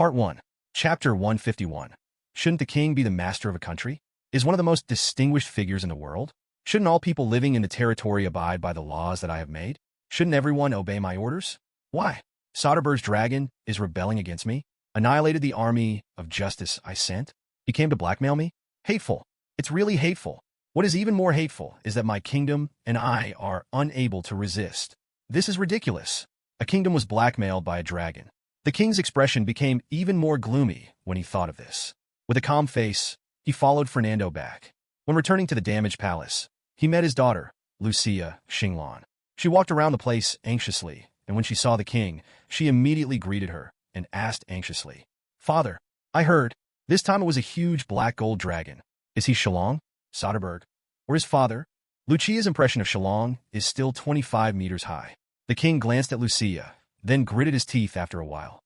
Part 1. Chapter 151. Shouldn't the king be the master of a country? Is one of the most distinguished figures in the world? Shouldn't all people living in the territory abide by the laws that I have made? Shouldn't everyone obey my orders? Why? Soderbergh's dragon is rebelling against me? Annihilated the army of justice I sent? He came to blackmail me? Hateful. It's really hateful. What is even more hateful is that my kingdom and I are unable to resist. This is ridiculous. A kingdom was blackmailed by a dragon. The king's expression became even more gloomy when he thought of this. With a calm face, he followed Fernando back. When returning to the damaged palace, he met his daughter, Lucia Shillong. She walked around the place anxiously, and when she saw the king, she immediately greeted her and asked anxiously, "Father, I heard. This time it was a huge black gold dragon. Is he Shillong, Soderbergh, or his father?" Lucia's impression of Shillong is still 25 meters high. The king glanced at Lucia, then gritted his teeth after a while.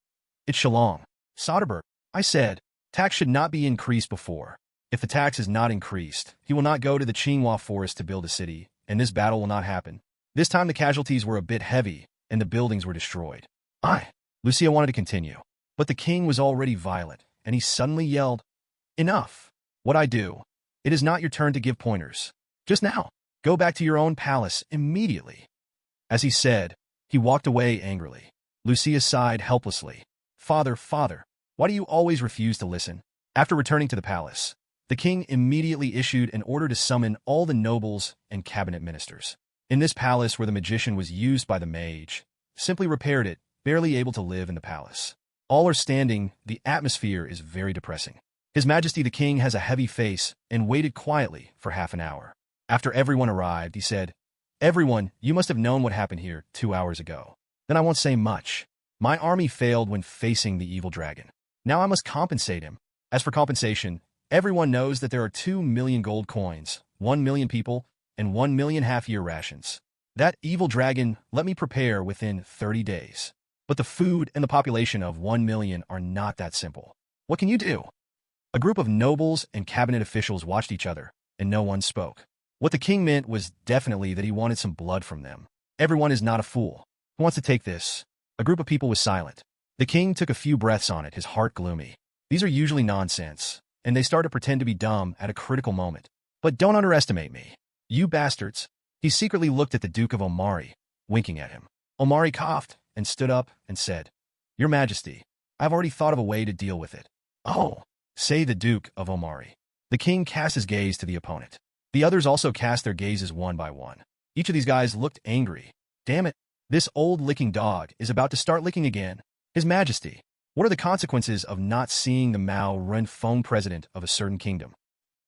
"It's Shillong, Soderbergh. I said, tax should not be increased before. If the tax is not increased, he will not go to the Qinghua forest to build a city, and this battle will not happen. This time the casualties were a bit heavy, and the buildings were destroyed." Lucia wanted to continue, but the king was already violent, and he suddenly yelled, "Enough! What I do? It is not your turn to give pointers. Just now, go back to your own palace immediately." As he said, he walked away angrily. Lucia sighed helplessly. Father, why do you always refuse to listen?" After returning to the palace, the king immediately issued an order to summon all the nobles and cabinet ministers. In this palace where the magician was used by the mage, simply repaired it, barely able to live in the palace. All are standing, the atmosphere is very depressing. His Majesty the King has a heavy face and waited quietly for half an hour. After everyone arrived, he said, "Everyone, you must have known what happened here 2 hours ago. Then I won't say much. My army failed when facing the evil dragon. Now I must compensate him. As for compensation, everyone knows that there are 2 million gold coins, 1 million people, and 1 million half-year rations. That evil dragon let me prepare within 30 days. But the food and the population of 1 million are not that simple. What can you do?" A group of nobles and cabinet officials watched each other, and no one spoke. What the king meant was definitely that he wanted some blood from them. Everyone is not a fool. Who wants to take this? A group of people was silent. The king took a few breaths on it, his heart gloomy. These are usually nonsense, and they start to pretend to be dumb at a critical moment. But don't underestimate me. You bastards. He secretly looked at the Duke of Omari, winking at him. Omari coughed and stood up and said, "Your Majesty, I've already thought of a way to deal with it." "Oh," say the Duke of Omari. The king cast his gaze to the opponent. The others also cast their gazes one by one. Each of these guys looked angry. Damn it, this old licking dog is about to start licking again. His Majesty, what are the consequences of not seeing the Mao Renfeng president of a certain kingdom?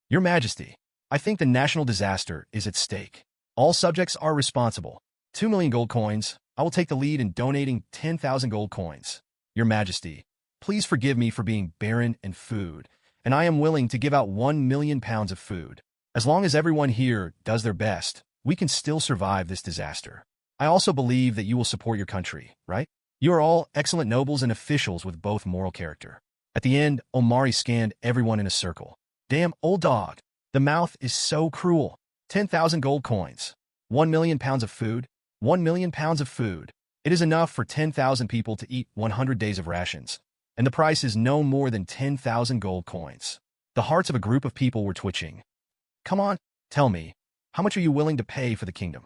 Your Majesty, I think the national disaster is at stake. All subjects are responsible. 2 million gold coins. I will take the lead in donating 10,000 gold coins. Your Majesty, please forgive me for being barren in food, and I am willing to give out 1 million pounds of food. As long as everyone here does their best, we can still survive this disaster. I also believe that you will support your country, right? You are all excellent nobles and officials with both moral character." At the end, Omari scanned everyone in a circle. "Damn old dog. The mouth is so cruel. 10,000 gold coins. 1 million pounds of food. 1 million pounds of food. It is enough for 10,000 people to eat 100 days of rations. And the price is no more than 10,000 gold coins." The hearts of a group of people were twitching. "Come on, tell me, how much are you willing to pay for the kingdom?"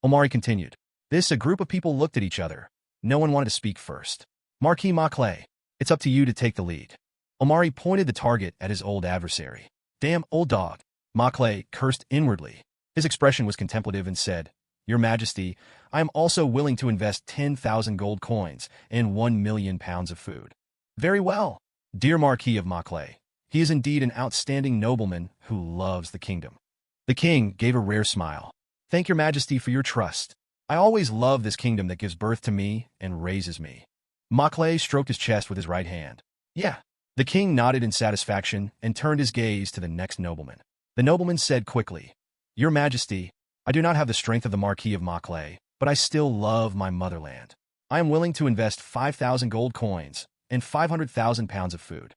Omari continued. A group of people looked at each other. No one wanted to speak first. "Marquis Maclay, it's up to you to take the lead." Omari pointed the target at his old adversary. "Damn old dog." Maclay cursed inwardly. His expression was contemplative and said, "Your Majesty, I am also willing to invest 10,000 gold coins and 1 million pounds of food." "Very well, dear Marquis of Maclay. He is indeed an outstanding nobleman who loves the kingdom." The king gave a rare smile. "Thank your Majesty for your trust. I always love this kingdom that gives birth to me and raises me." Maclay stroked his chest with his right hand. "Yeah." The king nodded in satisfaction and turned his gaze to the next nobleman. The nobleman said quickly, "Your Majesty, I do not have the strength of the Marquis of Maclay, but I still love my motherland. I am willing to invest 5,000 gold coins and 500,000 pounds of food."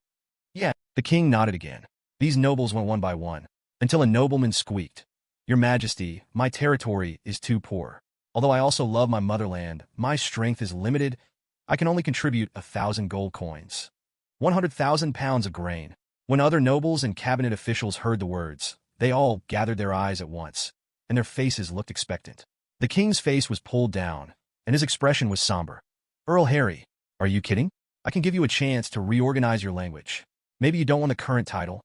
"Yeah." The king nodded again. These nobles went one by one, until a nobleman squeaked, "Your Majesty, my territory is too poor. Although I also love my motherland, my strength is limited. I can only contribute 1,000 gold coins." 100,000 pounds of grain. When other nobles and cabinet officials heard the words, they all gathered their eyes at once, and their faces looked expectant. The king's face was pulled down, and his expression was somber. Earl Harry, are you kidding? I can give you a chance to reorganize your language. Maybe you don't want the current title.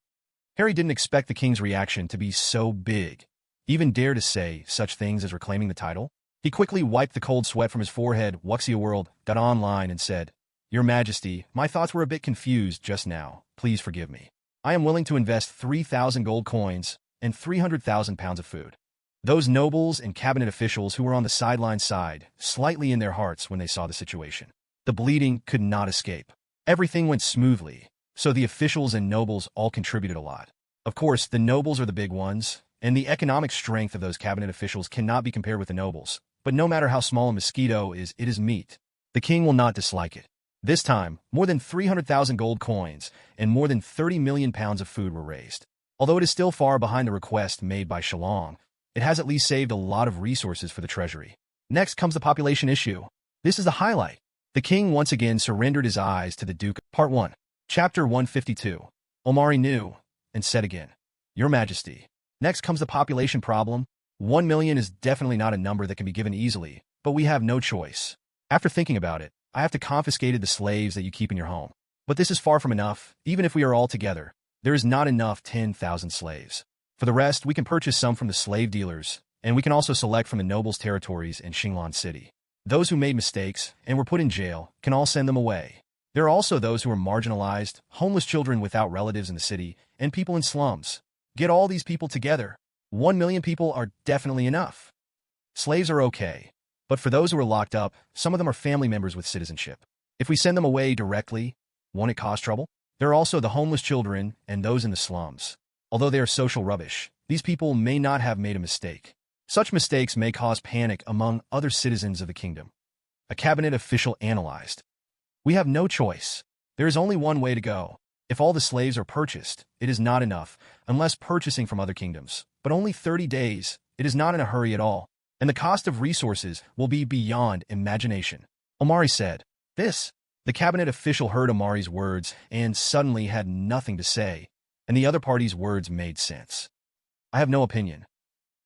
Harry didn't expect the king's reaction to be so big, even dare to say such things as reclaiming the title. He quickly wiped the cold sweat from his forehead, Wuxia World, got online and said, Your Majesty, my thoughts were a bit confused just now. Please forgive me. I am willing to invest 3,000 gold coins and 300,000 pounds of food. Those nobles and cabinet officials who were on the sideline sighed slightly in their hearts when they saw the situation. The bleeding could not escape. Everything went smoothly, so the officials and nobles all contributed a lot. Of course, the nobles are the big ones, and the economic strength of those cabinet officials cannot be compared with the nobles. But no matter how small a mosquito is, it is meat. The king will not dislike it. This time, more than 300,000 gold coins and more than 30 million pounds of food were raised. Although it is still far behind the request made by Shillong, it has at least saved a lot of resources for the treasury. Next comes the population issue. This is the highlight. The king once again surrendered his eyes to the Duke. Part 1. Chapter 152. Omari knew, and said again, Your Majesty. Next comes the population problem. 1 million is definitely not a number that can be given easily, but we have no choice. After thinking about it, I have to confiscate the slaves that you keep in your home. But this is far from enough. Even if we are all together, there is not enough 10,000 slaves. For the rest, we can purchase some from the slave dealers, and we can also select from the nobles' territories in Shillong City. Those who made mistakes and were put in jail can all send them away. There are also those who are marginalized, homeless children without relatives in the city, and people in slums. Get all these people together. 1 million people are definitely enough. Slaves are okay, but for those who are locked up, some of them are family members with citizenship. If we send them away directly, won't it cause trouble? There are also the homeless children and those in the slums. Although they are social rubbish, these people may not have made a mistake. Such mistakes may cause panic among other citizens of the kingdom. A cabinet official analyzed. We have no choice. There is only one way to go. If all the slaves are purchased, it is not enough, unless purchasing from other kingdoms. But only 30 days, it is not in a hurry at all, and the cost of resources will be beyond imagination. Omari said. The cabinet official heard Omari's words and suddenly had nothing to say, and the other party's words made sense. I have no opinion.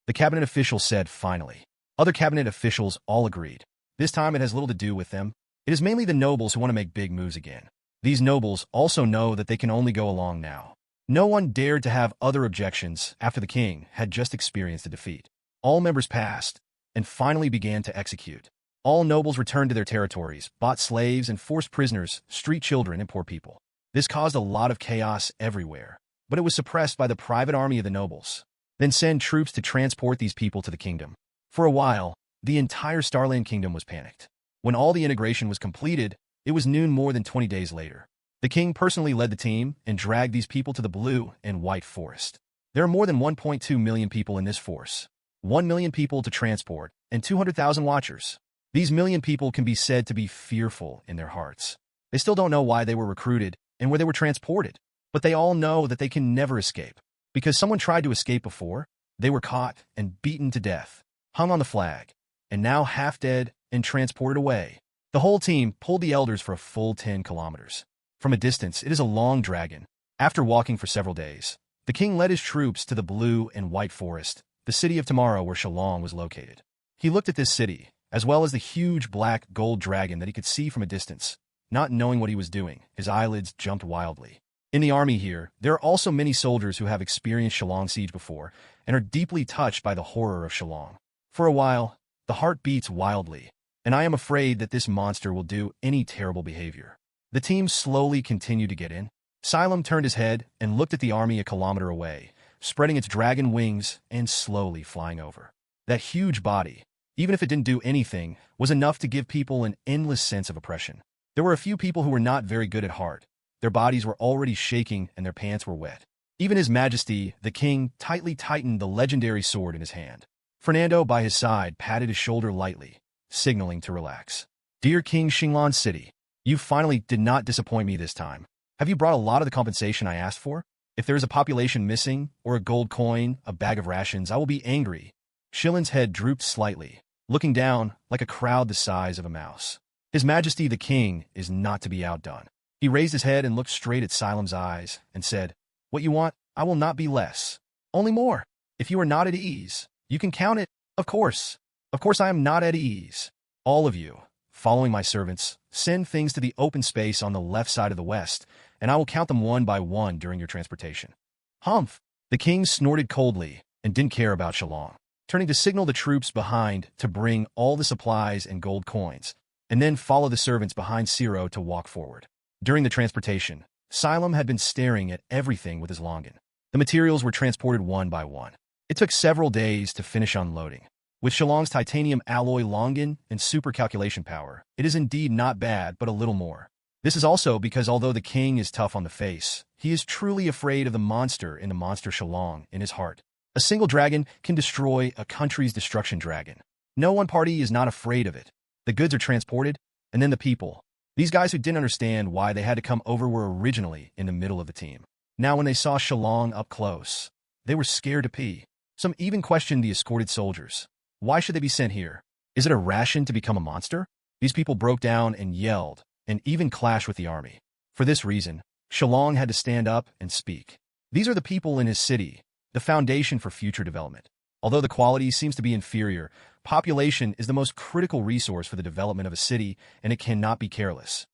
The cabinet official said finally. Other cabinet officials all agreed. This time it has little to do with them. It is mainly the nobles who want to make big moves again. These nobles also know that they can only go along now. No one dared to have other objections after the king had just experienced a defeat. All members passed, and finally began to execute. All nobles returned to their territories, bought slaves and forced prisoners, street children and poor people. This caused a lot of chaos everywhere, but it was suppressed by the private army of the nobles. Then send troops to transport these people to the kingdom. For a while, the entire Starland Kingdom was panicked. When all the integration was completed, it was noon more than 20 days later. The king personally led the team and dragged these people to the Blue and White Forest. There are more than 1.2 million people in this force. 1 million people to transport, and 200,000 watchers. These million people can be said to be fearful in their hearts. They still don't know why they were recruited and where they were transported, but they all know that they can never escape. Because someone tried to escape before, they were caught and beaten to death, hung on the flag, and now half dead and transported away. The whole team pulled the elders for a full 10 kilometers. From a distance, it is a long dragon. After walking for several days, the king led his troops to the Blue and White Forest, the city of tomorrow where Shillong was located. He looked at this city, as well as the huge black gold dragon that he could see from a distance. Not knowing what he was doing, his eyelids jumped wildly. In the army here, there are also many soldiers who have experienced Shillong siege before and are deeply touched by the horror of Shillong. For a while, the heart beats wildly, and I am afraid that this monster will do any terrible behavior. The team slowly continued to get in. Xylem turned his head and looked at the army a kilometer away, spreading its dragon wings and slowly flying over. That huge body, even if it didn't do anything, was enough to give people an endless sense of oppression. There were a few people who were not very good at heart. Their bodies were already shaking and their pants were wet. Even His Majesty, the king, tightly tightened the legendary sword in his hand. Fernando, by his side, patted his shoulder lightly, signaling to relax. Dear King Shillong City, you finally did not disappoint me this time. Have you brought a lot of the compensation I asked for? If there is a population missing, or a gold coin, a bag of rations, I will be angry. Shillong's head drooped slightly, looking down like a crowd the size of a mouse. His Majesty the King is not to be outdone. He raised his head and looked straight at Silem's eyes and said, "What you want, I will not be less. Only more. If you are not at ease, you can count it. Of course. Of course I am not at ease. All of you, following my servants, send things to the open space on the left side of the west, and I will count them one by one during your transportation." Humph! The king snorted coldly and didn't care about Shillong, turning to signal the troops behind to bring all the supplies and gold coins, and then follow the servants behind Siro to walk forward. During the transportation, Silem had been staring at everything with his longan. The materials were transported one by one. It took several days to finish unloading. With Shillong's titanium alloy longan and super calculation power, it is indeed not bad, but a little more. This is also because although the king is tough on the face, he is truly afraid of the monster in the monster Shillong in his heart. A single dragon can destroy a country's destruction dragon. No one party is not afraid of it. The goods are transported, and then the people. These guys who didn't understand why they had to come over were originally in the middle of the team. Now when they saw Shillong up close, they were scared to pee. Some even questioned the escorted soldiers. Why should they be sent here? Is it a ration to become a monster? These people broke down and yelled, and even clashed with the army. For this reason, Shillong had to stand up and speak. These are the people in his city, the foundation for future development. Although the quality seems to be inferior, population is the most critical resource for the development of a city, and it cannot be careless.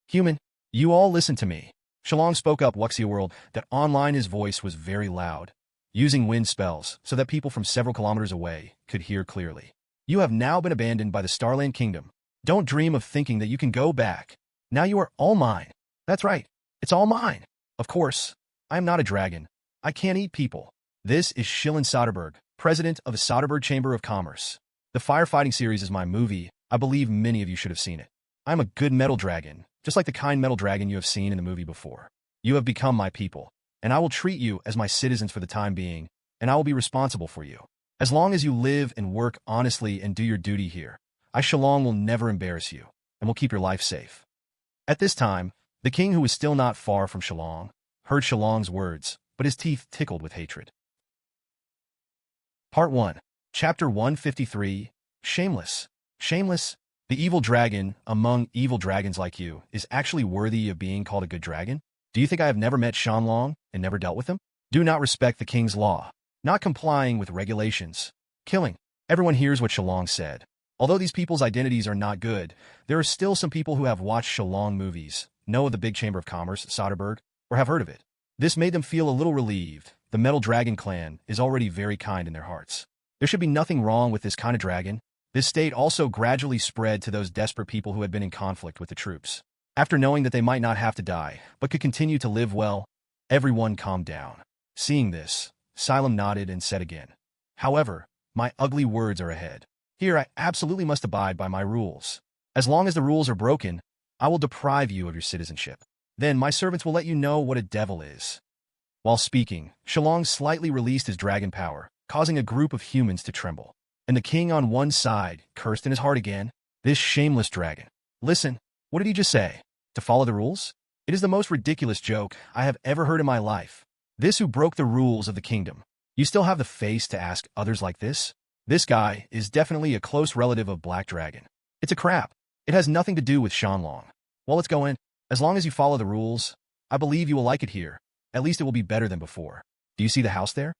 Human, you all listen to me. Shillong spoke up Wuxia World that online his voice was very loud, using wind spells so that people from several kilometers away could hear clearly. You have now been abandoned by the Starland Kingdom. Don't dream of thinking that you can go back. Now you are all mine. That's right. It's all mine. Of course, I am not a dragon. I can't eat people. This is Shillong Soderberg, president of the Soderberg Chamber of Commerce. The firefighting series is my movie. I believe many of you should have seen it. I'm a good metal dragon, just like the kind metal dragon you have seen in the movie before. You have become my people, and I will treat you as my citizens for the time being, and I will be responsible for you. As long as you live and work honestly and do your duty here, I, Shillong, will never embarrass you, and will keep your life safe. At this time, the king, who was still not far from Shillong, heard Shillong's words, but his teeth tickled with hatred. Part 1. Chapter 153, Shameless. Shameless, the evil dragon among evil dragons like you, is actually worthy of being called a good dragon? Do you think I have never met Shillong and never dealt with him? Do not respect the king's law, not complying with regulations, killing. Everyone hears what Shillong said. Although these people's identities are not good, there are still some people who have watched Shillong movies, know of the big Chamber of Commerce, Soderberg, or have heard of it. This made them feel a little relieved. The Metal Dragon clan is already very kind in their hearts. There should be nothing wrong with this kind of dragon. This state also gradually spread to those desperate people who had been in conflict with the troops. After knowing that they might not have to die, but could continue to live well, everyone calmed down. Seeing this, Silem nodded and said again, "However, my ugly words are ahead. Here I absolutely must abide by my rules. As long as the rules are broken, I will deprive you of your citizenship. Then my servants will let you know what a devil is." While speaking, Shillong slightly released his dragon power, causing a group of humans to tremble. And the king on one side cursed in his heart again. This shameless dragon. Listen, what did he just say? To follow the rules? It is the most ridiculous joke I have ever heard in my life. This who broke the rules of the kingdom. You still have the face to ask others like this? This guy is definitely a close relative of Black Dragon. It's a crap. It has nothing to do with Shillong. Well, let's go in. As long as you follow the rules, I believe you will like it here. At least it will be better than before. Do you see the house there?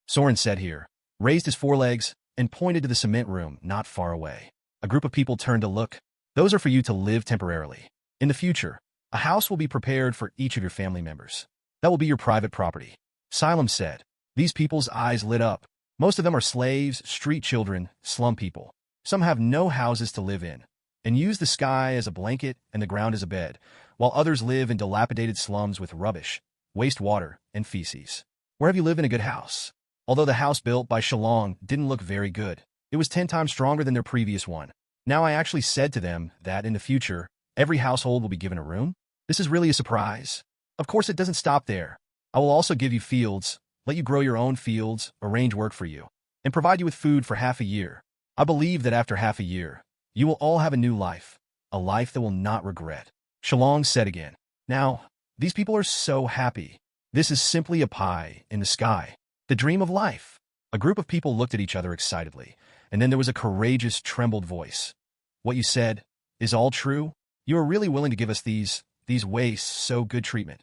Soren said here, raised his forelegs, and pointed to the cement room not far away. A group of people turned to look. Those are for you to live temporarily. In the future, a house will be prepared for each of your family members. That will be your private property. Silem said. These people's eyes lit up. Most of them are slaves, street children, slum people. Some have no houses to live in, and use the sky as a blanket and the ground as a bed, while others live in dilapidated slums with rubbish, wastewater, and feces. Where have you lived in a good house? Although the house built by Shillong didn't look very good, it was 10 times stronger than their previous one. Now I actually said to them that in the future, every household will be given a room. This is really a surprise. Of course, it doesn't stop there. I will also give you fields, let you grow your own fields, arrange work for you, and provide you with food for half a year. I believe that after half a year, you will all have a new life, a life that will not regret. Shillong said again. Now, these people are so happy. This is simply a pie in the sky. The dream of life. A group of people looked at each other excitedly, and then there was a courageous, trembled voice. What you said is all true? You are really willing to give us these these wastes so good treatment.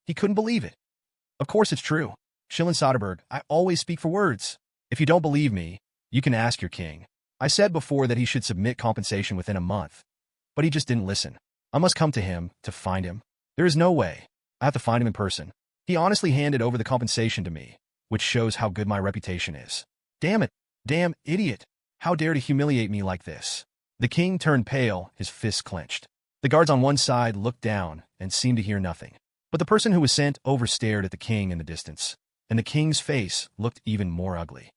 He couldn't believe it. Of course it's true. Shillong Soderbergh, I always speak for words. If you don't believe me, you can ask your king. I said before that he should submit compensation within a month, but he just didn't listen. I must come to him to find him. There is no way. I have to find him in person. He honestly handed over the compensation to me, which shows how good my reputation is. Damn it. Damn idiot. How dare to humiliate me like this? The king turned pale, his fists clenched. The guards on one side looked down and seemed to hear nothing. But the person who was sent over stared at the king in the distance, and the king's face looked even more ugly.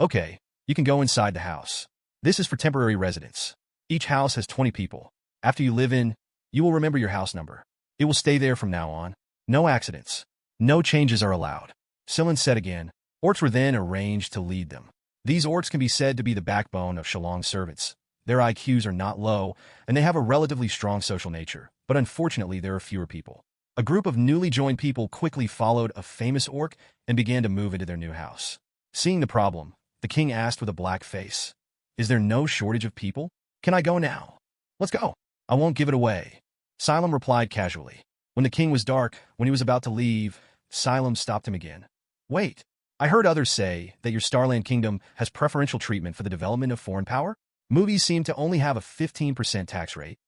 Okay, you can go inside the house. This is for temporary residents. Each house has 20 people. After you live in, you will remember your house number. It will stay there from now on. No accidents. No changes are allowed. Shillong said again. Orcs were then arranged to lead them. These orcs can be said to be the backbone of Shillong's servants. Their IQs are not low, and they have a relatively strong social nature, but unfortunately there are fewer people. A group of newly joined people quickly followed a famous orc and began to move into their new house. Seeing the problem, the king asked with a black face, "Is there no shortage of people? Can I go now?" "Let's go. I won't give it away." Shillong replied casually. When the king was dark, when he was about to leave, Shillong stopped him again. "Wait. I heard others say that your Starland Kingdom has preferential treatment for the development of foreign power? Movies seem to only have a 15% tax rate."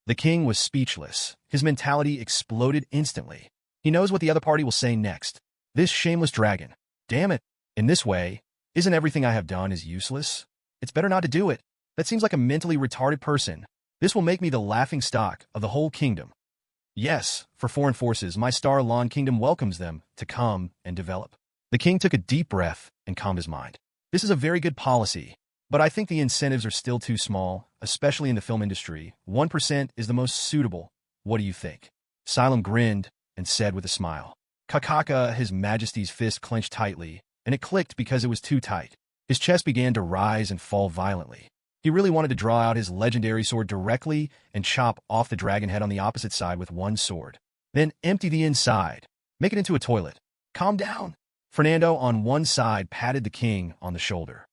The king was speechless. His mentality exploded instantly. He knows what the other party will say next. This shameless dragon. Damn it. In this way, isn't everything I have done is useless? It's better not to do it. That seems like a mentally retarded person. This will make me the laughing stock of the whole kingdom. Yes, for foreign forces, my Starland Kingdom welcomes them to come and develop. The king took a deep breath and calmed his mind. This is a very good policy, but I think the incentives are still too small, especially in the film industry. 1% is the most suitable. What do you think? Shillong grinned and said with a smile. Kakaka, His Majesty's fist clenched tightly, and it clicked because it was too tight. His chest began to rise and fall violently. He really wanted to draw out his legendary sword directly and chop off the dragon head on the opposite side with one sword. Then empty the inside. Make it into a toilet. Calm down. Fernando on one side patted the king on the shoulder.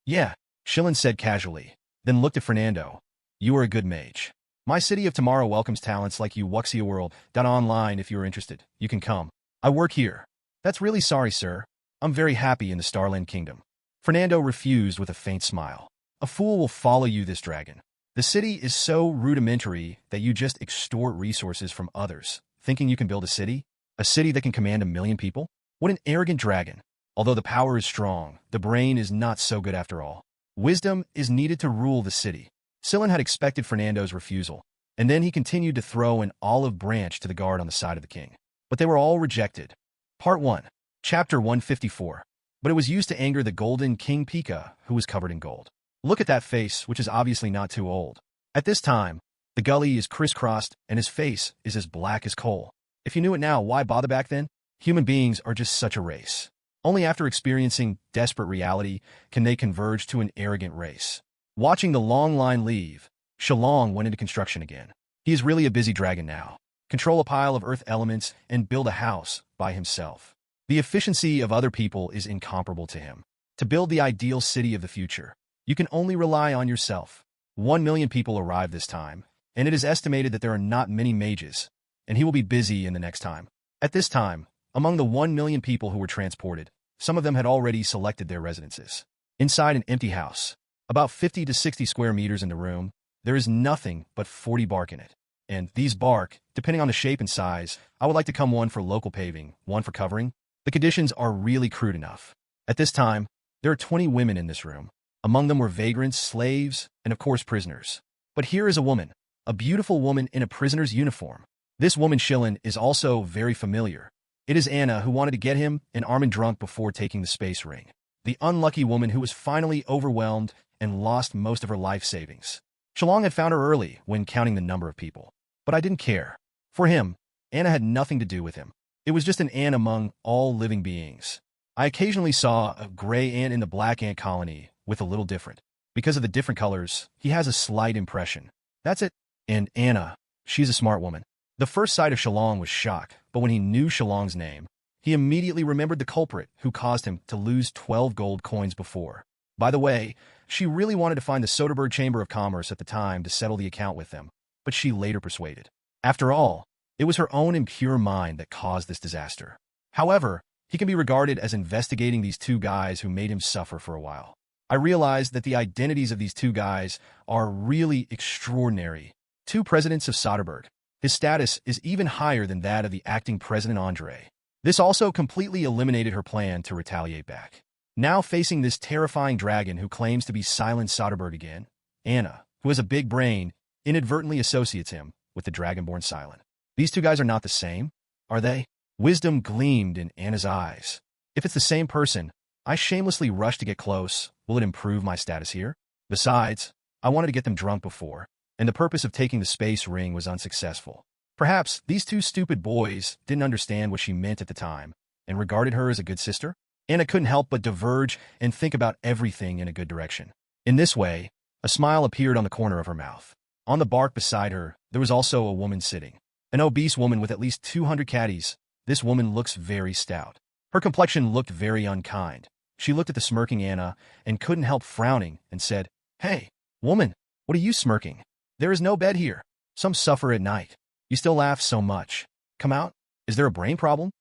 Yeah, Shillong said casually, then looked at Fernando. You are a good mage. My city of tomorrow welcomes talents like you. Wuxia World. Online if you are interested. You can come. I work here. That's really sorry, sir. I'm very happy in the Starland Kingdom. Fernando refused with a faint smile. A fool will follow you, this dragon. The city is so rudimentary that you just extort resources from others, thinking you can build a city that can command 1 million people? What an arrogant dragon. Although the power is strong, the brain is not so good after all. Wisdom is needed to rule the city. Shillong had expected Fernando's refusal, and then he continued to throw an olive branch to the guard on the side of the king. But they were all rejected. Part 1. Chapter 154. But it was used to anger the golden King Pika, who was covered in gold. Look at that face, which is obviously not too old. At this time, the gully is crisscrossed and his face is as black as coal. If you knew it now, why bother back then? Human beings are just such a race. Only after experiencing desperate reality can they converge to an arrogant race. Watching the long line leave, Shillong went into construction again. He is really a busy dragon now. Control a pile of earth elements and build a house by himself. The efficiency of other people is incomparable to him. To build the ideal city of the future, you can only rely on yourself. 1 million people arrive this time, and it is estimated that there are not many mages, and he will be busy in the next time. At this time, among the 1 million people who were transported, some of them had already selected their residences. Inside an empty house, about 50 to 60 square meters in the room, there is nothing but 40 bark in it. And these bark, depending on the shape and size, I would like to come one for local paving, one for covering. The conditions are really crude enough. At this time, there are 20 women in this room. Among them were vagrants, slaves, and of course prisoners. But here is a woman, a beautiful woman in a prisoner's uniform. This woman Shillong is also very familiar. It is Anna who wanted to get him an Armand drunk before taking the space ring. The unlucky woman who was finally overwhelmed and lost most of her life savings. Shillong had found her early when counting the number of people. But I didn't care. For him, Anna had nothing to do with him. It was just an ant among all living beings. I occasionally saw a gray ant in the black ant colony with a little different. Because of the different colors, he has a slight impression. That's it. And Anna, she's a smart woman. The first sight of Shillong was shock, but when he knew Shillong's name, he immediately remembered the culprit who caused him to lose 12 gold coins before. By the way, she really wanted to find the Soderbergh Chamber of Commerce at the time to settle the account with them, but she later persuaded. After all, it was her own impure mind that caused this disaster. However, he can be regarded as investigating these two guys who made him suffer for a while. I realized that the identities of these two guys are really extraordinary. Two presidents of Soderbergh. His status is even higher than that of the acting President Andre. This also completely eliminated her plan to retaliate back. Now facing this terrifying dragon who claims to be Silent Soderbergh again, Anna, who has a big brain, inadvertently associates him with the dragonborn Silent. These two guys are not the same, are they? Wisdom gleamed in Anna's eyes. If it's the same person, I shamelessly rushed to get close. Will it improve my status here? Besides, I wanted to get them drunk before, and the purpose of taking the space ring was unsuccessful. Perhaps these two stupid boys didn't understand what she meant at the time and regarded her as a good sister? Anna couldn't help but diverge and think about everything in a good direction. In this way, a smile appeared on the corner of her mouth. On the bark beside her, there was also a woman sitting. An obese woman with at least 200 caddies. This woman looks very stout. Her complexion looked very unkind. She looked at the smirking Anna and couldn't help frowning and said, "Hey, woman, what are you smirking? There is no bed here. Some suffer at night. You still laugh so much. Come out. Is there a brain problem?"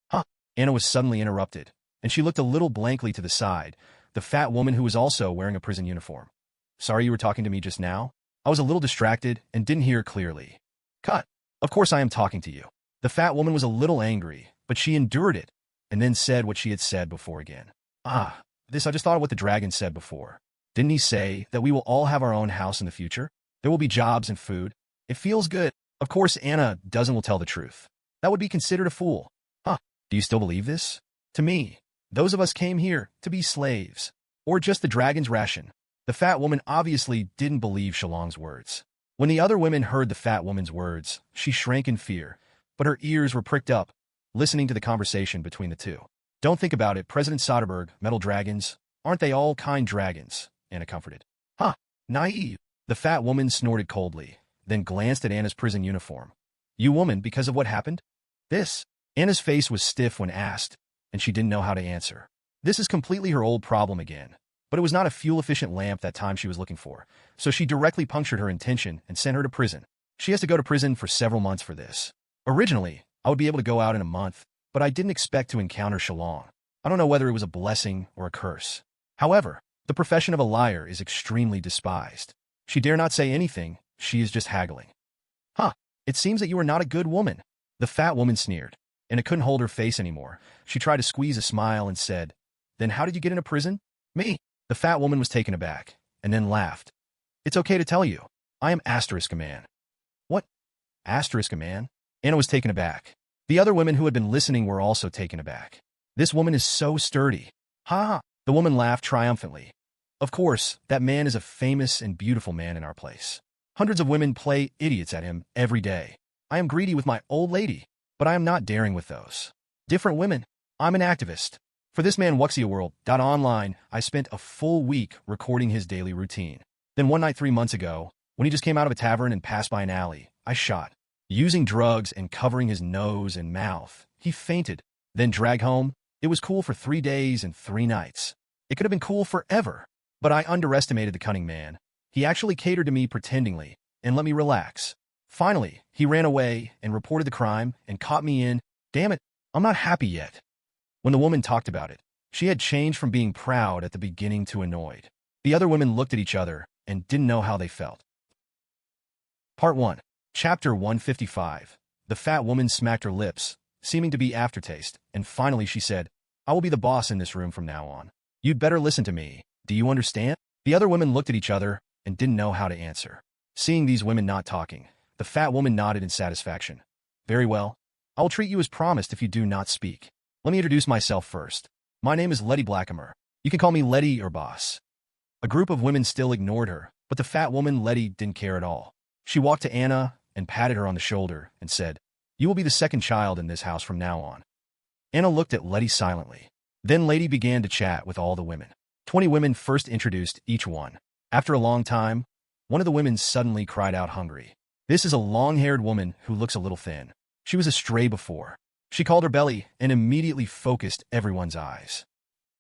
Huh? Anna was suddenly interrupted, and she looked a little blankly to the side, the fat woman who was also wearing a prison uniform. "Sorry you were talking to me just now? I was a little distracted and didn't hear clearly." "Cut. Of course I am talking to you." The fat woman was a little angry, but she endured it, and then said what she had said before again. I just thought of what the dragon said before. Didn't he say that we will all have our own house in the future? There will be jobs and food. It feels good. Of course, Anna will tell the truth. That would be considered a fool. Do you still believe this? To me, those of us came here to be slaves. Or just the dragon's ration. The fat woman obviously didn't believe Shillong's words. When the other women heard the fat woman's words, she shrank in fear, but her ears were pricked up, listening to the conversation between the two. "Don't think about it, President Soderbergh, metal dragons. Aren't they all kind dragons?" Anna comforted. Naive. The fat woman snorted coldly, then glanced at Anna's prison uniform. "You woman, because of what happened?" "This." Anna's face was stiff when asked, and she didn't know how to answer. This is completely her old problem again. But it was not a fuel-efficient lamp that time she was looking for, so she directly punctured her intention and sent her to prison. She has to go to prison for several months for this. Originally, I would be able to go out in a month, but I didn't expect to encounter Shillong. I don't know whether it was a blessing or a curse. However, the profession of a liar is extremely despised. She dare not say anything, she is just haggling. It seems that you are not a good woman." The fat woman sneered, and it couldn't hold her face anymore. She tried to squeeze a smile and said, "Then how did you get into prison?" "Me." The fat woman was taken aback, and then laughed. "It's okay to tell you. I am a man." "What? A man?" Anna was taken aback. The other women who had been listening were also taken aback. "This woman is so sturdy." "Ha!" The woman laughed triumphantly. "Of course, that man is a famous and beautiful man in our place. Hundreds of women play idiots at him every day. I am greedy with my old lady, but I am not daring with those. Different women. I'm an activist. For this man Wuxia World.online, I spent a full week recording his daily routine. Then one night 3 months ago, when he just came out of a tavern and passed by an alley, I shot. Using drugs and covering his nose and mouth, he fainted. Then dragged home. It was cool for 3 days and 3 nights. It could have been cool forever, but I underestimated the cunning man. He actually catered to me pretendingly and let me relax. Finally, he ran away and reported the crime and caught me in. Damn it, I'm not happy yet." When the woman talked about it, she had changed from being proud at the beginning to annoyed. The other women looked at each other and didn't know how they felt. Part 1. Chapter 155. The fat woman smacked her lips, seeming to be aftertaste, and finally she said, "I will be the boss in this room from now on. You'd better listen to me. Do you understand?" The other women looked at each other and didn't know how to answer. Seeing these women not talking, the fat woman nodded in satisfaction. "Very well. I will treat you as promised if you do not speak. Let me introduce myself first. My name is Letty Blackamer. You can call me Letty or boss." A group of women still ignored her, but the fat woman Letty didn't care at all. She walked to Anna and patted her on the shoulder and said, "You will be the second child in this house from now on." Anna looked at Letty silently. Then Letty began to chat with all the women. 20 women first introduced each one. After a long time, one of the women suddenly cried out hungry. This is a long-haired woman who looks a little thin. She was a stray before. She called her belly and immediately focused everyone's eyes.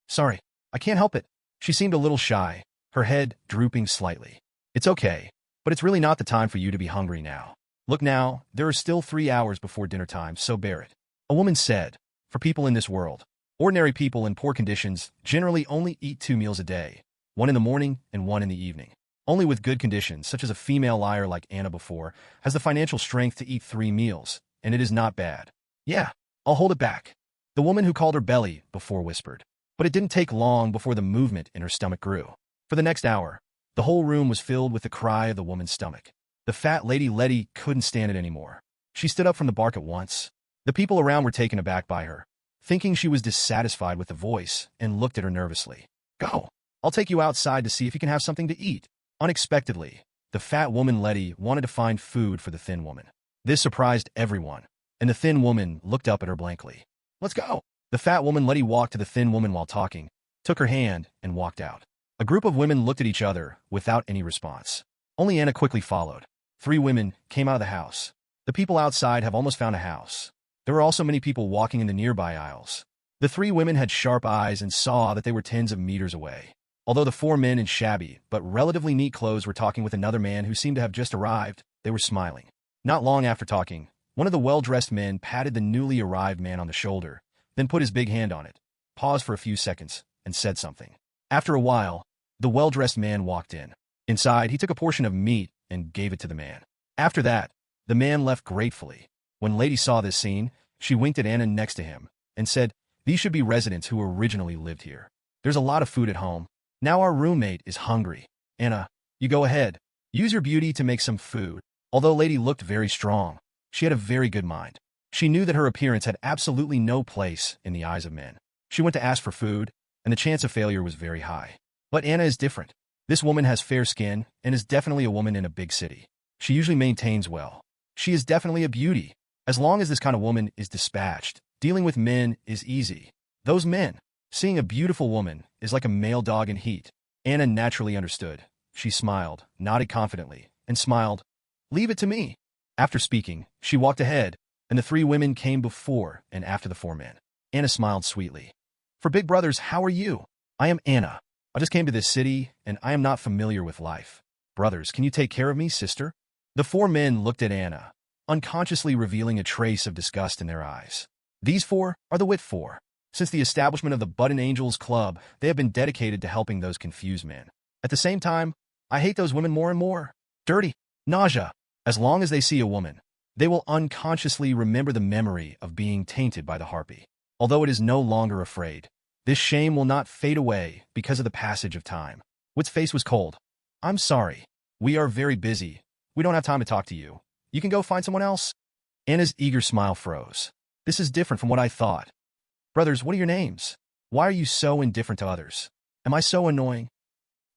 Sorry, I can't help it. She seemed a little shy, her head drooping slightly. It's okay, but it's really not the time for you to be hungry now. Look now, there are still 3 hours before dinner time, so bear it. A woman said, for people in this world, ordinary people in poor conditions generally only eat 2 meals a day, one in the morning and one in the evening. Only with good conditions, such as a female liar like Anna before, has the financial strength to eat 3 meals, and it is not bad. Yeah, I'll hold it back. The woman who called her belly before whispered. But it didn't take long before the movement in her stomach grew. For the next hour, the whole room was filled with the cry of the woman's stomach. The fat lady Letty couldn't stand it anymore. She stood up from the bark at once. The people around were taken aback by her, thinking she was dissatisfied with the voice, and looked at her nervously. Go, I'll take you outside to see if you can have something to eat. Unexpectedly, the fat woman Letty wanted to find food for the thin woman. This surprised everyone, and the thin woman looked up at her blankly. Let's go. The fat woman Letty walked to the thin woman while talking, took her hand, and walked out. A group of women looked at each other without any response. Only Anna quickly followed. 3 women came out of the house. The people outside have almost found a house. There were also many people walking in the nearby aisles. The 3 women had sharp eyes and saw that they were tens of meters away. Although the 4 men in shabby but relatively neat clothes were talking with another man who seemed to have just arrived, they were smiling. Not long after talking, one of the well-dressed men patted the newly arrived man on the shoulder, then put his big hand on it, paused for a few seconds, and said something. After a while, the well-dressed man walked in. Inside, he took a portion of meat and gave it to the man. After that, the man left gratefully. When Lady saw this scene, she winked at Anna next to him and said, these should be residents who originally lived here. There's a lot of food at home. Now our roommate is hungry. Anna, you go ahead. Use your beauty to make some food. Although Lady looked very strong, she had a very good mind. She knew that her appearance had absolutely no place in the eyes of men. She went to ask for food, and the chance of failure was very high. But Anna is different. This woman has fair skin and is definitely a woman in a big city. She usually maintains well. She is definitely a beauty. As long as this kind of woman is dispatched, dealing with men is easy. Those men, seeing a beautiful woman, is like a male dog in heat. Anna naturally understood. She smiled, nodded confidently, and smiled. Leave it to me. After speaking, she walked ahead, and the 3 women came before and after the 4 men. Anna smiled sweetly. For big brothers, how are you? I am Anna. I just came to this city, and I am not familiar with life. Brothers, can you take care of me, sister? The 4 men looked at Anna, unconsciously revealing a trace of disgust in their eyes. These 4 are the Wit 4. Since the establishment of the Button Angels Club, they have been dedicated to helping those confused men. At the same time, I hate those women more and more. Dirty. Nausea. As long as they see a woman, they will unconsciously remember the memory of being tainted by the harpy. Although it is no longer afraid, this shame will not fade away because of the passage of time. Wit's face was cold. I'm sorry. We are very busy. We don't have time to talk to you. You can go find someone else. Anna's eager smile froze. This is different from what I thought. Brothers, what are your names? Why are you so indifferent to others? Am I so annoying?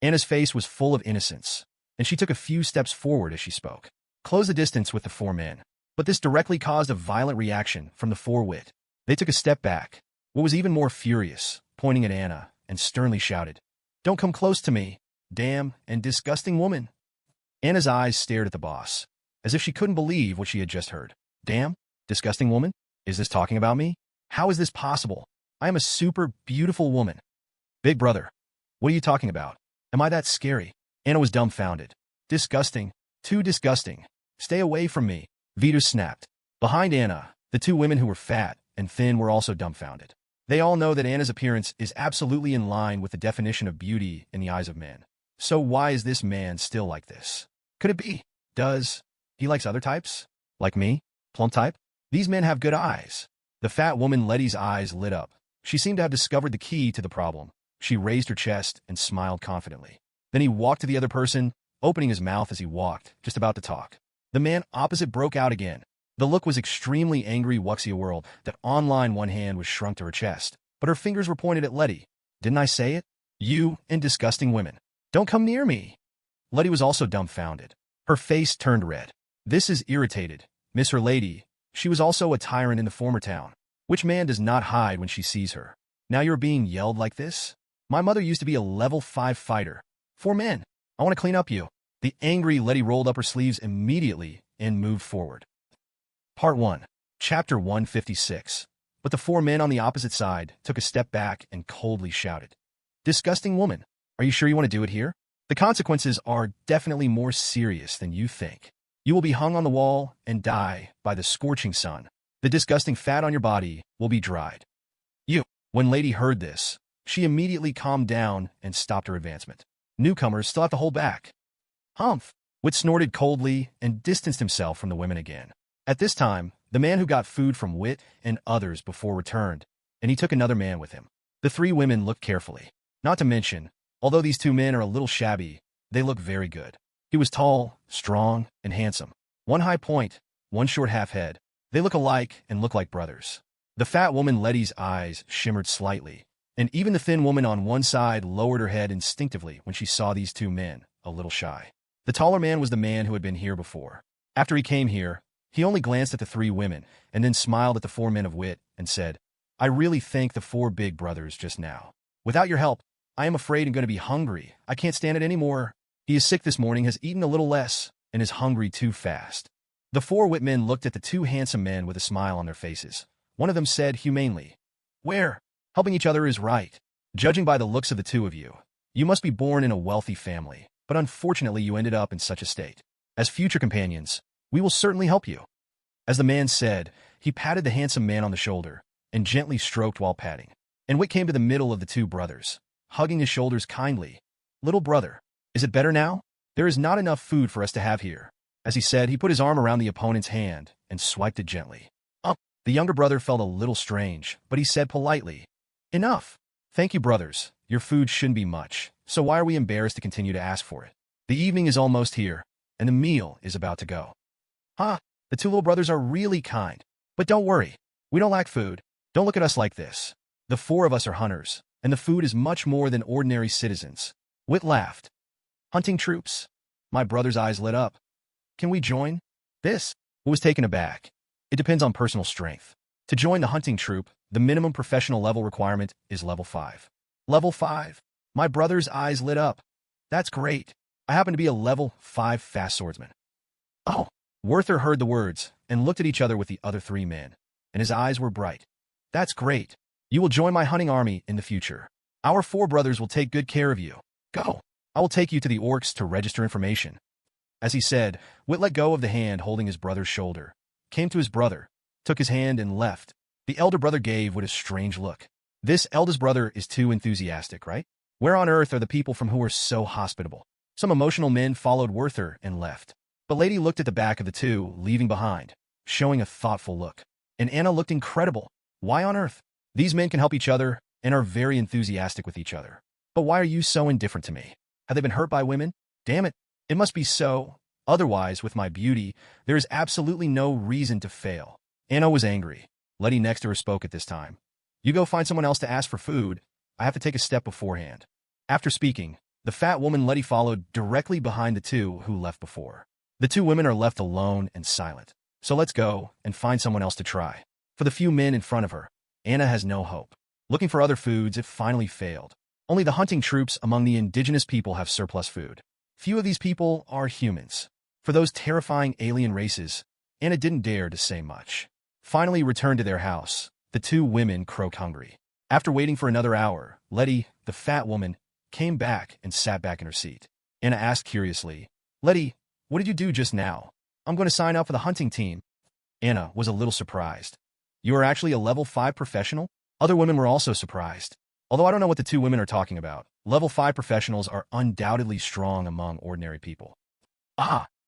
Anna's face was full of innocence, and she took a few steps forward as she spoke. Close the distance with the 4 men. But this directly caused a violent reaction from the 4 wit. They took a step back. What was even more furious, pointing at Anna, and sternly shouted, Don't come close to me, damn and disgusting woman. Anna's eyes stared at the boss, as if she couldn't believe what she had just heard. Damn? Disgusting woman? Is this talking about me? How is this possible? I am a super beautiful woman. Big brother, what are you talking about? Am I that scary? Anna was dumbfounded. Disgusting. Too disgusting. Stay away from me. Vitus snapped. Behind Anna, the 2 women who were fat and thin were also dumbfounded. They all know that Anna's appearance is absolutely in line with the definition of beauty in the eyes of men. So why is this man still like this? Could it be? Does he likes other types? Like me? Plump type? These men have good eyes. The fat woman Letty's eyes lit up. She seemed to have discovered the key to the problem. She raised her chest and smiled confidently. Then he walked to the other person, opening his mouth as he walked, just about to talk. The man opposite broke out again. The look was extremely angry wuxia world that online one hand was shrunk to her chest, but her fingers were pointed at Letty. Didn't I say it? You and disgusting women. Don't come near me. Letty was also dumbfounded. Her face turned red. This is irritated. Miss her lady. She was also a tyrant in the former town. Which man does not hide when she sees her? Now you're being yelled like this? My mother used to be a level 5 fighter. 4 men. I want to clean up you. The angry Letty rolled up her sleeves immediately and moved forward. Part 1. Chapter 156. But the four men on the opposite side took a step back and coldly shouted, "Disgusting woman, are you sure you want to do it here? The consequences are definitely more serious than you think. You will be hung on the wall and die by the scorching sun. The disgusting fat on your body will be dried." When Lady heard this, she immediately calmed down and stopped her advancement. Newcomers still have to hold back. "Humph!" Wit snorted coldly and distanced himself from the women again. At this time, the man who got food from Wit and others before returned, and he took another man with him. The three women looked carefully. Not to mention, although these two men are a little shabby, they look very good. He was tall, strong, and handsome. One high point, one short half-head. They look alike and look like brothers. The fat woman Letty's eyes shimmered slightly, and even the thin woman on one side lowered her head instinctively when she saw these two men, a little shy. The taller man was the man who had been here before. After he came here, he only glanced at the three women and then smiled at the four men of Wit and said, "I really thank the four big brothers just now. Without your help, I am afraid I'm going to be hungry. I can't stand it anymore. He is sick this morning, has eaten a little less, and is hungry too fast." The four Wit men looked at the two handsome men with a smile on their faces. One of them said humanely, "Where? Helping each other is right. Judging by the looks of the two of you, you must be born in a wealthy family, but unfortunately you ended up in such a state. As future companions, we will certainly help you." As the man said, he patted the handsome man on the shoulder and gently stroked while patting. And Wit came to the middle of the two brothers, hugging his shoulders kindly. "Little brother, is it better now? There is not enough food for us to have here." As he said, he put his arm around the opponent's hand and swiped it gently. The younger brother felt a little strange, but he said politely, "Enough. Thank you, brothers. Your food shouldn't be much, so why are we embarrassed to continue to ask for it? The evening is almost here, and the meal is about to go." The two little brothers are really kind. But don't worry, we don't lack food. Don't look at us like this. The four of us are hunters, and the food is much more than ordinary citizens. Wit laughed. "Hunting troops?" My brother's eyes lit up. "Can we join this?" Wit was taken aback. "It depends on personal strength. To join the hunting troop, the minimum professional level requirement is level 5. Level 5? My brother's eyes lit up. "That's great. I happen to be a level 5 fast swordsman." "Oh." Werther heard the words and looked at each other with the other three men, and his eyes were bright. "That's great. You will join my hunting army in the future. Our four brothers will take good care of you. Go. I will take you to the orcs to register information." As he said, Wit let go of the hand holding his brother's shoulder, came to his brother, took his hand and left. The elder brother gave Wit a strange look. This eldest brother is too enthusiastic, right? Where on earth are the people from who are so hospitable? Some emotional men followed Werther and left. But Lady looked at the back of the two, leaving behind, showing a thoughtful look. And Anna looked incredible. Why on earth? These men can help each other and are very enthusiastic with each other. But why are you so indifferent to me? Have they been hurt by women? Damn it, it must be so. Otherwise, with my beauty, there is absolutely no reason to fail. Anna was angry. Letty next to her spoke at this time. "You go find someone else to ask for food. I have to take a step beforehand." After speaking, the fat woman Letty followed directly behind the two who left before. The two women are left alone and silent. So let's go and find someone else to try. For the few men in front of her, Anna has no hope. Looking for other foods, it finally failed. Only the hunting troops among the indigenous people have surplus food. Few of these people are humans. For those terrifying alien races, Anna didn't dare to say much. Finally returned to their house, the two women croaked hungry. After waiting for another hour, Letty, the fat woman, came back and sat back in her seat. Anna asked curiously, "Letty, what did you do just now?" "I'm going to sign up for the hunting team." Anna was a little surprised. "You are actually a level 5 professional?" Other women were also surprised. Although I don't know what the two women are talking about, level 5 professionals are undoubtedly strong among ordinary people.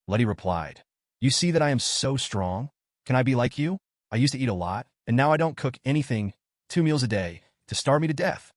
Letty replied. "You see that I am so strong? Can I be like you? I used to eat a lot, and now I don't cook anything, 2 meals a day, to starve me to death."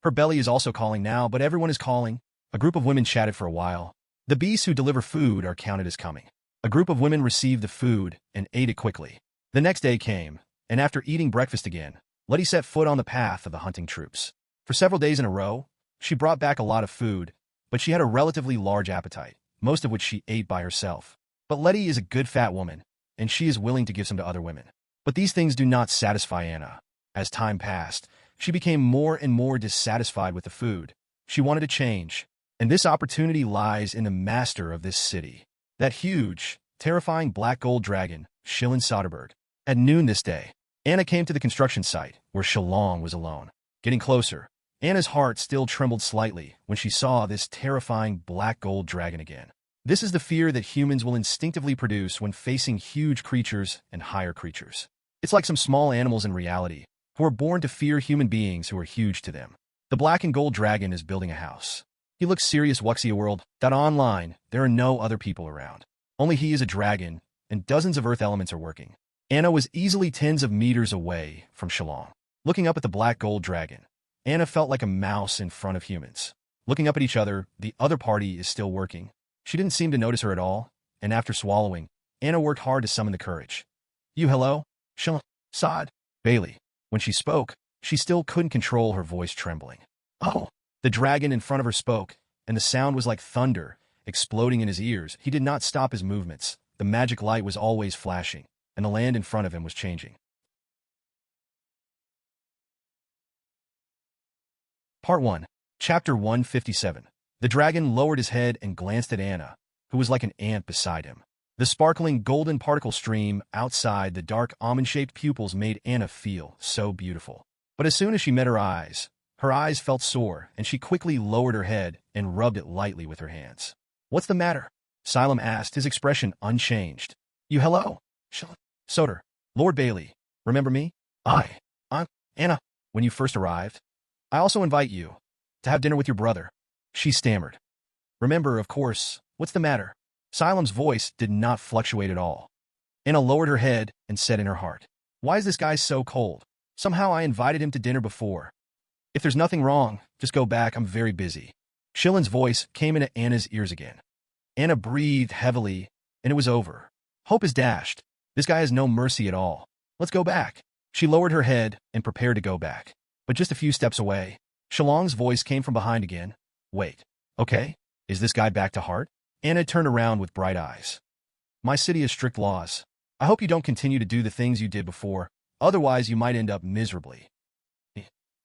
Her belly is also calling now, but everyone is calling. A group of women chatted for a while. The beasts who deliver food are counted as coming. A group of women received the food and ate it quickly. The next day came, and after eating breakfast again, Letty set foot on the path of the hunting troops. For several days in a row, she brought back a lot of food, but she had a relatively large appetite, most of which she ate by herself. But Letty is a good fat woman, and she is willing to give some to other women. But these things do not satisfy Anna. As time passed, she became more and more dissatisfied with the food. She wanted to change, and this opportunity lies in the master of this city. That huge, terrifying black gold dragon, Shillong. At noon this day, Anna came to the construction site, where Shillong was alone. Getting closer, Anna's heart still trembled slightly when she saw this terrifying black gold dragon again. This is the fear that humans will instinctively produce when facing huge creatures and higher creatures. It's like some small animals in reality, who are born to fear human beings who are huge to them. The black and gold dragon is building a house. He looks serious Wuxia world, that online, there are no other people around. Only he is a dragon, and dozens of earth elements are working. Anna was easily tens of meters away from Shillong. Looking up at the black gold dragon, Anna felt like a mouse in front of humans. Looking up at each other, the other party is still working. She didn't seem to notice her at all, and after swallowing, Anna worked hard to summon the courage. You hello? Shillong? Sod? Bailey. When she spoke, she still couldn't control her voice trembling. Oh! The dragon in front of her spoke, and the sound was like thunder, exploding in his ears. He did not stop his movements. The magic light was always flashing, and the land in front of him was changing. Part 1. Chapter 157. The dragon lowered his head and glanced at Anna, who was like an ant beside him. The sparkling golden particle stream outside the dark almond-shaped pupils made Anna feel so beautiful. But as soon as she met her eyes felt sore, and she quickly lowered her head and rubbed it lightly with her hands. What's the matter? Shillong asked, his expression unchanged. You hello? Shillong. Soder. Lord Bailey. Remember me? I'm Anna. When you first arrived, I also invite you to have dinner with your brother. She stammered. Remember, of course. What's the matter? Shillong's voice did not fluctuate at all. Anna lowered her head and said in her heart, why is this guy so cold? Somehow I invited him to dinner before. If there's nothing wrong, just go back, I'm very busy. Shillong's voice came into Anna's ears again. Anna breathed heavily, and it was over. Hope is dashed. This guy has no mercy at all. Let's go back. She lowered her head and prepared to go back. But just a few steps away, Shillong's voice came from behind again. Wait. Okay? Is this guy back to heart? Anna turned around with bright eyes. My city has strict laws. I hope you don't continue to do the things you did before, otherwise you might end up miserably.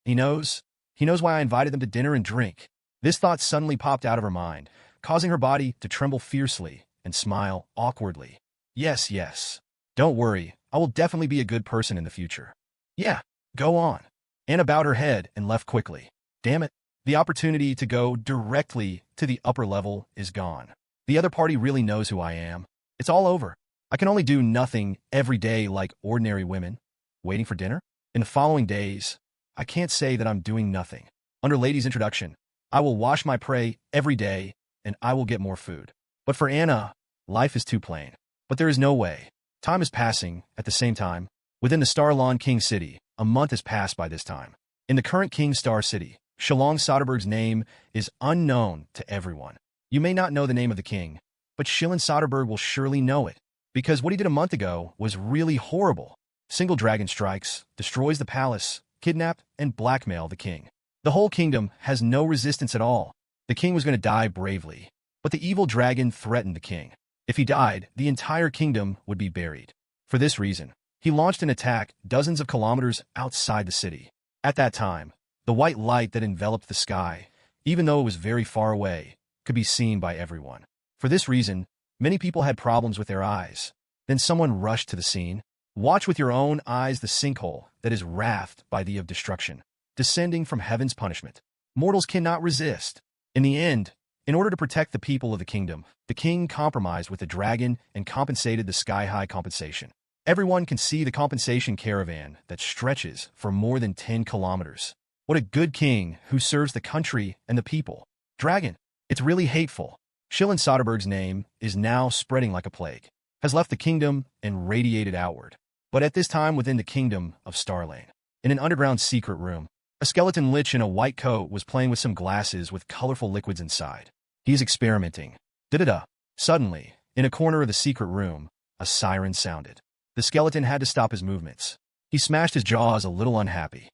He knows why I invited them to dinner and drink. This thought suddenly popped out of her mind, causing her body to tremble fiercely and smile awkwardly. Yes. Don't worry, I will definitely be a good person in the future. Yeah, go on. Anna bowed her head and left quickly. Damn it, the opportunity to go directly to the upper level is gone. The other party really knows who I am. It's all over. I can only do nothing every day like ordinary women. Waiting for dinner? In the following days, I can't say that I'm doing nothing. Under lady's introduction, I will wash my prey every day, and I will get more food. But for Anna, life is too plain. But there is no way. Time is passing. At the same time, within the Starlawn King City, a month has passed by this time. In the current King Star City, Shillong Soderberg's name is unknown to everyone. You may not know the name of the king, but Shillong Soderberg will surely know it, because what he did a month ago was really horrible. Single dragon strikes, destroys the palace, kidnap and blackmail the king. The whole kingdom has no resistance at all. The king was going to die bravely, but the evil dragon threatened the king. If he died, the entire kingdom would be buried. For this reason, he launched an attack dozens of kilometers outside the city. At that time, the white light that enveloped the sky, even though it was very far away, could be seen by everyone. For this reason, many people had problems with their eyes. Then someone rushed to the scene. Watch with your own eyes the sinkhole that is wrathed by the of destruction, descending from heaven's punishment. Mortals cannot resist. In the end, in order to protect the people of the kingdom, the king compromised with the dragon and compensated the sky-high compensation. Everyone can see the compensation caravan that stretches for more than 10 kilometers. What a good king who serves the country and the people. Dragon, it's really hateful. Shillong Soderberg's name is now spreading like a plague, has left the kingdom and radiated outward. But at this time within the kingdom of Starlane, in an underground secret room, a skeleton lich in a white coat was playing with some glasses with colorful liquids inside. He is experimenting. Da-da-da. Suddenly, in a corner of the secret room, a siren sounded. The skeleton had to stop his movements. He smashed his jaws a little unhappy.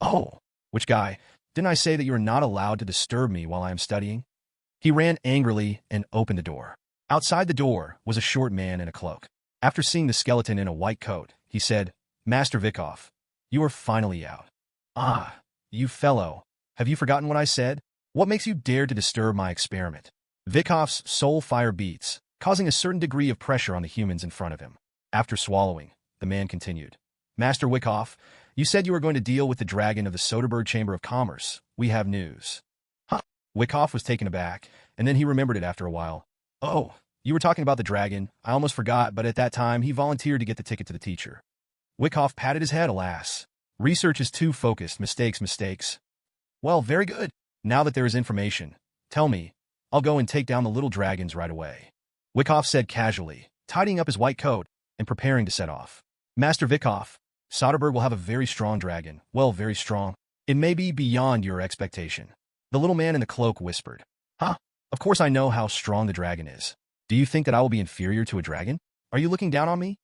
Oh, which guy? Didn't I say that you are not allowed to disturb me while I am studying? He ran angrily and opened the door. Outside the door was a short man in a cloak. After seeing the skeleton in a white coat, he said, Master Vikov, you are finally out. Ah, you fellow, have you forgotten what I said? What makes you dare to disturb my experiment? Vikov's soul fire beats, causing a certain degree of pressure on the humans in front of him. After swallowing, the man continued. Master Wyckoff, you said you were going to deal with the dragon of the Soderbergh Chamber of Commerce. We have news. Huh? Wyckoff was taken aback, and then he remembered it after a while. Oh, you were talking about the dragon. I almost forgot, but at that time, he volunteered to get the ticket to the teacher. Wyckoff patted his head, alas. Research is too focused. Mistakes. Well, very good. Now that there is information, tell me. I'll go and take down the little dragons right away. Wyckoff said casually, tidying up his white coat and preparing to set off. Master Wyckoff, Soderbergh will have a very strong dragon. Well, very strong. It may be beyond your expectation. The little man in the cloak whispered. Huh? Of course I know how strong the dragon is. Do you think that I will be inferior to a dragon? Are you looking down on me?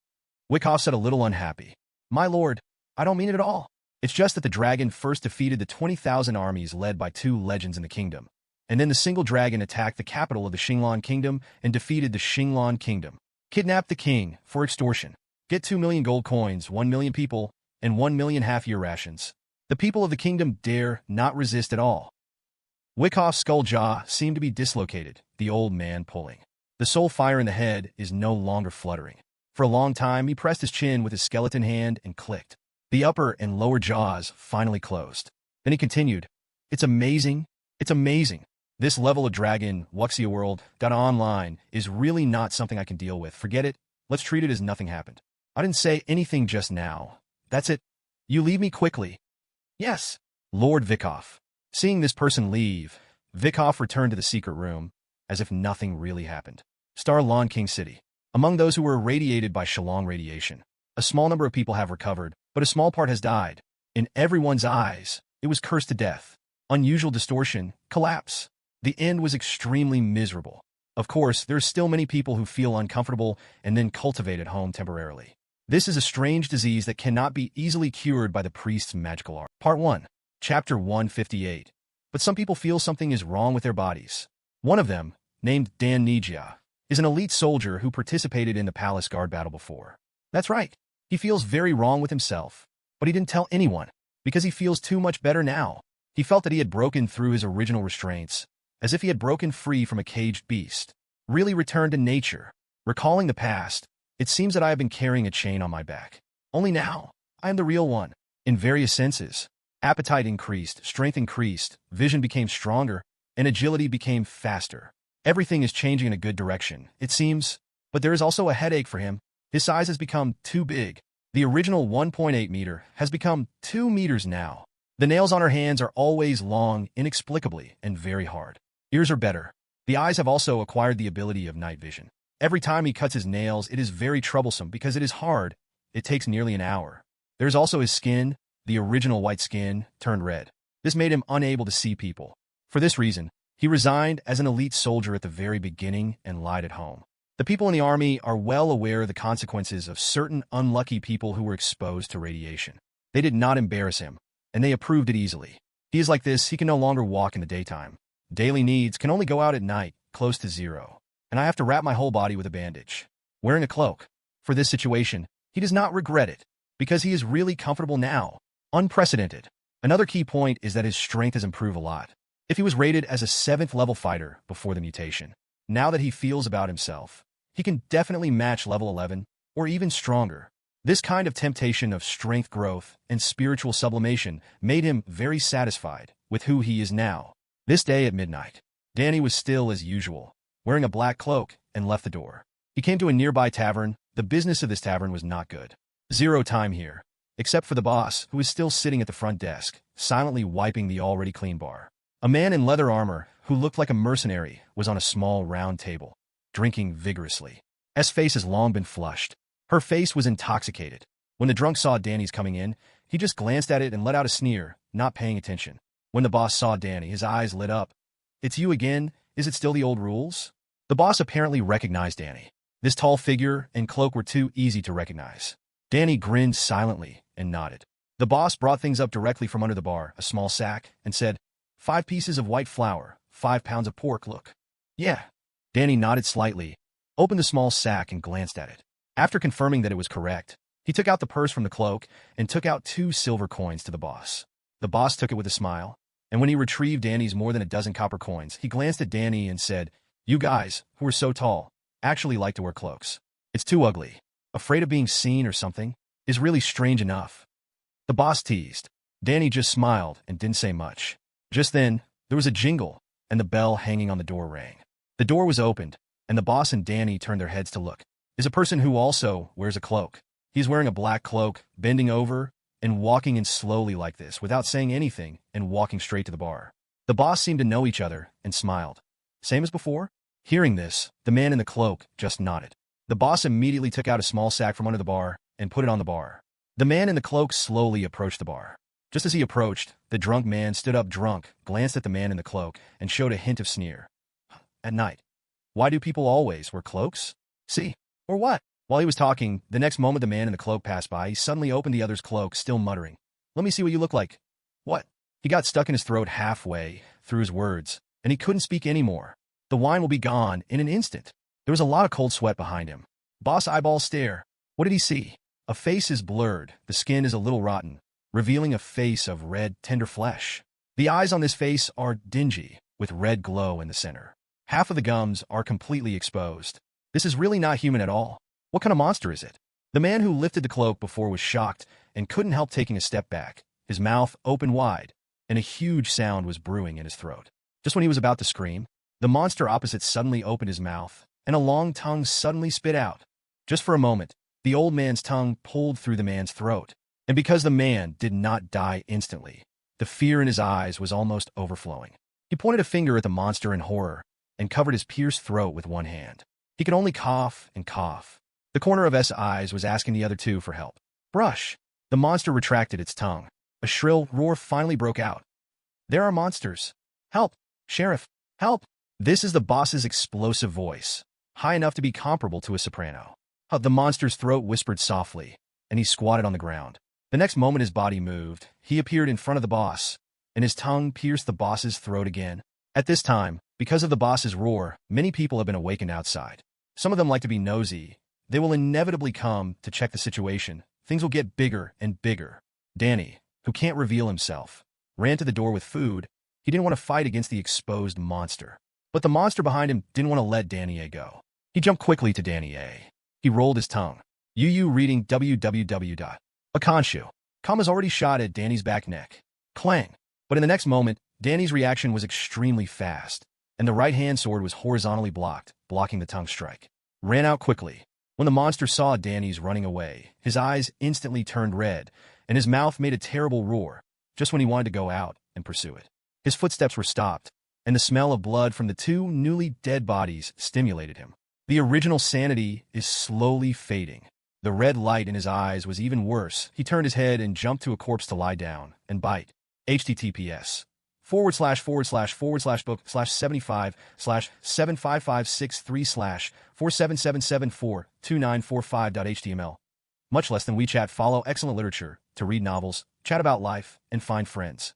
Wyckoff said a little unhappy. My lord, I don't mean it at all. It's just that the dragon first defeated the 20,000 armies led by 2 legends in the kingdom. And then the single dragon attacked the capital of the Shillong kingdom and defeated the Shillong kingdom. Kidnapped the king for extortion. Get 2 million gold coins, 1 million people, and 1 million half-year rations. The people of the kingdom dare not resist at all. Wyckoff's skull jaw seemed to be dislocated, the old man pulling. The soul fire in the head is no longer fluttering. For a long time, he pressed his chin with his skeleton hand and clicked. The upper and lower jaws finally closed. Then he continued, It's amazing. This level of Dragon Wuxia World online is really not something I can deal with. Forget it. Let's treat it as nothing happened. I didn't say anything just now. That's it. You leave me quickly. Yes, Lord Wyckoff. Seeing this person leave, Wyckoff returned to the secret room, as if nothing really happened. Star Lawn King City. Among those who were irradiated by Shillong radiation, a small number of people have recovered, but a small part has died. In everyone's eyes, it was cursed to death. Unusual distortion, collapse. The end was extremely miserable. Of course, there are still many people who feel uncomfortable and then cultivate at home temporarily. This is a strange disease that cannot be easily cured by the priest's magical art. Part 1. Chapter 158. But some people feel something is wrong with their bodies. One of them, named Dan Nijia, is an elite soldier who participated in the palace guard battle before. That's right. He feels very wrong with himself, but he didn't tell anyone, because he feels too much better now. He felt that he had broken through his original restraints, as if he had broken free from a caged beast, really returned to nature. Recalling the past, it seems that I have been carrying a chain on my back. Only now, I am the real one. In various senses, appetite increased, strength increased, vision became stronger, and agility became faster. Everything is changing in a good direction, it seems, but there is also a headache for him. His size has become too big. The original 1.8 meter has become 2 meters now. The nails on her hands are always long, inexplicably, and very hard. Ears are better. The eyes have also acquired the ability of night vision. Every time he cuts his nails, it is very troublesome because it is hard. It takes nearly an hour. There is also his skin, the original white skin, turned red. This made him unable to see people. For this reason, he resigned as an elite soldier at the very beginning and lied at home. The people in the army are well aware of the consequences of certain unlucky people who were exposed to radiation. They did not embarrass him, and they approved it easily. He is like this, he can no longer walk in the daytime. Daily needs can only go out at night, close to zero. And I have to wrap my whole body with a bandage. Wearing a cloak. For this situation, he does not regret it, because he is really comfortable now. Unprecedented. Another key point is that his strength has improved a lot. If he was rated as a 7th level fighter before the mutation, now that he feels about himself, he can definitely match level 11, or even stronger. This kind of temptation of strength growth and spiritual sublimation made him very satisfied with who he is now. This day at midnight, Danny was still as usual, wearing a black cloak, and left the door. He came to a nearby tavern. The business of this tavern was not good. Zero time here, except for the boss, who was still sitting at the front desk, silently wiping the already clean bar. A man in leather armor, who looked like a mercenary, was on a small round table, drinking vigorously. S face has long been flushed. Her face was intoxicated. When the drunk saw Danny's coming in, he just glanced at it and let out a sneer, not paying attention. When the boss saw Danny, his eyes lit up. It's you again? Is it still the old rules? The boss apparently recognized Danny. This tall figure and cloak were too easy to recognize. Danny grinned silently and nodded. The boss brought things up directly from under the bar, a small sack, and said, 5 pieces of white flour, 5 pounds of pork, look. Yeah. Danny nodded slightly, opened the small sack and glanced at it. After confirming that it was correct, he took out the purse from the cloak and took out 2 silver coins to the boss. The boss took it with a smile, and when he retrieved Danny's more than a dozen copper coins, he glanced at Danny and said, You guys, who are so tall, actually like to wear cloaks. It's too ugly. Afraid of being seen or something is really strange enough. The boss teased. Danny just smiled and didn't say much. Just then, there was a jingle, and the bell hanging on the door rang. The door was opened, and the boss and Danny turned their heads to look. Is a person who also wears a cloak. He's wearing a black cloak, bending over, and walking in slowly like this, without saying anything, and walking straight to the bar. The boss seemed to know each other, and smiled. Same as before? Hearing this, the man in the cloak just nodded. The boss immediately took out a small sack from under the bar, and put it on the bar. The man in the cloak slowly approached the bar. Just as he approached, the drunk man stood up drunk, glanced at the man in the cloak, and showed a hint of sneer. At night. Why do people always wear cloaks? See? Or what? While he was talking, the next moment the man in the cloak passed by, he suddenly opened the other's cloak, still muttering, "Let me see what you look like." What? He got stuck in his throat halfway through his words, and he couldn't speak anymore. The wine will be gone in an instant. There was a lot of cold sweat behind him. Boss eyeballs stare. What did he see? A face is blurred, the skin is a little rotten, revealing a face of red, tender flesh. The eyes on this face are dingy, with red glow in the center. Half of the gums are completely exposed. This is really not human at all. What kind of monster is it? The man who lifted the cloak before was shocked and couldn't help taking a step back, his mouth open wide, and a huge sound was brewing in his throat. Just when he was about to scream, the monster opposite suddenly opened his mouth, and a long tongue suddenly spit out. Just for a moment, the old man's tongue pulled through the man's throat, and because the man did not die instantly, the fear in his eyes was almost overflowing. He pointed a finger at the monster in horror and covered his pierced throat with one hand. He could only cough and cough. The corner of S eyes was asking the other two for help. Brush! The monster retracted its tongue. A shrill roar finally broke out. There are monsters. Help! Sheriff! Help! This is the boss's explosive voice, high enough to be comparable to a soprano. The monster's throat whispered softly, and he squatted on the ground. The next moment his body moved. He appeared in front of the boss, and his tongue pierced the boss's throat again. At this time, because of the boss's roar, many people have been awakened outside. Some of them like to be nosy. They will inevitably come to check the situation. Things will get bigger and bigger. Danny, who can't reveal himself, ran to the door with food. He didn't want to fight against the exposed monster. But the monster behind him didn't want to let Danny A go. He jumped quickly to Danny A. He rolled his tongue. reading www. A Khonshu. Kama's already shot at Danny's back neck. Clang. But in the next moment, Danny's reaction was extremely fast, and the right-hand sword was horizontally blocked, blocking the tongue strike. Ran out quickly. When the monster saw Danny's running away, his eyes instantly turned red, and his mouth made a terrible roar, just when he wanted to go out and pursue it. His footsteps were stopped, and the smell of blood from the two newly dead bodies stimulated him. The original sanity is slowly fading. The red light in his eyes was even worse. He turned his head and jumped to a corpse to lie down and bite. https://book/75563/477742945.html. Much less than WeChat. Follow excellent literature to read novels, chat about life, and find friends.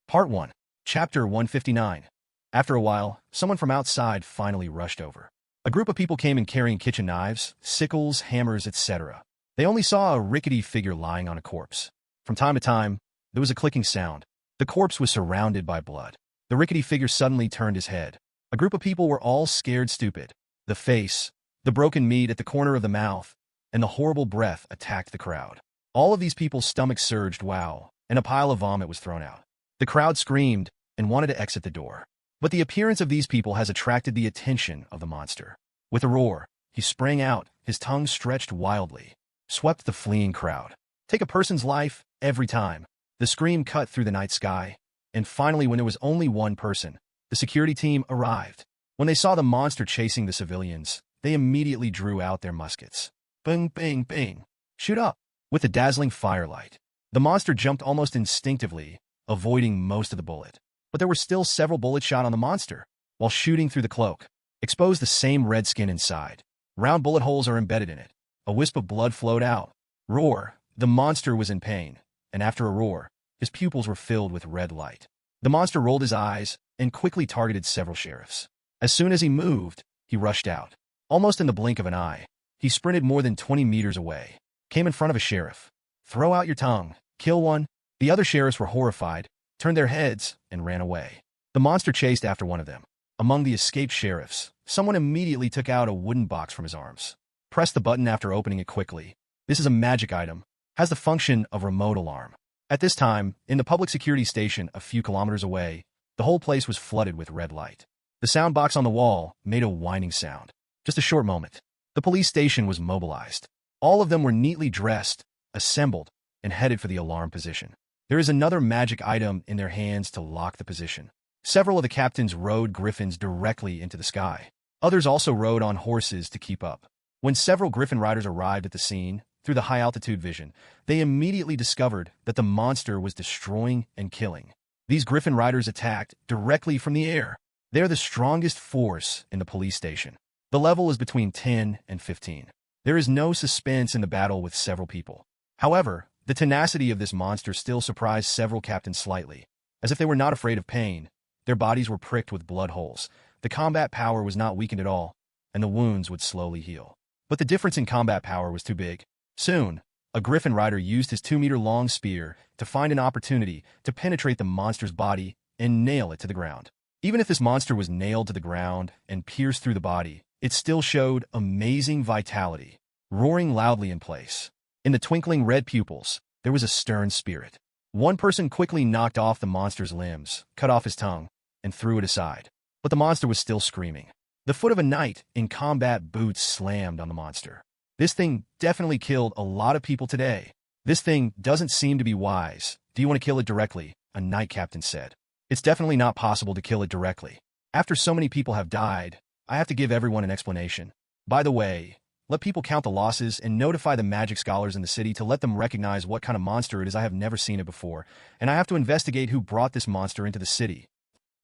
Part 1. Chapter 159. After a while, someone from outside finally rushed over. A group of people came in carrying kitchen knives, sickles, hammers, etc. They only saw a rickety figure lying on a corpse. From time to time, there was a clicking sound. The corpse was surrounded by blood. The rickety figure suddenly turned his head. A group of people were all scared stupid. The face, the broken meat at the corner of the mouth, and the horrible breath attacked the crowd. All of these people's stomachs surged, wow, and a pile of vomit was thrown out. The crowd screamed and wanted to exit the door. But the appearance of these people has attracted the attention of the monster. With a roar, he sprang out, his tongue stretched wildly, swept the fleeing crowd. Take a person's life every time. The scream cut through the night sky, and finally when there was only one person, the security team arrived. When they saw the monster chasing the civilians, they immediately drew out their muskets. Bing, bing, bing. Shoot up. With the dazzling firelight, the monster jumped almost instinctively, avoiding most of the bullet. But there were still several bullets shot on the monster, while shooting through the cloak, exposed the same red skin inside. Round bullet holes are embedded in it. A wisp of blood flowed out. Roar. The monster was in pain, and after a roar, his pupils were filled with red light. The monster rolled his eyes and quickly targeted several sheriffs. As soon as he moved, he rushed out. Almost in the blink of an eye, he sprinted more than 20 meters away, came in front of a sheriff. Throw out your tongue. Kill one. The other sheriffs were horrified, turned their heads, and ran away. The monster chased after one of them. Among the escaped sheriffs, someone immediately took out a wooden box from his arms. Press the button after opening it quickly. This is a magic item. Has the function of remote alarm. At this time, in the public security station a few kilometers away, the whole place was flooded with red light. The sound box on the wall made a whining sound. Just a short moment. The police station was mobilized. All of them were neatly dressed, assembled, and headed for the alarm position. There is another magic item in their hands to lock the position. Several of the captains rode griffins directly into the sky. Others also rode on horses to keep up. When several griffin riders arrived at the scene, through the high-altitude vision, they immediately discovered that the monster was destroying and killing. These griffin riders attacked directly from the air. They are the strongest force in the police station. The level is between 10 and 15. There is no suspense in the battle with several people. However, the tenacity of this monster still surprised several captains slightly. As if they were not afraid of pain, their bodies were pricked with blood holes. The combat power was not weakened at all, and the wounds would slowly heal. But the difference in combat power was too big. Soon, a griffin rider used his 2-meter-long spear to find an opportunity to penetrate the monster's body and nail it to the ground. Even if this monster was nailed to the ground and pierced through the body, it still showed amazing vitality, roaring loudly in place. In the twinkling red pupils, there was a stern spirit. One person quickly knocked off the monster's limbs, cut off his tongue, and threw it aside. But the monster was still screaming. The foot of a knight in combat boots slammed on the monster. This thing definitely killed a lot of people today. This thing doesn't seem to be wise. Do you want to kill it directly? A knight captain said. It's definitely not possible to kill it directly. After so many people have died, I have to give everyone an explanation. By the way, let people count the losses and notify the magic scholars in the city to let them recognize what kind of monster it is. I have never seen it before, and I have to investigate who brought this monster into the city.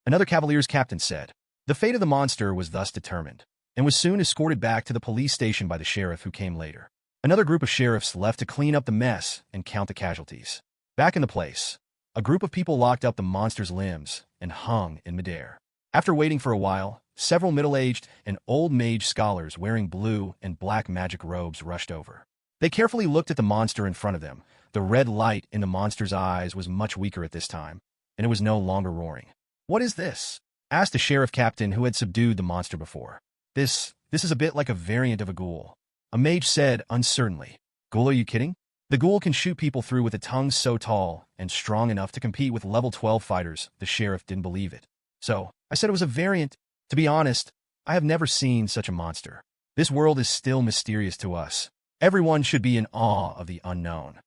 Another cavalier's captain said. The fate of the monster was thus determined, and was soon escorted back to the police station by the sheriff who came later. Another group of sheriffs left to clean up the mess and count the casualties. Back in the place, a group of people locked up the monster's limbs and hung in midair. After waiting for a while, several middle-aged and old mage scholars wearing blue and black magic robes rushed over. They carefully looked at the monster in front of them. The red light in the monster's eyes was much weaker at this time, and it was no longer roaring. "What is this?" asked the sheriff captain who had subdued the monster before. This is a bit like a variant of a ghoul. A mage said uncertainly. "Ghoul, are you kidding? The ghoul can shoot people through with a tongue so tall and strong enough to compete with level 12 fighters." The sheriff didn't believe it. "So, I said it was a variant. To be honest, I have never seen such a monster. This world is still mysterious to us. Everyone should be in awe of the unknown."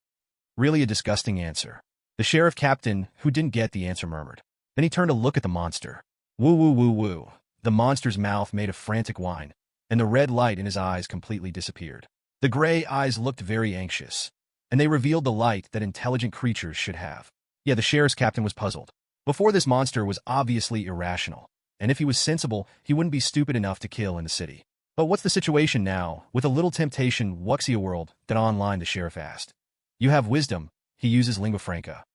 Really a disgusting answer. The sheriff captain, who didn't get the answer, murmured. Then he turned to look at the monster. Woo woo woo woo. The monster's mouth made a frantic whine, and the red light in his eyes completely disappeared. The gray eyes looked very anxious, and they revealed the light that intelligent creatures should have. Yeah, the sheriff's captain was puzzled. Before, this monster was obviously irrational, and if he was sensible, he wouldn't be stupid enough to kill in the city. But what's the situation now, with a little temptation? Wuxia world, that online, the sheriff asked. You have wisdom. He uses lingua franca.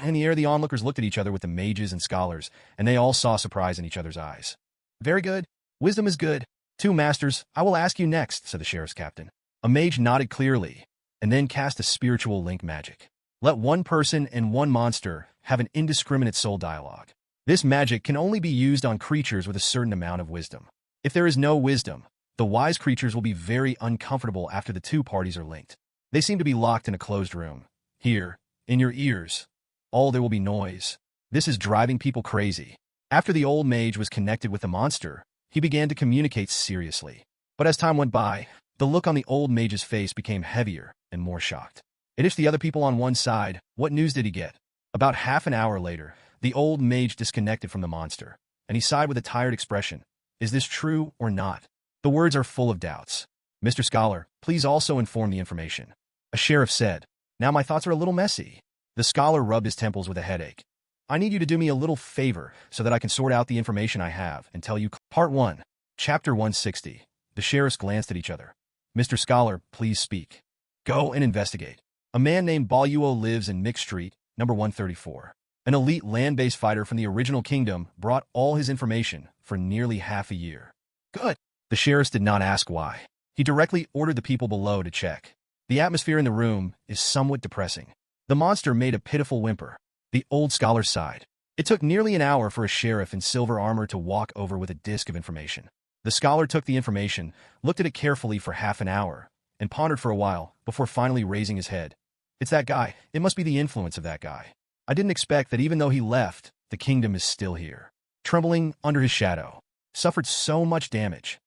In the air, the onlookers looked at each other with the mages and scholars, and they all saw surprise in each other's eyes. Very good. Wisdom is good. 2 masters, I will ask you next, said the sheriff's captain. A mage nodded clearly, and then cast a spiritual link magic. Let one person and one monster have an indiscriminate soul dialogue. This magic can only be used on creatures with a certain amount of wisdom. If there is no wisdom, the wise creatures will be very uncomfortable after the 2 parties are linked. They seem to be locked in a closed room. Here, in your ears, all there will be noise. This is driving people crazy. After the old mage was connected with the monster, he began to communicate seriously. But as time went by, the look on the old mage's face became heavier and more shocked. It itched the other people on one side. What news did he get? About half an hour later, the old mage disconnected from the monster, and he sighed with a tired expression. Is this true or not? The words are full of doubts. Mr. Scholar, please also inform the information. A sheriff said. Now my thoughts are a little messy. The scholar rubbed his temples with a headache. I need you to do me a little favor so that I can sort out the information I have and tell you. Part 1, Chapter 160. The sheriffs glanced at each other. Mr. Scholar, please speak. Go and investigate. A man named Baluo lives in Mix Street, number 134. An elite land-based fighter from the original kingdom brought all his information for nearly half a year. Good. The sheriffs did not ask why. He directly ordered the people below to check. The atmosphere in the room is somewhat depressing. The monster made a pitiful whimper. The old scholar sighed. It took nearly an hour for a sheriff in silver armor to walk over with a disk of information. The scholar took the information, looked at it carefully for half an hour, and pondered for a while before finally raising his head. It's that guy. It must be the influence of that guy. I didn't expect that even though he left, the kingdom is still here. Trembling under his shadow. Suffered so much damage.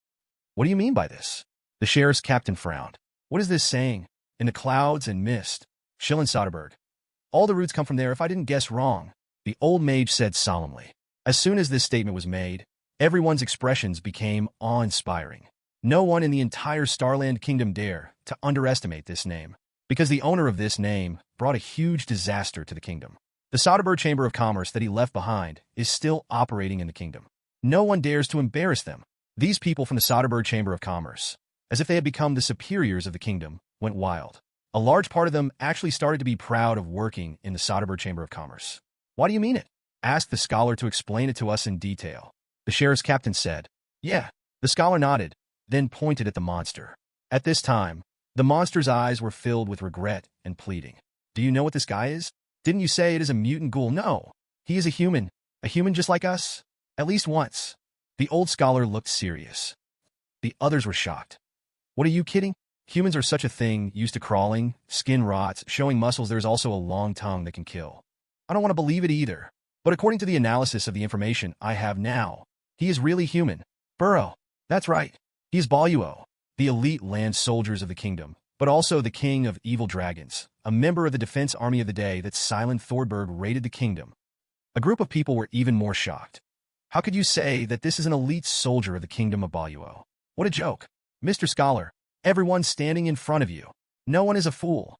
What do you mean by this? The sheriff's captain frowned. What is this saying? In the clouds and mist. Shillong. All the roots come from there if I didn't guess wrong, the old mage said solemnly. As soon as this statement was made, everyone's expressions became awe-inspiring. No one in the entire Starland Kingdom dare to underestimate this name, because the owner of this name brought a huge disaster to the kingdom. The Soderbergh Chamber of Commerce that he left behind is still operating in the kingdom. No one dares to embarrass them. These people from the Soderbergh Chamber of Commerce, as if they had become the superiors of the kingdom, went wild. A large part of them actually started to be proud of working in the Soderbergh Chamber of Commerce. Why do you mean it? Asked the scholar to explain it to us in detail. The sheriff's captain said, Yeah. The scholar nodded, then pointed at the monster. At this time, the monster's eyes were filled with regret and pleading. Do you know what this guy is? Didn't you say it is a mutant ghoul? No. He is a human just like us. At least once. The old scholar looked serious. The others were shocked. What are you kidding? Humans are such a thing, used to crawling, skin rots, showing muscles. There's also a long tongue that can kill. I don't want to believe it either. But according to the analysis of the information I have now, he is really human. Burrow. That's right. He is Boluo, the elite land soldiers of the kingdom, but also the king of evil dragons, a member of the defense army of the day that Silent Thorberg raided the kingdom. A group of people were even more shocked. How could you say that this is an elite soldier of the kingdom of Boluo? What a joke. Mr. Scholar, everyone standing in front of you. No one is a fool.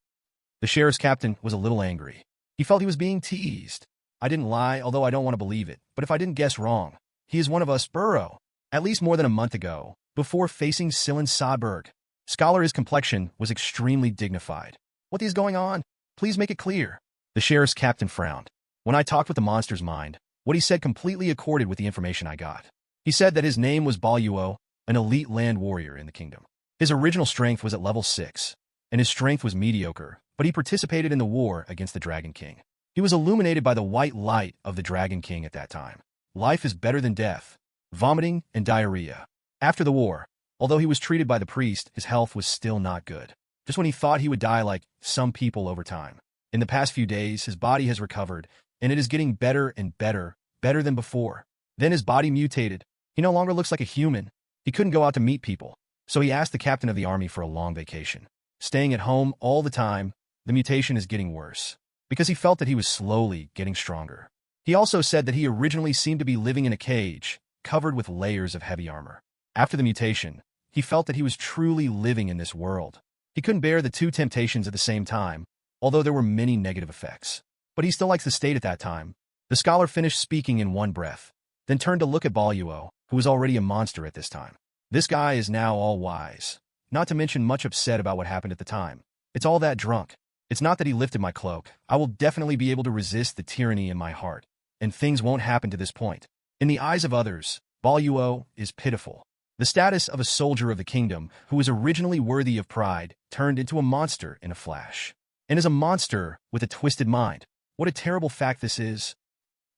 The sheriff's captain was a little angry. He felt he was being teased. I didn't lie, although I don't want to believe it, but if I didn't guess wrong, he is one of us, Burrow. At least more than a month ago, before facing Silent Sodberg. Scholar, his complexion was extremely dignified. What is going on? Please make it clear. The sheriff's captain frowned. When I talked with the monster's mind, what he said completely accorded with the information I got. He said that his name was Boluo, an elite land warrior in the kingdom. His original strength was at level 6, and his strength was mediocre, but he participated in the war against the Dragon King. He was illuminated by the white light of the Dragon King at that time. Life is better than death, vomiting, and diarrhea. After the war, although he was treated by the priest, his health was still not good. Just when he thought he would die like some people over time. In the past few days, his body has recovered, and it is getting better and better than before. Then his body mutated. He no longer looks like a human. He couldn't go out to meet people, so he asked the captain of the army for a long vacation. Staying at home all the time, the mutation is getting worse, because he felt that he was slowly getting stronger. He also said that he originally seemed to be living in a cage, covered with layers of heavy armor. After the mutation, he felt that he was truly living in this world. He couldn't bear the two temptations at the same time, although there were many negative effects. But he still likes the state at that time. The scholar finished speaking in one breath, then turned to look at Boluo, who was already a monster at this time. This guy is now all wise, not to mention much upset about what happened at the time. It's all that drunk. It's not that he lifted my cloak. I will definitely be able to resist the tyranny in my heart, and things won't happen to this point. In the eyes of others, Boluo is pitiful. The status of a soldier of the kingdom who was originally worthy of pride turned into a monster in a flash. And is a monster with a twisted mind. What a terrible fact this is.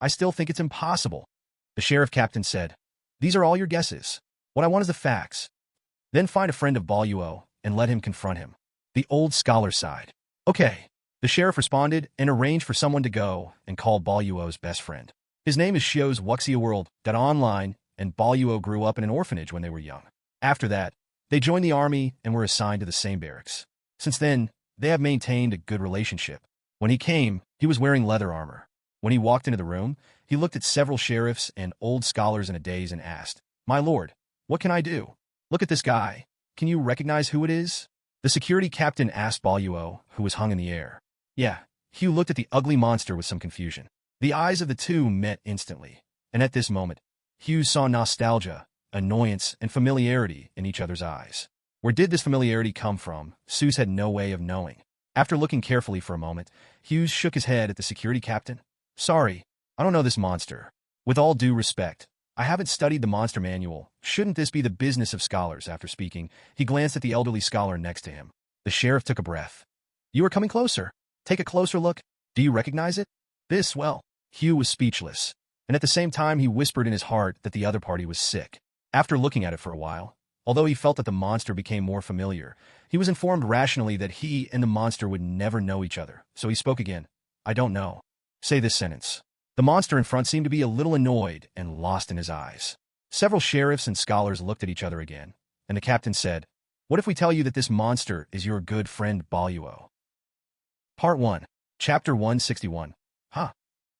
I still think it's impossible. The sheriff captain said, These are all your guesses. What I want is the facts. Then find a friend of Boluo and let him confront him. The old scholar sighed. Okay. The sheriff responded and arranged for someone to go and call Boluo's best friend. His name is Shio's Wuxia World, that online, and Boluo grew up in an orphanage when they were young. After that, they joined the army and were assigned to the same barracks. Since then, they have maintained a good relationship. When he came, he was wearing leather armor. When he walked into the room, he looked at several sheriffs and old scholars in a daze and asked, My lord, what can I do? Look at this guy. Can you recognize who it is? The security captain asked Boluo, who was hung in the air. Yeah, Hugh looked at the ugly monster with some confusion. The eyes of the two met instantly, and at this moment, Hugh saw nostalgia, annoyance, and familiarity in each other's eyes. Where did this familiarity come from? Seuss had no way of knowing. After looking carefully for a moment, Hughes shook his head at the security captain. Sorry, I don't know this monster. With all due respect, I haven't studied the monster manual. Shouldn't this be the business of scholars? After speaking, he glanced at the elderly scholar next to him. The sheriff took a breath. You are coming closer. Take a closer look. Do you recognize it? This, well, Hugh was speechless, and at the same time he whispered in his heart that the other party was sick. After looking at it for a while, although he felt that the monster became more familiar, he was informed rationally that he and the monster would never know each other, so he spoke again. I don't know. Say this sentence. The monster in front seemed to be a little annoyed and lost in his eyes. Several sheriffs and scholars looked at each other again, and the captain said, What if we tell you that this monster is your good friend Baluo? Part 1, Chapter 161. Huh.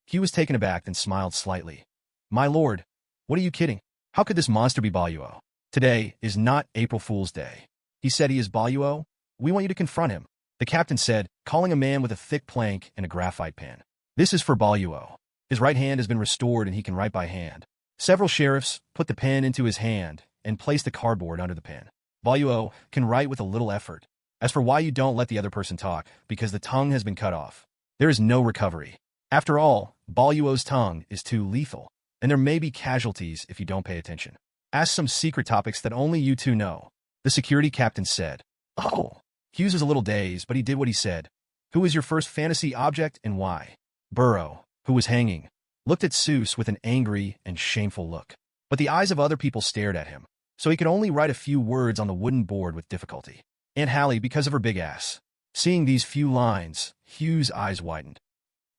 Hugh was taken aback and smiled slightly. My lord, what are you kidding? How could this monster be Baluo? Today is not April Fool's Day. He said he is Baluo. We want you to confront him. The captain said, calling a man with a thick plank and a graphite pen. This is for Baluo. His right hand has been restored and he can write by hand. Several sheriffs put the pen into his hand and placed the cardboard under the pen. Baluo can write with a little effort. As for why you don't let the other person talk, because the tongue has been cut off. There is no recovery. After all, Baluo's tongue is too lethal, and there may be casualties if you don't pay attention. Ask some secret topics that only you two know. The security captain said. Oh. Hughes was a little dazed, but he did what he said. Who is your first fantasy object and why? Burrow, who was hanging, looked at Seuss with an angry and shameful look. But the eyes of other people stared at him, so he could only write a few words on the wooden board with difficulty. Aunt Hallie, because of her big ass. Seeing these few lines, Hughes' eyes widened.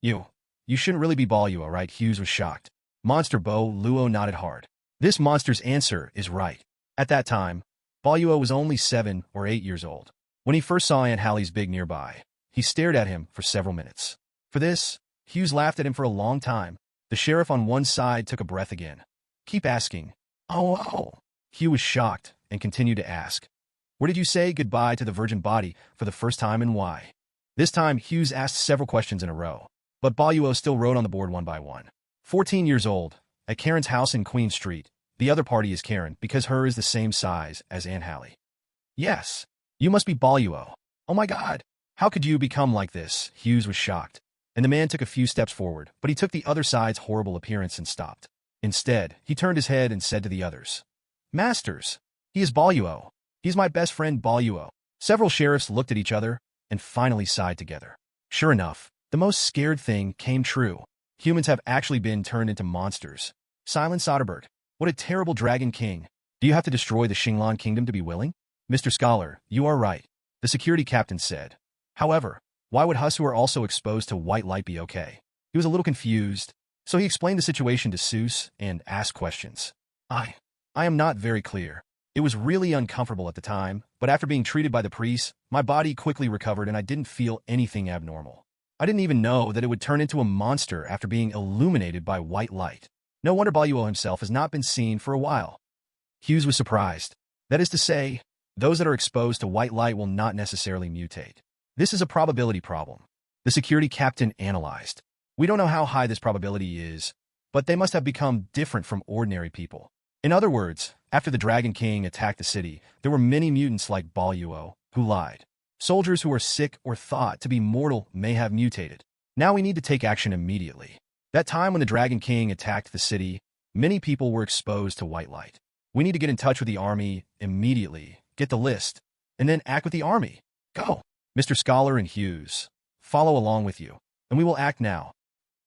You shouldn't really be Baluo, right? Hughes was shocked. Monster Bo Luo nodded hard. This monster's answer is right. At that time, Baluo was only 7 or 8 years old. When he first saw Aunt Hallie's big nearby, he stared at him for several minutes. For this, Hughes laughed at him for a long time. The sheriff on one side took a breath again. Keep asking. Oh. Hugh was shocked and continued to ask. Where did you say goodbye to the virgin body for the first time and why? This time, Hughes asked several questions in a row, but Baluo still wrote on the board one by one. 14 years old, at Karen's house in Queen Street. The other party is Karen because her is the same size as Aunt Hallie. Yes. You must be Baluo. Oh my God. How could you become like this? Hughes was shocked, and the man took a few steps forward, but he took the other side's horrible appearance and stopped. Instead, he turned his head and said to the others, Masters, he is Baluo. He's my best friend Baluo. Several sheriffs looked at each other and finally sighed together. Sure enough, the most scared thing came true. Humans have actually been turned into monsters. Silent Soderbergh, what a terrible dragon king. Do you have to destroy the Shillong kingdom to be willing? Mr. Scholar, you are right, the security captain said. However, why would us who are also exposed to white light be okay? He was a little confused, so he explained the situation to Seuss and asked questions. I am not very clear. It was really uncomfortable at the time, but after being treated by the priest, my body quickly recovered and I didn't feel anything abnormal. I didn't even know that it would turn into a monster after being illuminated by white light. No wonder Baluo himself has not been seen for a while. Hughes was surprised. That is to say, those that are exposed to white light will not necessarily mutate. This is a probability problem. The security captain analyzed. We don't know how high this probability is, but they must have become different from ordinary people. In other words, after the Dragon King attacked the city, there were many mutants like Baluo who lied. Soldiers who were sick or thought to be mortal may have mutated. Now we need to take action immediately. That time when the Dragon King attacked the city, many people were exposed to white light. We need to get in touch with the army immediately, get the list, and then act with the army. Go! Mr. Scholar and Hughes, follow along with you, and we will act now.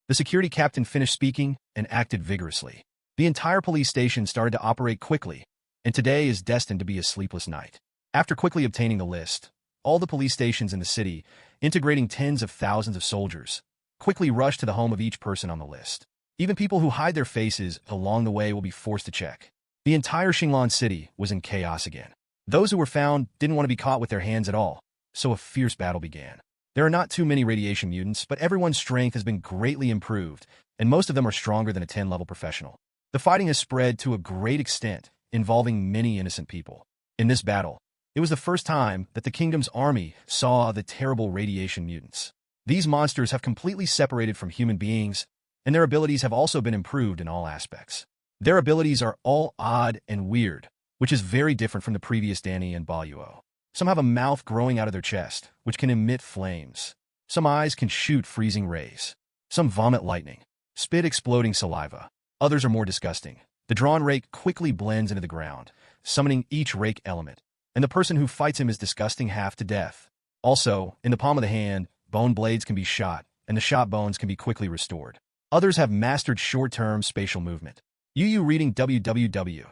The security captain finished speaking and acted vigorously. The entire police station started to operate quickly, and today is destined to be a sleepless night. After quickly obtaining the list, all the police stations in the city, integrating tens of thousands of soldiers, quickly rushed to the home of each person on the list. Even people who hide their faces along the way will be forced to check. The entire Shillong city was in chaos again. Those who were found didn't want to be caught with their hands at all, so a fierce battle began. There are not too many radiation mutants, but everyone's strength has been greatly improved, and most of them are stronger than a 10-level professional. The fighting has spread to a great extent, involving many innocent people. In this battle, it was the first time that the kingdom's army saw the terrible radiation mutants. These monsters have completely separated from human beings, and their abilities have also been improved in all aspects. Their abilities are all odd and weird, which is very different from the previous Danny and Baluo. Some have a mouth growing out of their chest, which can emit flames. Some eyes can shoot freezing rays. Some vomit lightning, spit exploding saliva. Others are more disgusting. The drawn rake quickly blends into the ground, summoning each rake element, and the person who fights him is disgusting half to death. Also, in the palm of the hand, bone blades can be shot, and the shot bones can be quickly restored. Others have mastered short-term spatial movement. UU reading www.uuk.com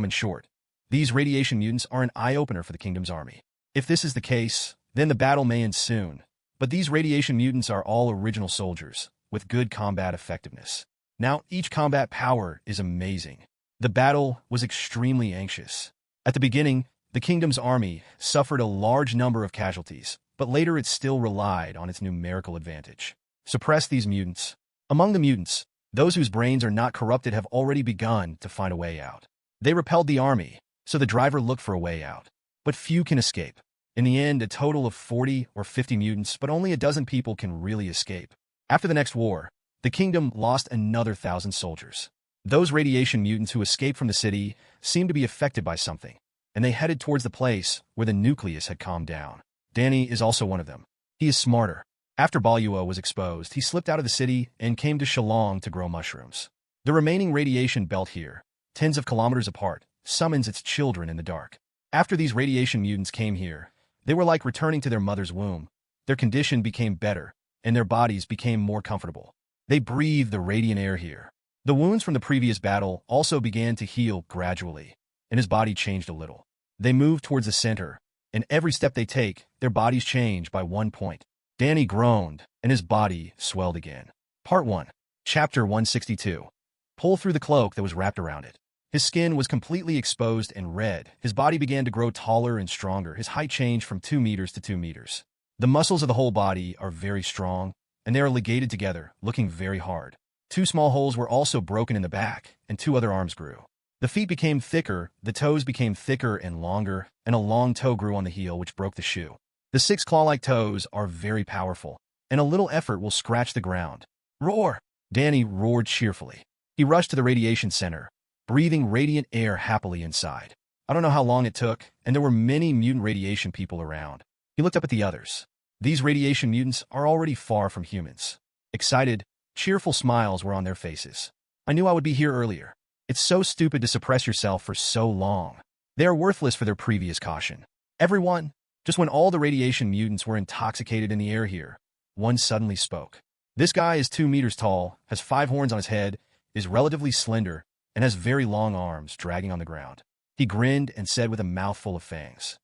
in short. These radiation mutants are an eye-opener for the kingdom's army. If this is the case, then the battle may end soon. But these radiation mutants are all original soldiers, with good combat effectiveness. Now, each combat power is amazing. The battle was extremely anxious. At the beginning, the kingdom's army suffered a large number of casualties, but later it still relied on its numerical advantage. Suppress these mutants. Among the mutants, those whose brains are not corrupted have already begun to find a way out. They repelled the army, so the driver looked for a way out. But few can escape. In the end, a total of 40 or 50 mutants, but only a dozen people can really escape. After the next war, the kingdom lost another 1,000 soldiers. Those radiation mutants who escaped from the city seemed to be affected by something, and they headed towards the place where the nucleus had calmed down. Danny is also one of them. He is smarter. After Baluo was exposed, he slipped out of the city and came to Shillong to grow mushrooms. The remaining radiation belt here, tens of kilometers apart, summons its children in the dark. After these radiation mutants came here, they were like returning to their mother's womb. Their condition became better, and their bodies became more comfortable. They breathed the radiant air here. The wounds from the previous battle also began to heal gradually, and his body changed a little. They moved towards the center, and every step they take, their bodies change by 1 point. Danny groaned, and his body swelled again. Part 1. Chapter 162. Pull through the cloak that was wrapped around it. His skin was completely exposed and red. His body began to grow taller and stronger. His height changed from 2 meters to 2 meters. The muscles of the whole body are very strong, and they are ligated together, looking very hard. 2 small holes were also broken in the back, and 2 other arms grew. The feet became thicker, the toes became thicker and longer, and a long toe grew on the heel which broke the shoe. The 6 claw-like toes are very powerful, and a little effort will scratch the ground. Roar! Danny roared cheerfully. He rushed to the radiation center, breathing radiant air happily inside. I don't know how long it took, and there were many mutant radiation people around. He looked up at the others. These radiation mutants are already far from humans. Excited, cheerful smiles were on their faces. I knew I would be here earlier. It's so stupid to suppress yourself for so long. They are worthless for their previous caution. Everyone, just when all the radiation mutants were intoxicated in the air here, one suddenly spoke. This guy is 2 meters tall, has 5 horns on his head, is relatively slender, and has very long arms dragging on the ground. He grinned and said with a mouthful of fangs,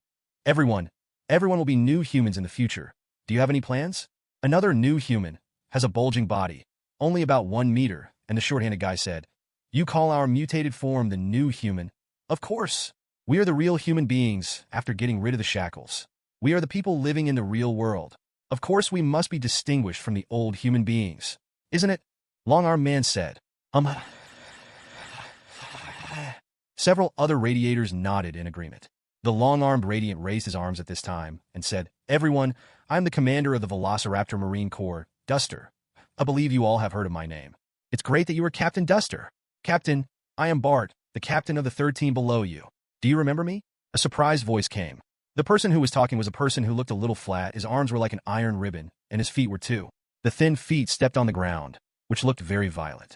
Everyone will be new humans in the future. Do you have any plans? Another new human has a bulging body, only about 1 meter, and the short-handed guy said, You call our mutated form the new human? Of course. We are the real human beings after getting rid of the shackles. We are the people living in the real world. Of course we must be distinguished from the old human beings. Isn't it? Long-armed man said. Several other radiators nodded in agreement. The long-armed radiant raised his arms at this time and said, Everyone, I am the commander of the Velociraptor Marine Corps, Duster. I believe you all have heard of my name. It's great that you are Captain Duster. Captain, I am Bart, the captain of the 3rd team below you. Do you remember me? A surprised voice came. The person who was talking was a person who looked a little flat. His arms were like an iron ribbon, and his feet were too. The thin feet stepped on the ground, which looked very violent.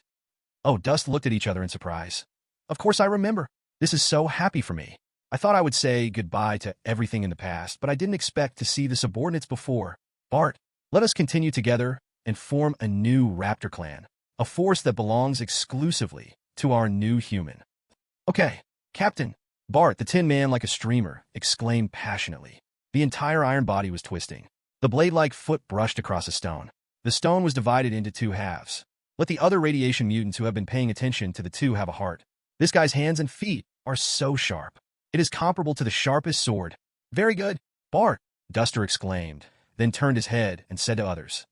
Oh, Dust looked at each other in surprise. Of course I remember. This is so happy for me. I thought I would say goodbye to everything in the past, but I didn't expect to see the subordinates before. Bart, let us continue together and form a new Raptor clan, a force that belongs exclusively to our new human. Okay, Captain. Bart, the Tin Man like a streamer, exclaimed passionately. The entire iron body was twisting. The blade-like foot brushed across a stone. The stone was divided into 2 halves. Let the other radiation mutants who have been paying attention to the 2 have a heart. This guy's hands and feet are so sharp. It is comparable to the sharpest sword. Very good, Bart, Duster exclaimed, then turned his head and said to others,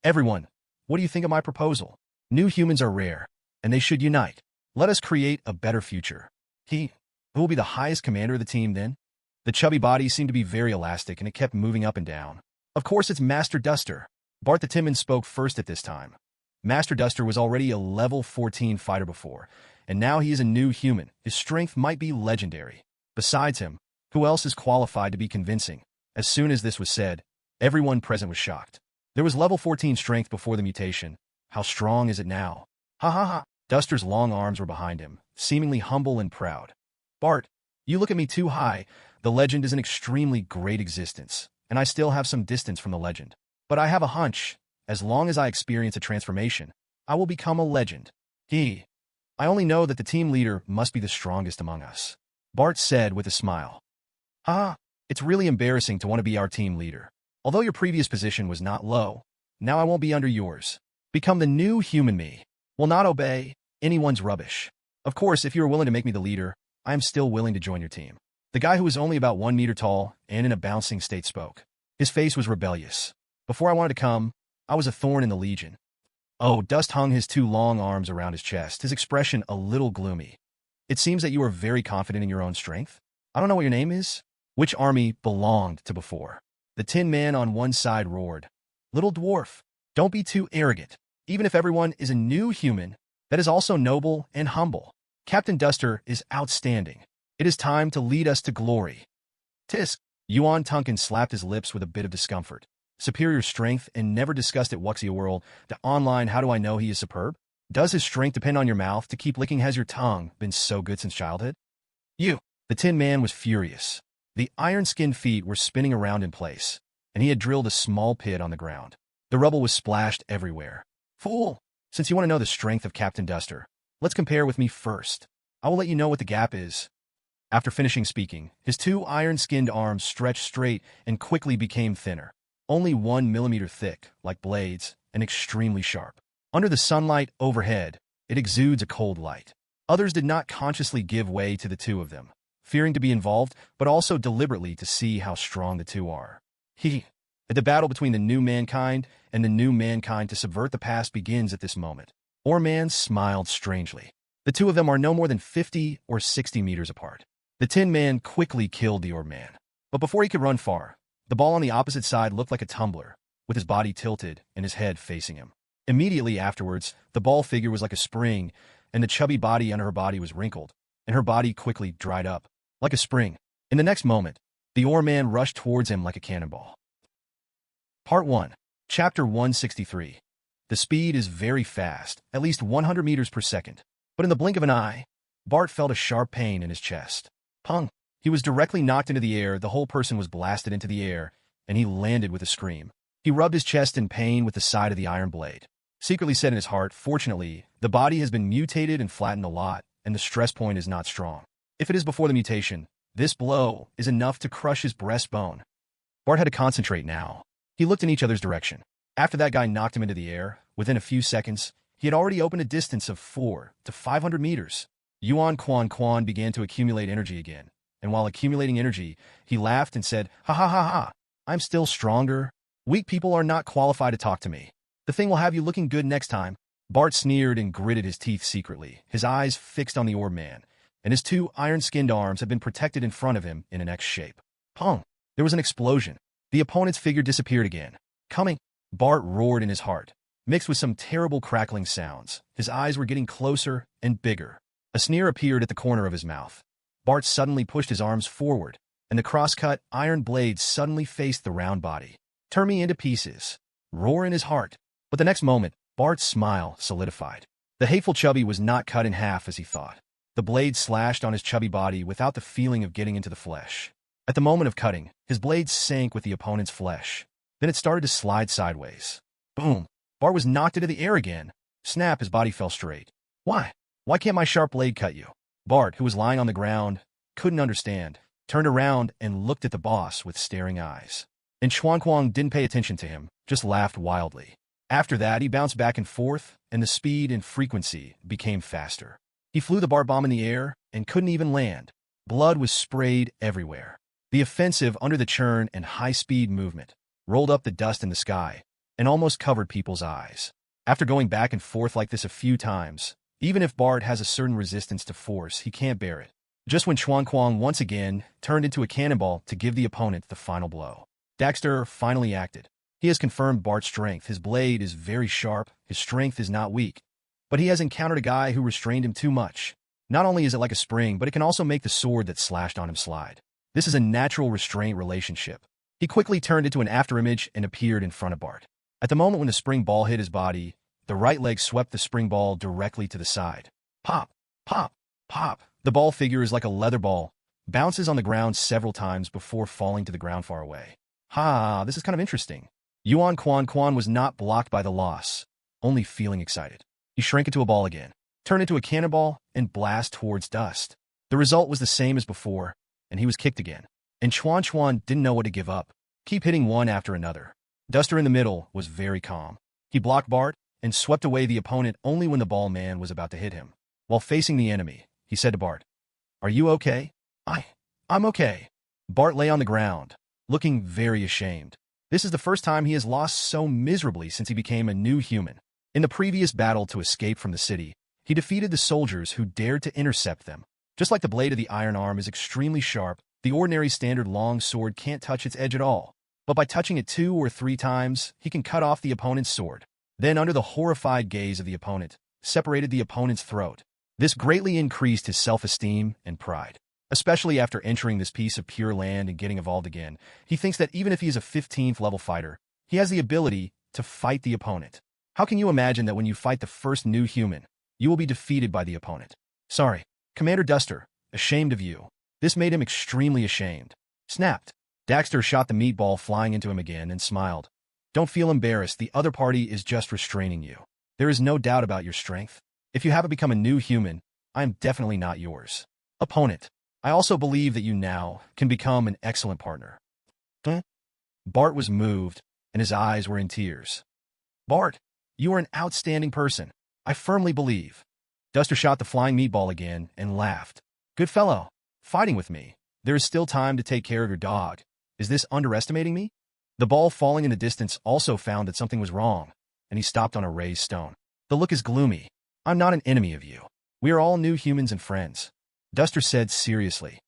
Everyone, what do you think of my proposal? New humans are rare, and they should unite. Let us create a better future. Who will be the highest commander of the team then? The chubby body seemed to be very elastic, and it kept moving up and down. Of course it's Master Duster. Bart the Tin Man spoke first at this time. Master Duster was already a level 14 fighter before, and now he is a new human. His strength might be legendary. Besides him, who else is qualified to be convincing? As soon as this was said, everyone present was shocked. There was level 14 strength before the mutation. How strong is it now? Ha ha ha. Duster's long arms were behind him, seemingly humble and proud. Bart, you look at me too high. The legend is an extremely great existence, and I still have some distance from the legend. But I have a hunch As long as I experience a transformation, I will become a legend. I only know that the team leader must be the strongest among us. Bart said with a smile. It's really embarrassing to want to be our team leader. Although your previous position was not low, now I won't be under yours. Become the new human me. Will not obey anyone's rubbish. Of course, if you are willing to make me the leader, I am still willing to join your team. The guy who was only about 1 meter tall and in a bouncing state spoke. His face was rebellious. Before I wanted to come, I was a thorn in the legion. Dust hung his 2 long arms around his chest, his expression a little gloomy. It seems that you are very confident in your own strength. I don't know what your name is. Which army belonged to before? The Tin Man on one side roared. Little dwarf, don't be too arrogant. Even if everyone is a new human, that is also noble and humble. Captain Duster is outstanding. It is time to lead us to glory. Tisk. Yuan Tunkin slapped his lips with a bit of discomfort. Superior strength and never discussed at Wuxia World. The online, how do I know he is superb? Does his strength depend on your mouth to keep licking? Has your tongue been so good since childhood? You. The Tin Man was furious. The iron-skinned feet were spinning around in place, and he had drilled a small pit on the ground. The rubble was splashed everywhere. Fool! Since you want to know the strength of Captain Duster, let's compare with me first. I will let you know what the gap is. After finishing speaking, his 2 iron-skinned arms stretched straight and quickly became thinner. Only 1 millimeter thick, like blades, and extremely sharp. Under the sunlight overhead, it exudes a cold light. Others did not consciously give way to the 2 of them, fearing to be involved, but also deliberately to see how strong the 2 are. The battle between the new mankind and the new mankind to subvert the past begins at this moment. Orman smiled strangely. The 2 of them are no more than 50 or 60 meters apart. The Tin Man quickly killed the Orman. But before he could run far, the ball on the opposite side looked like a tumbler, with his body tilted and his head facing him. Immediately afterwards, the ball figure was like a spring, and the chubby body under her body was wrinkled, and her body quickly dried up, like a spring. In the next moment, the Orman rushed towards him like a cannonball. Part 1. Chapter 163. The speed is very fast, at least 100 meters per second. But in the blink of an eye, Bart felt a sharp pain in his chest. Pung! He was directly knocked into the air, the whole person was blasted into the air, and he landed with a scream. He rubbed his chest in pain with the side of the iron blade. Secretly said in his heart, fortunately, the body has been mutated and flattened a lot, and the stress point is not strong. If it is before the mutation, this blow is enough to crush his breastbone. Bart had to concentrate now. He looked in each other's direction. After that guy knocked him into the air, within a few seconds, he had already opened a distance of 400 to 500 meters. Yuan Quan began to accumulate energy again, and while accumulating energy, he laughed and said, "Ha ha ha ha, I'm still stronger. Weak people are not qualified to talk to me. The thing will have you looking good next time." Bart sneered and gritted his teeth secretly, his eyes fixed on the orb man, and his 2 iron-skinned arms had been protected in front of him in an X shape. Pong! There was an explosion. The opponent's figure disappeared again. Coming! Bart roared in his heart, mixed with some terrible crackling sounds. His eyes were getting closer and bigger. A sneer appeared at the corner of his mouth. Bart suddenly pushed his arms forward, and the cross-cut iron blade suddenly faced the round body. "Tear me into pieces." Roar in his heart. But the next moment, Bart's smile solidified. The hateful chubby was not cut in half as he thought. The blade slashed on his chubby body without the feeling of getting into the flesh. At the moment of cutting, his blade sank with the opponent's flesh. Then it started to slide sideways. Boom! Bart was knocked into the air again. Snap, his body fell straight. Why? Why can't my sharp blade cut you? Bart, who was lying on the ground, couldn't understand, turned around and looked at the boss with staring eyes. And Chuanquang didn't pay attention to him, just laughed wildly. After that, he bounced back and forth, and the speed and frequency became faster. He flew the Bart bomb in the air and couldn't even land. Blood was sprayed everywhere. The offensive under the churn and high-speed movement rolled up the dust in the sky and almost covered people's eyes. After going back and forth like this a few times, even if Bart has a certain resistance to force, he can't bear it. Just when Chuanquang once again turned into a cannonball to give the opponent the final blow. Daxter finally acted. He has confirmed Bart's strength. His blade is very sharp, his strength is not weak. But he has encountered a guy who restrained him too much. Not only is it like a spring, but it can also make the sword that slashed on him slide. This is a natural restraint relationship. He quickly turned into an afterimage and appeared in front of Bart. At the moment when the spring ball hit his body, the right leg swept the spring ball directly to the side. Pop! Pop! Pop! The ball figure is like a leather ball, bounces on the ground several times before falling to the ground far away. Ha, this is kind of interesting. Yuan Quan Quan was not blocked by the loss, only feeling excited. He shrank into a ball again, turned into a cannonball, and blast towards Dust. The result was the same as before, and he was kicked again. And Chuan Chuan didn't know what to give up. Keep hitting one after another. Duster in the middle was very calm. He blocked Bart and swept away the opponent only when the ball man was about to hit him. While facing the enemy, he said to Bart, "Are you okay?" I'm okay." Bart lay on the ground, looking very ashamed. This is the first time he has lost so miserably since he became a new human. In the previous battle to escape from the city, he defeated the soldiers who dared to intercept them. Just like the blade of the iron arm is extremely sharp, the ordinary standard long sword can't touch its edge at all. But by touching it 2 or 3 times, he can cut off the opponent's sword. Then, under the horrified gaze of the opponent, separated the opponent's throat. This greatly increased his self-esteem and pride. Especially after entering this piece of pure land and getting evolved again, he thinks that even if he is a 15th level fighter, he has the ability to fight the opponent. How can you imagine that when you fight the first new human, you will be defeated by the opponent? Sorry, Commander Duster, ashamed of you. This made him extremely ashamed. Snapped. Daxter shot the meatball flying into him again and smiled. Don't feel embarrassed, the other party is just restraining you. There is no doubt about your strength. If you haven't become a new human, I am definitely not yours. Opponent. I also believe that you now can become an excellent partner. Bart was moved, and his eyes were in tears. Bart, you are an outstanding person. I firmly believe. Duster shot the flying meatball again and laughed. Good fellow, fighting with me. There is still time to take care of your dog. Is this underestimating me? The ball falling in the distance also found that something was wrong, and he stopped on a raised stone. The look is gloomy. I'm not an enemy of you. We are all new humans and friends. Duster said seriously.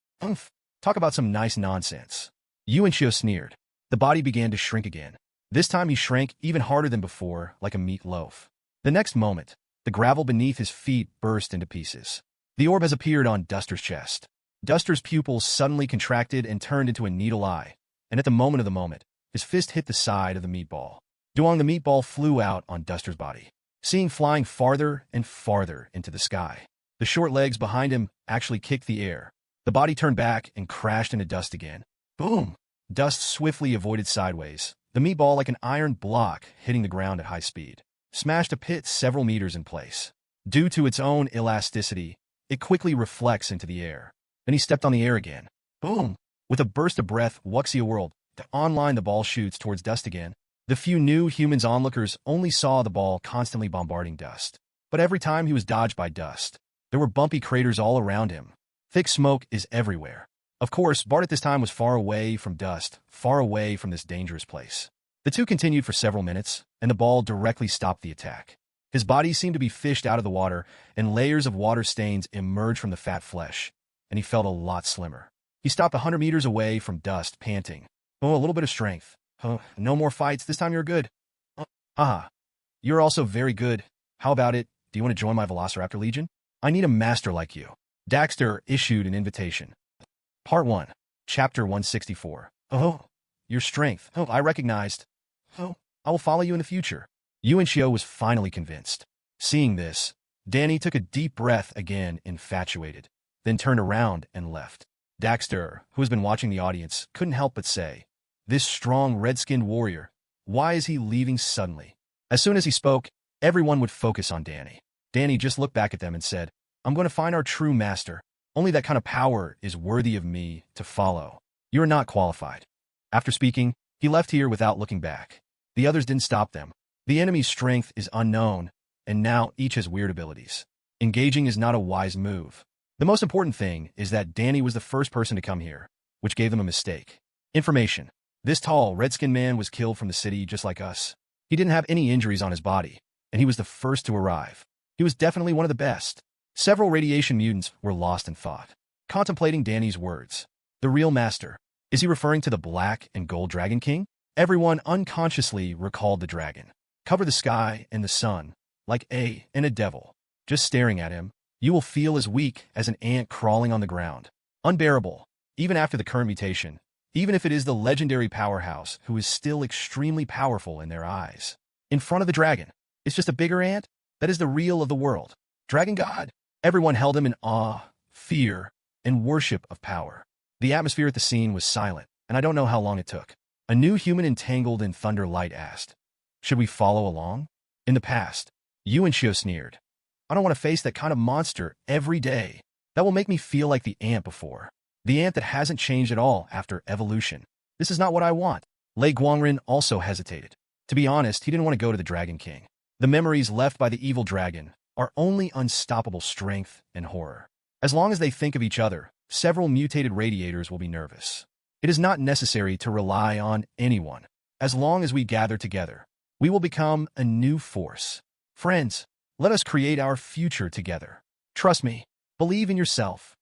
Talk about some nice nonsense. Yuanxio sneered. The body began to shrink again. This time he shrank even harder than before, like a meat loaf. The next moment, the gravel beneath his feet burst into pieces. The orb has appeared on Duster's chest. Duster's pupils suddenly contracted and turned into a needle eye, and at the moment of the moment, his fist hit the side of the meatball. Duong the meatball flew out on Duster's body, seeing flying farther and farther into the sky. The short legs behind him actually kicked the air. The body turned back and crashed into Dust again. Boom! Dust swiftly avoided sideways, the meatball like an iron block hitting the ground at high speed. Smashed a pit several meters in place. Due to its own elasticity, it quickly reflects into the air. Then he stepped on the air again. Boom! With a burst of breath, Wuxia whirled. Online the ball shoots towards Dust again. The few new humans onlookers only saw the ball constantly bombarding Dust. But every time he was dodged by Dust. There were bumpy craters all around him. Thick smoke is everywhere. Of course, Bart at this time was far away from Dust, far away from this dangerous place. The two continued for several minutes, and the ball directly stopped the attack. His body seemed to be fished out of the water, and layers of water stains emerged from the fat flesh, and he felt a lot slimmer. He stopped 100 meters away from Dust, panting. Oh, a little bit of strength. Oh, no more fights. This time you're good. You're also very good. How about it? Do you want to join my Velociraptor Legion? I need a master like you. Daxter issued an invitation. Part 1, Chapter 164. Oh, your strength. Oh, I recognized. Oh, I will follow you in the future. Yuanxio was finally convinced. Seeing this, Danny took a deep breath again, infatuated, then turned around and left. Daxter, who has been watching the audience, couldn't help but say, this strong red-skinned warrior, why is he leaving suddenly? As soon as he spoke, everyone would focus on Danny. Danny just looked back at them and said, I'm going to find our true master. Only that kind of power is worthy of me to follow. You are not qualified. After speaking, he left here without looking back. The others didn't stop them. The enemy's strength is unknown, and now each has weird abilities. Engaging is not a wise move. The most important thing is that Danny was the first person to come here, which gave them a mistake. Information. This tall, red-skinned man was killed from the city just like us. He didn't have any injuries on his body, and he was the first to arrive. He was definitely one of the best. Several radiation mutants were lost in thought, contemplating Danny's words. The real master. Is he referring to the Black and Gold Dragon King? Everyone unconsciously recalled the dragon. Cover the sky and the sun, like a devil. Just staring at him, you will feel as weak as an ant crawling on the ground. Unbearable, even after the current mutation, even if it is the legendary powerhouse who is still extremely powerful in their eyes. In front of the dragon, it's just a bigger ant? That is the real of the world. Dragon God. Everyone held him in awe, fear, and worship of power. The atmosphere at the scene was silent, and I don't know how long it took. A new human entangled in thunder light asked, "Should we follow along?" In the past, Yu and Shio sneered. "I don't want to face that kind of monster every day. That will make me feel like the ant before. The ant that hasn't changed at all after evolution. This is not what I want." Lei Guangren also hesitated. To be honest, he didn't want to go to the Dragon King. The memories left by the evil dragon are only unstoppable strength and horror. As long as they think of each other, several mutated radiators will be nervous. It is not necessary to rely on anyone. As long as we gather together, we will become a new force. Friends, let us create our future together. Trust me. Believe in yourself.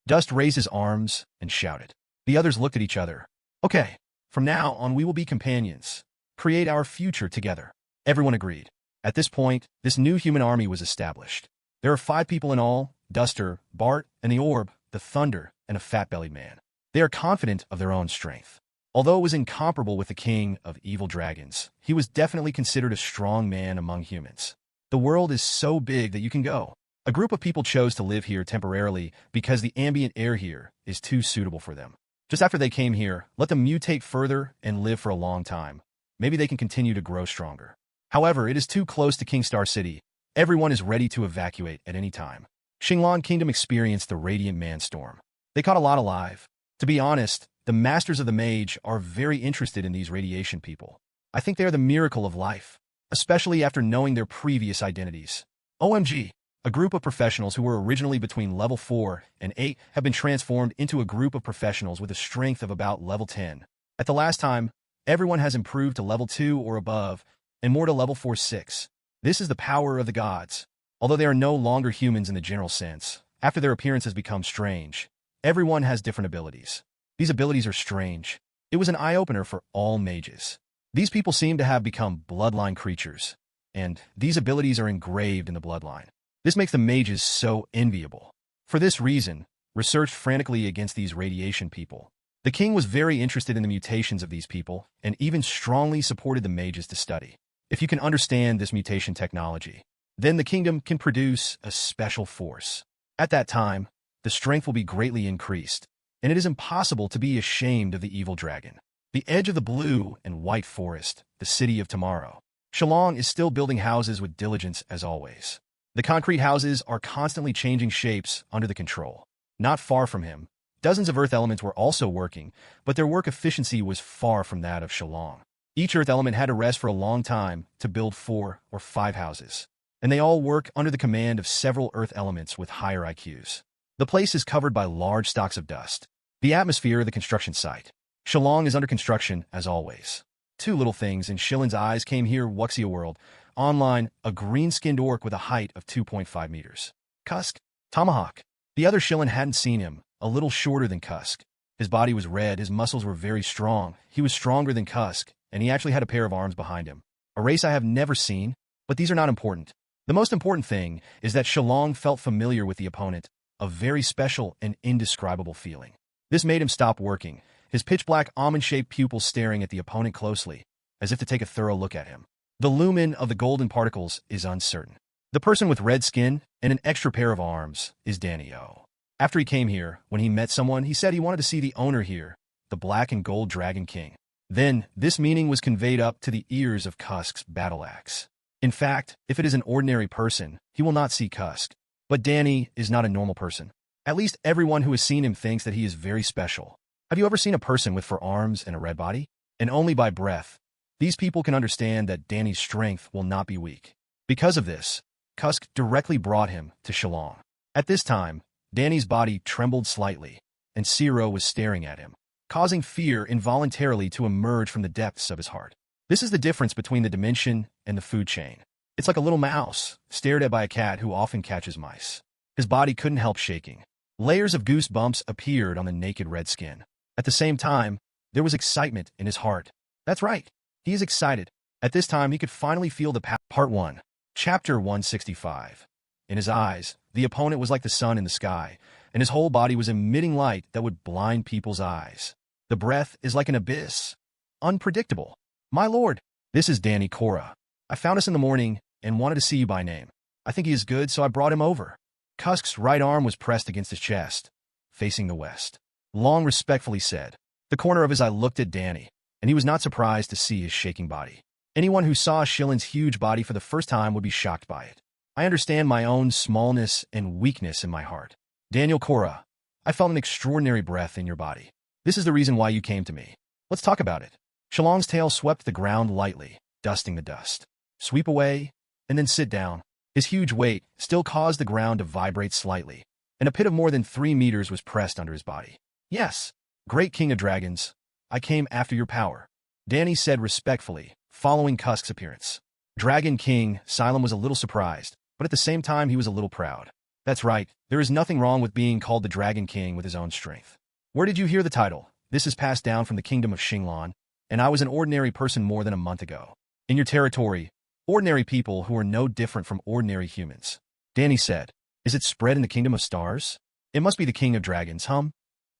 Dust raised his arms and shouted. The others looked at each other. Okay, from now on we will be companions. Create our future together. Everyone agreed. At this point, this new human army was established. There are 5 people in all: Duster, Bart, and the Orb, the Thunder, and a fat-bellied man. They are confident of their own strength. Although it was incomparable with the king of evil dragons, he was definitely considered a strong man among humans. The world is so big that you can go. A group of people chose to live here temporarily because the ambient air here is too suitable for them. Just after they came here, let them mutate further and live for a long time. Maybe they can continue to grow stronger. However, it is too close to Kingstar City. Everyone is ready to evacuate at any time. Shillong Kingdom experienced the Radiant Man Storm. They caught a lot alive. To be honest, the Masters of the Mage are very interested in these radiation people. I think they are the miracle of life, especially after knowing their previous identities. OMG! A group of professionals who were originally between level 4 and 8 have been transformed into a group of professionals with a strength of about level 10. At the last time, everyone has improved to level 2 or above, and more to level 4-6. This is the power of the gods. Although they are no longer humans in the general sense, after their appearance has become strange, everyone has different abilities. These abilities are strange. It was an eye-opener for all mages. These people seem to have become bloodline creatures, and these abilities are engraved in the bloodline. This makes the mages so enviable. For this reason, researched frantically against these radiation people. The king was very interested in the mutations of these people and even strongly supported the mages to study. If you can understand this mutation technology, then the kingdom can produce a special force. At that time, the strength will be greatly increased, and it is impossible to be ashamed of the evil dragon. The edge of the blue and white forest, the city of tomorrow. Shillong is still building houses with diligence as always. The concrete houses are constantly changing shapes under the control. Not far from him, dozens of earth elements were also working, but their work efficiency was far from that of Shillong. Each earth element had to rest for a long time to build 4 or 5 houses, and they all work under the command of several earth elements with higher IQs. The place is covered by large stocks of dust. The atmosphere of the construction site. Shillong is under construction as always. 2 little things in Shillong's eyes came here: Wuxia World. Online, a green-skinned orc with a height of 2.5 meters. Cusk. Tomahawk. The other Shillong hadn't seen him, a little shorter than Cusk. His body was red, his muscles were very strong. He was stronger than Cusk, and he actually had a pair of arms behind him. A race I have never seen, but these are not important. The most important thing is that Shillong felt familiar with the opponent, a very special and indescribable feeling. This made him stop working, his pitch-black almond-shaped pupils staring at the opponent closely, as if to take a thorough look at him. The lumen of the golden particles is uncertain. The person with red skin and an extra pair of arms is Danny O. After he came here, when he met someone, he said he wanted to see the owner here, the Black and Gold Dragon King. Then, this meaning was conveyed up to the ears of Cusk's battle axe. In fact, if it is an ordinary person, he will not see Cusk. But Danny is not a normal person. At least everyone who has seen him thinks that he is very special. Have you ever seen a person with 4 arms and a red body? And only by breath. These people can understand that Danny's strength will not be weak. Because of this, Cusk directly brought him to Shillong. At this time, Danny's body trembled slightly, and Zero was staring at him, causing fear involuntarily to emerge from the depths of his heart. This is the difference between the dimension and the food chain. It's like a little mouse, stared at by a cat who often catches mice. His body couldn't help shaking. Layers of goosebumps appeared on the naked red skin. At the same time, there was excitement in his heart. That's right. He is excited. At this time, he could finally feel the power. Part 1. Chapter 165. In his eyes, the opponent was like the sun in the sky, and his whole body was emitting light that would blind people's eyes. The breath is like an abyss. Unpredictable. My lord, this is Danny Cora. I found us in the morning and wanted to see you by name. I think he is good, so I brought him over. Cusk's right arm was pressed against his chest, facing the west. Long respectfully said. The corner of his eye looked at Danny. and he was not surprised to see his shaking body. Anyone who saw Shillong's huge body for the first time would be shocked by it. I understand my own smallness and weakness in my heart. Daniel Korra, I felt an extraordinary breath in your body. This is the reason why you came to me. Let's talk about it. Shillong's tail swept the ground lightly, dusting the dust. Sweep away, and then sit down. His huge weight still caused the ground to vibrate slightly, and a pit of more than 3 meters was pressed under his body. Yes, great king of dragons, I came after your power, Danny said respectfully, following Cusk's appearance. Dragon King, Synopsis was a little surprised, but at the same time he was a little proud. That's right, there is nothing wrong with being called the Dragon King with his own strength. Where did you hear the title? This is passed down from the kingdom of Shillong, and I was an ordinary person more than a month ago. In your territory, ordinary people who are no different from ordinary humans. Danny said, is it spread in the kingdom of stars? It must be the king of dragons,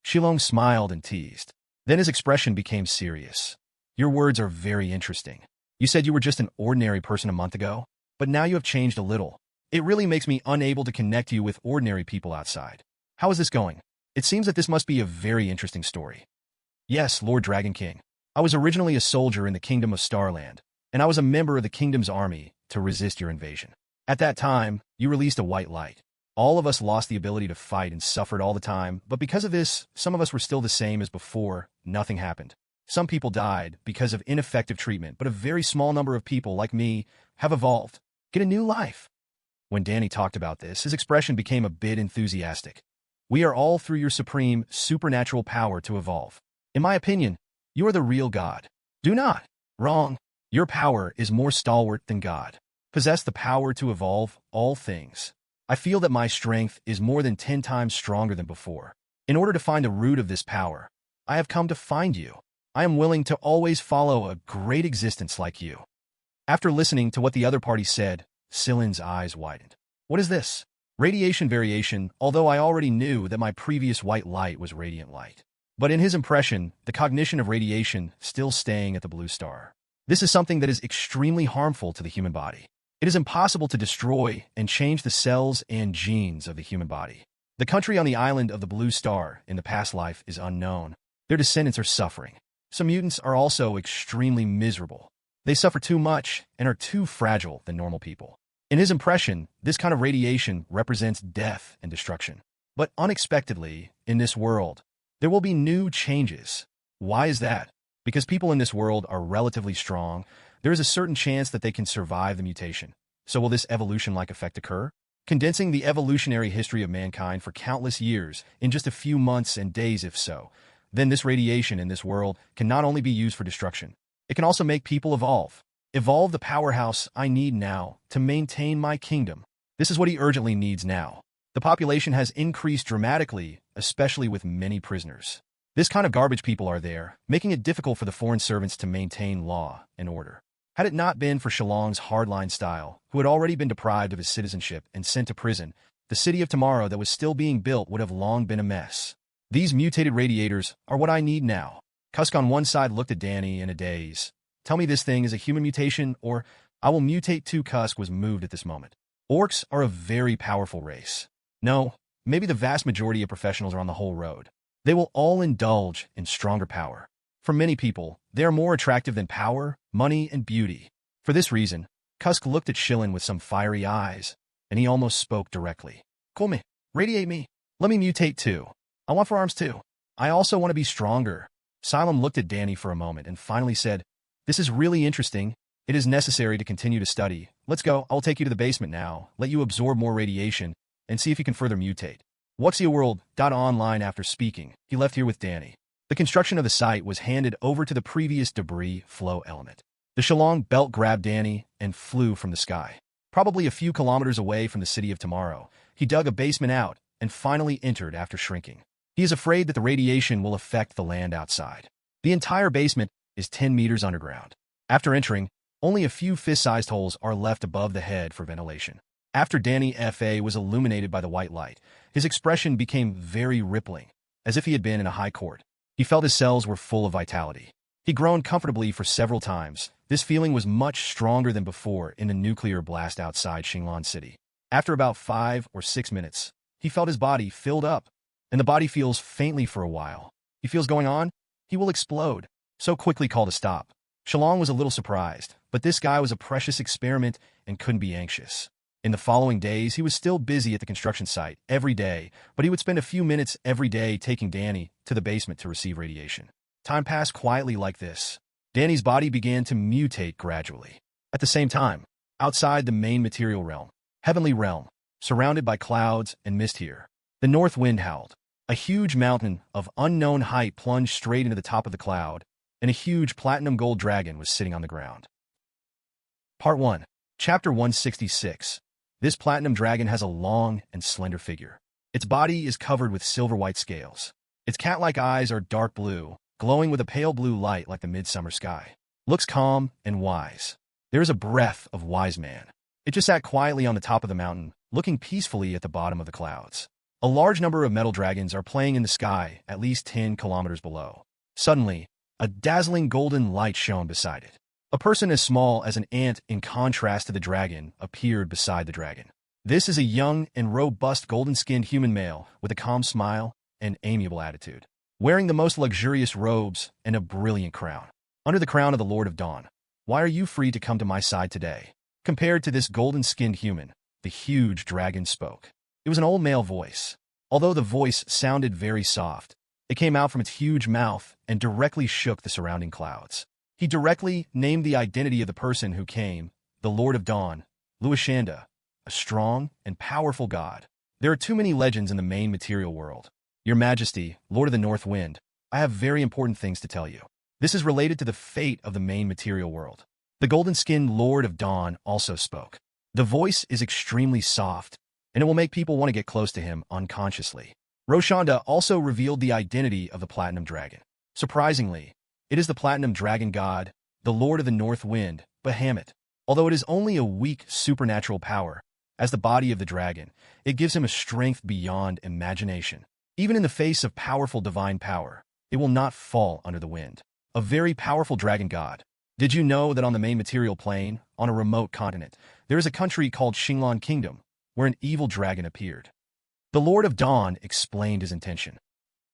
Shillong smiled and teased. Then his expression became serious. Your words are very interesting. You said you were just an ordinary person a month ago, but now you have changed a little. It really makes me unable to connect you with ordinary people outside. How is this going? It seems that this must be a very interesting story. Yes, Lord Dragon King. I was originally a soldier in the kingdom of Starland, and I was a member of the kingdom's army to resist your invasion. At that time, you released a white light. All of us lost the ability to fight and suffered all the time, but because of this, some of us were still the same as before. Nothing happened. Some people died because of ineffective treatment, but a very small number of people, like me, have evolved. Get a new life. When Danny talked about this, his expression became a bit enthusiastic. We are all through your supreme, supernatural power to evolve. In my opinion, you are the real God. Do not. Wrong. Your power is more stalwart than God. Possess the power to evolve all things. I feel that my strength is more than 10 times stronger than before. In order to find the root of this power, I have come to find you. I am willing to always follow a great existence like you. After listening to what the other party said, Shillong's eyes widened. What is this? Radiation variation, although I already knew that my previous white light was radiant light. But in his impression, the cognition of radiation still staying at the blue star. This is something that is extremely harmful to the human body. It is impossible to destroy and change the cells and genes of the human body. The country on the island of the blue star in the past life is unknown. Their descendants are suffering. Some mutants are also extremely miserable. They suffer too much and are too fragile than normal people. In his impression, this kind of radiation represents death and destruction. But unexpectedly, in this world, there will be new changes. Why is that? Because people in this world are relatively strong, there is a certain chance that they can survive the mutation. So will this evolution-like effect occur? Condensing the evolutionary history of mankind for countless years in just a few months and days if so, then this radiation in this world can not only be used for destruction, it can also make people evolve. Evolve the powerhouse I need now to maintain my kingdom. This is what he urgently needs now. The population has increased dramatically, especially with many prisoners. This kind of garbage people are there, making it difficult for the foreign servants to maintain law and order. Had it not been for Shillong's hardline style, who had already been deprived of his citizenship and sent to prison, the city of tomorrow that was still being built would have long been a mess. These mutated radiators are what I need now. Cusk on one side looked at Danny in a daze. Tell me this thing is a human mutation, or I will mutate too. Cusk was moved at this moment. Orcs are a very powerful race. No, maybe the vast majority of professionals are on the whole road. They will all indulge in stronger power. For many people, they are more attractive than power, money, and beauty. For this reason, Cusk looked at Shillong with some fiery eyes, and he almost spoke directly. Cool me. Radiate me. Let me mutate too. I want forearms too. I also want to be stronger. Synopsis looked at Danny for a moment and finally said, this is really interesting. It is necessary to continue to study. Let's go. I'll take you to the basement now, let you absorb more radiation, and see if you can further mutate. Wuxia World. Online. After speaking, he left here with Danny. The construction of the site was handed over to the previous debris flow element. The Shillong belt grabbed Danny and flew from the sky. Probably a few kilometers away from the city of tomorrow, he dug a basement out and finally entered after shrinking. He is afraid that the radiation will affect the land outside. The entire basement is 10 meters underground. After entering, only a few fist-sized holes are left above the head for ventilation. After Danny Fa was illuminated by the white light, his expression became very rippling, as if he had been in a high court. He felt his cells were full of vitality. He groaned comfortably for several times. This feeling was much stronger than before in the nuclear blast outside Shillong City. After about 5 or 6 minutes, he felt his body filled up, and the body feels faintly for a while. He feels going on, he will explode. so quickly called a stop. Shillong was a little surprised, but this guy was a precious experiment and couldn't be anxious. In the following days, he was still busy at the construction site every day, but he would spend a few minutes every day taking Danny to the basement to receive radiation. Time passed quietly like this. Danny's body began to mutate gradually. At the same time, outside the main material realm, heavenly realm, surrounded by clouds and mist here, the north wind howled. A huge mountain of unknown height plunged straight into the top of the cloud, and a huge platinum gold dragon was sitting on the ground. Part 1. Chapter 166. This platinum dragon has a long and slender figure. Its body is covered with silver-white scales. Its cat-like eyes are dark blue, glowing with a pale blue light like the midsummer sky. Looks calm and wise. There is a breath of wise man. It just sat quietly on the top of the mountain, looking peacefully at the bottom of the clouds. A large number of metal dragons are playing in the sky at least 10 kilometers below. Suddenly, a dazzling golden light shone beside it. A person as small as an ant in contrast to the dragon appeared beside the dragon. This is a young and robust golden-skinned human male with a calm smile and amiable attitude, wearing the most luxurious robes and a brilliant crown. Under the crown of the Lord of Dawn. Why are you free to come to my side today? Compared to this golden-skinned human, the huge dragon spoke. It was an old male voice. Although the voice sounded very soft, it came out from its huge mouth and directly shook the surrounding clouds. He directly named the identity of the person who came, the Lord of Dawn, Luashanda, a strong and powerful god. There are too many legends in the main material world. Your Majesty, Lord of the North Wind, I have very important things to tell you. This is related to the fate of the main material world. The golden-skinned Lord of Dawn also spoke. The voice is extremely soft, and it will make people want to get close to him unconsciously. Roshanda also revealed the identity of the Platinum Dragon. Surprisingly, it is the Platinum Dragon God, the Lord of the North Wind, Bahamut. Although it is only a weak supernatural power, as the body of the dragon, it gives him a strength beyond imagination. Even in the face of powerful divine power, it will not fall under the wind. A very powerful dragon god. Did you know that on the main material plane, on a remote continent, there is a country called Shillong Kingdom, where an evil dragon appeared? The Lord of Dawn explained his intention.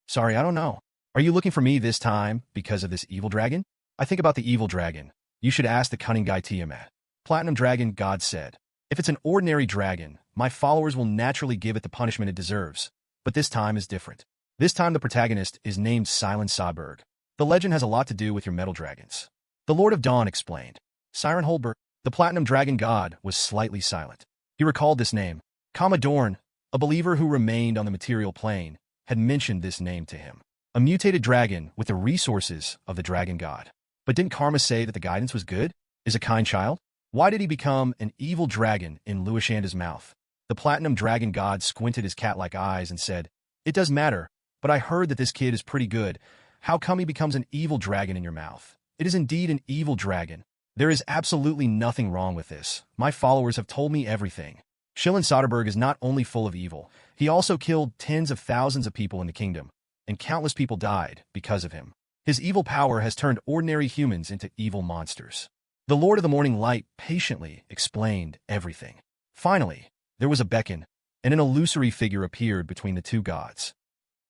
Sorry, I don't know. Are you looking for me this time because of this evil dragon? I think about the evil dragon. You should ask the cunning guy Tiamat. Platinum Dragon God said, if it's an ordinary dragon, my followers will naturally give it the punishment it deserves. But this time is different. This time the protagonist is named Siren Sodberg. The legend has a lot to do with your metal dragons. The Lord of Dawn explained. Siren Holberg, the Platinum Dragon God, was slightly silent. He recalled this name. Commodorn, a believer who remained on the material plane, had mentioned this name to him. A mutated dragon with the resources of the dragon god. But didn't Karma say that the guidance was good? Is a kind child? Why did he become an evil dragon in Luashanda's mouth? The Platinum Dragon God squinted his cat-like eyes and said, it does matter, but I heard that this kid is pretty good. How come he becomes an evil dragon in your mouth? It is indeed an evil dragon. There is absolutely nothing wrong with this. My followers have told me everything. Shillong Soderberg is not only full of evil, he also killed tens of thousands of people in the kingdom, and countless people died because of him. His evil power has turned ordinary humans into evil monsters. The Lord of the Morning Light patiently explained everything. Finally, there was a beckon, and an illusory figure appeared between the two gods.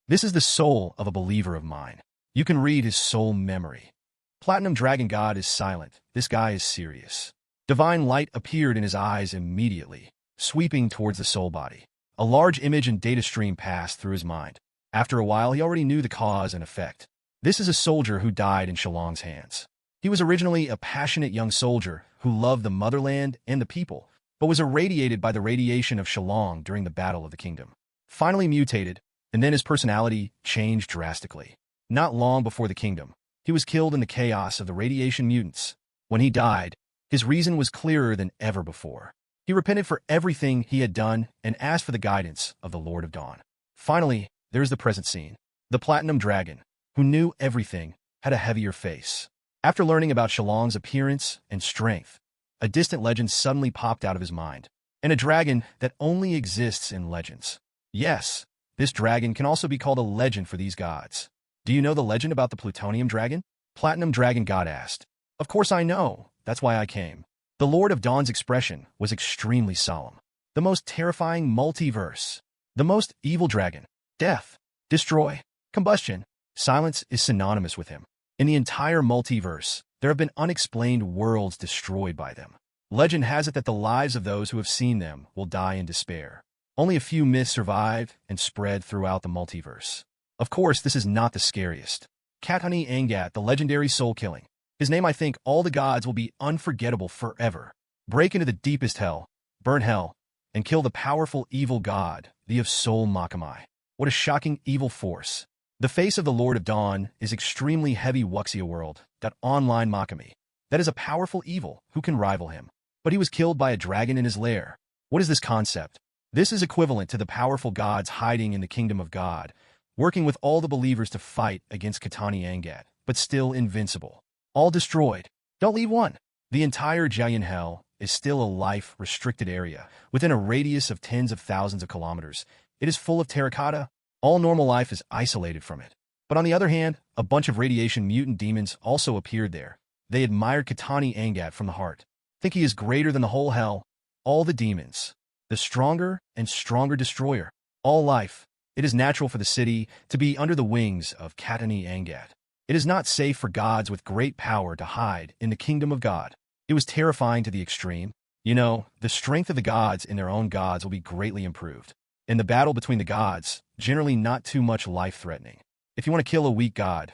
This is the soul of a believer of mine. You can read his soul memory. Platinum Dragon God is silent. This guy is serious. Divine light appeared in his eyes immediately, sweeping towards the soul body. A large image and data stream passed through his mind. After a while, he already knew the cause and effect. This is a soldier who died in Shillong's hands. He was originally a passionate young soldier who loved the motherland and the people, but was irradiated by the radiation of Shillong during the Battle of the Kingdom. Finally mutated, and then his personality changed drastically. Not long before the kingdom, he was killed in the chaos of the radiation mutants. When he died, his reason was clearer than ever before. He repented for everything he had done and asked for the guidance of the Lord of Dawn. Finally, there is the present scene. The Platinum Dragon, who knew everything, had a heavier face. After learning about Shillong's appearance and strength, a distant legend suddenly popped out of his mind, and a dragon that only exists in legends. Yes, this dragon can also be called a legend for these gods. Do you know the legend about the Plutonium Dragon? Platinum Dragon God asked. Of course I know, that's why I came. The Lord of Dawn's expression was extremely solemn. The most terrifying multiverse. The most evil dragon. Death. Destroy. Combustion. Silence is synonymous with him. In the entire multiverse, there have been unexplained worlds destroyed by them. Legend has it that the lives of those who have seen them will die in despair. Only a few myths survive and spread throughout the multiverse. Of course, this is not the scariest. Katani Angat, the legendary soul-killing. His name, I think all the gods will be unforgettable forever. Break into the deepest hell, burn hell, and kill the powerful evil god, the of Soul Makamai. What a shocking evil force. The face of the Lord of Dawn is extremely heavy Wuxia world, that online Makami. That is a powerful evil, who can rival him? But he was killed by a dragon in his lair. What is this concept? This is equivalent to the powerful gods hiding in the kingdom of God, working with all the believers to fight against Katani Angat, but still invincible. All destroyed. Don't leave one. The entire Giant Hell is still a life-restricted area, within a radius of tens of thousands of kilometers. It is full of terracotta. All normal life is isolated from it. But on the other hand, a bunch of radiation mutant demons also appeared there. They admired Katani Angat from the heart. Think he is greater than the whole hell, all the demons. The stronger and stronger destroyer. All life. It is natural for the city to be under the wings of Katani Angat. It is not safe for gods with great power to hide in the kingdom of God. It was terrifying to the extreme. You know, the strength of the gods in their own gods will be greatly improved. In the battle between the gods, generally not too much life-threatening. If you want to kill a weak god,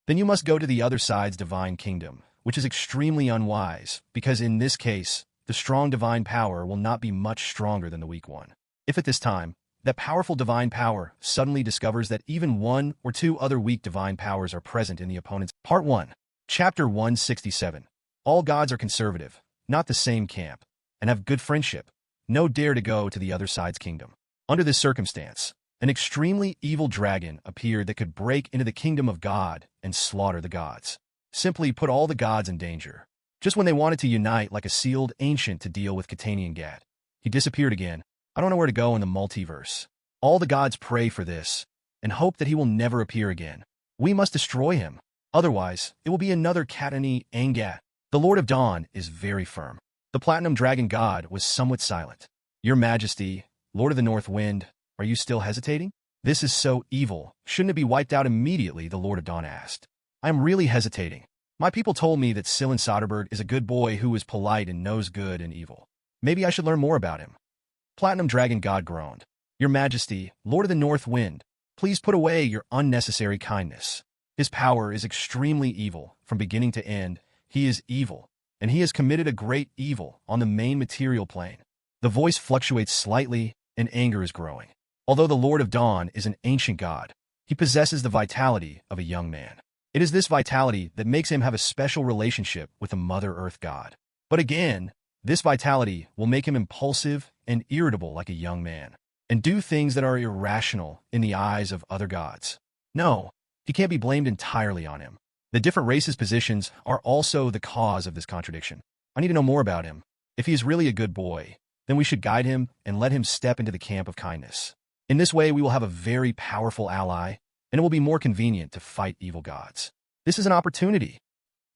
then you must go to the other side's divine kingdom, which is extremely unwise, because in this case, the strong divine power will not be much stronger than the weak one. If at this time, that powerful divine power suddenly discovers that even one or two other weak divine powers are present in the opponent's Part 1, Chapter 167. All gods are conservative, not the same camp, and have good friendship. No dare to go to the other side's kingdom. Under this circumstance, an extremely evil dragon appeared that could break into the kingdom of God and slaughter the gods. Simply put all the gods in danger. Just when they wanted to unite like a sealed ancient to deal with Katani Angat, he disappeared again. I don't know where to go in the multiverse. All the gods pray for this and hope that he will never appear again. We must destroy him. Otherwise, it will be another Katani Angat. The Lord of Dawn is very firm. The Platinum Dragon God was somewhat silent. Your Majesty, Lord of the North Wind, are you still hesitating? This is so evil. Shouldn't it be wiped out immediately? The Lord of Dawn asked. I am really hesitating. My people told me that Shillong Soderbergh is a good boy who is polite and knows good and evil. Maybe I should learn more about him. Platinum Dragon God groaned. Your Majesty, Lord of the North Wind, please put away your unnecessary kindness. His power is extremely evil. From beginning to end, he is evil, and he has committed a great evil on the main material plane. The voice fluctuates slightly, and anger is growing. Although the Lord of Dawn is an ancient god, he possesses the vitality of a young man. It is this vitality that makes him have a special relationship with the Mother Earth god. But again, this vitality will make him impulsive and irritable like a young man, and do things that are irrational in the eyes of other gods. No, he can't be blamed entirely on him. The different races' positions are also the cause of this contradiction. I need to know more about him. If he is really a good boy, then we should guide him and let him step into the camp of kindness. In this way, we will have a very powerful ally, and it will be more convenient to fight evil gods. This is an opportunity.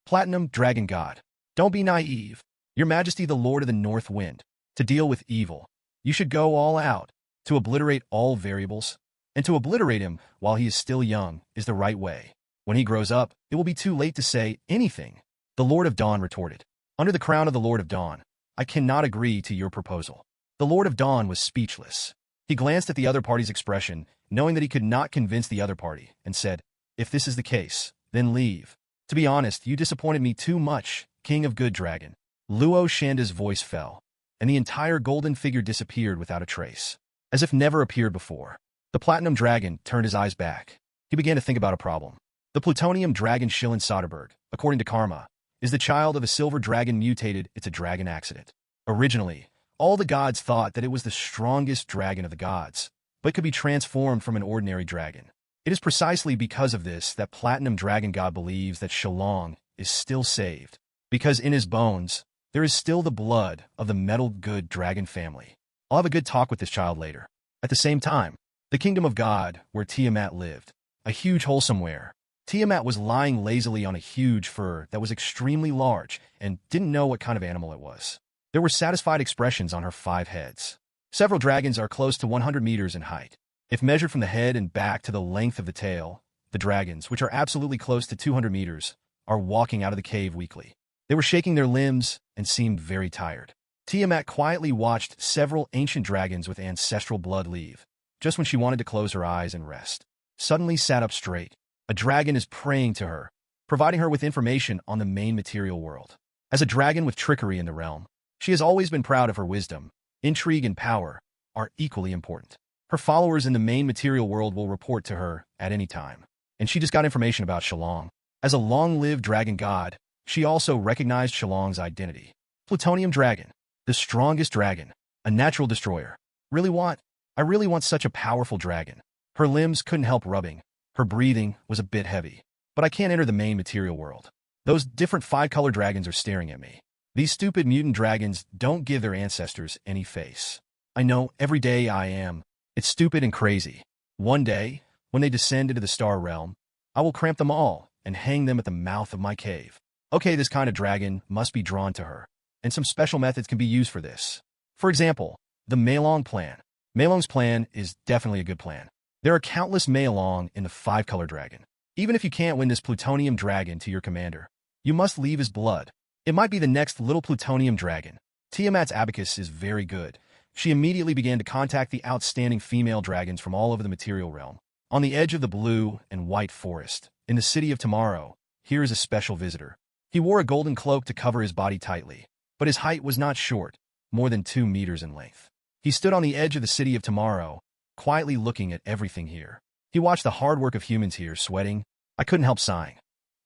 Platinum Dragon God, don't be naive. Your Majesty, the Lord of the North Wind, to deal with evil, you should go all out, to obliterate all variables, and to obliterate him while he is still young is the right way. When he grows up, it will be too late to say anything. The Lord of Dawn retorted. Under the crown of the Lord of Dawn, I cannot agree to your proposal. The Lord of Dawn was speechless. He glanced at the other party's expression, knowing that he could not convince the other party, and said, if this is the case, then leave. To be honest, you disappointed me too much, King of Good Dragon. Luo Shanda's voice fell, and the entire golden figure disappeared without a trace, as if never appeared before. The Platinum Dragon turned his eyes back. He began to think about a problem. The Plutonium Dragon Shillong Soderbergh, according to Karma, is the child of a silver dragon mutated. It's a dragon accident. Originally, all the gods thought that it was the strongest dragon of the gods, but could be transformed from an ordinary dragon. It is precisely because of this that Platinum Dragon God believes that Shillong is still saved, because in his bones, there is still the blood of the Metal Good Dragon family. I'll have a good talk with this child later. At the same time, the kingdom of God, where Tiamat lived, a huge hole somewhere. Tiamat was lying lazily on a huge fur that was extremely large and didn't know what kind of animal it was. There were satisfied expressions on her 5 heads. Several dragons are close to 100 meters in height. If measured from the head and back to the length of the tail, the dragons, which are absolutely close to 200 meters, are walking out of the cave weakly. They were shaking their limbs and seemed very tired. Tiamat quietly watched several ancient dragons with ancestral blood leave, just when she wanted to close her eyes and rest. Suddenly sat up straight. A dragon is praying to her, providing her with information on the main material world. As a dragon with trickery in the realm, she has always been proud of her wisdom. Intrigue and power are equally important. Her followers in the main material world will report to her at any time. And she just got information about Shillong. As a long-lived dragon god, she also recognized Shillong's identity. Plutonium dragon, the strongest dragon, a natural destroyer. I really want such a powerful dragon. Her limbs couldn't help rubbing. Her breathing was a bit heavy. But I can't enter the main material world. Those different 5-color dragons are staring at me. These stupid mutant dragons don't give their ancestors any face. I know every day I am. It's stupid and crazy. One day, when they descend into the star realm, I will cramp them all and hang them at the mouth of my cave. Okay, this kind of dragon must be drawn to her, and some special methods can be used for this. For example, the Maelong plan. Maelong's plan is definitely a good plan. There are countless Maelong in the 5-color dragon. Even if you can't win this plutonium dragon to your commander, you must leave his blood. It might be the next little plutonium dragon. Tiamat's abacus is very good. She immediately began to contact the outstanding female dragons from all over the material realm. On the edge of the blue and white forest, in the city of tomorrow, here is a special visitor. He wore a golden cloak to cover his body tightly, but his height was not short, more than 2 meters in length. He stood on the edge of the city of tomorrow, quietly looking at everything here. He watched the hard work of humans here sweating. I couldn't help sighing.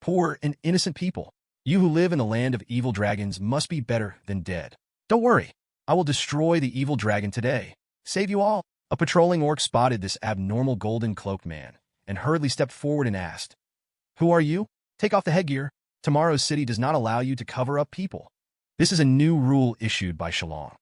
Poor and innocent people. You who live in the land of evil dragons must be better than dead. Don't worry. I will destroy the evil dragon today. Save you all. A patrolling orc spotted this abnormal golden-cloaked man and hurriedly stepped forward and asked, "Who are you? Take off the headgear. Tomorrow's city does not allow you to cover up people." This is a new rule issued by Shillong.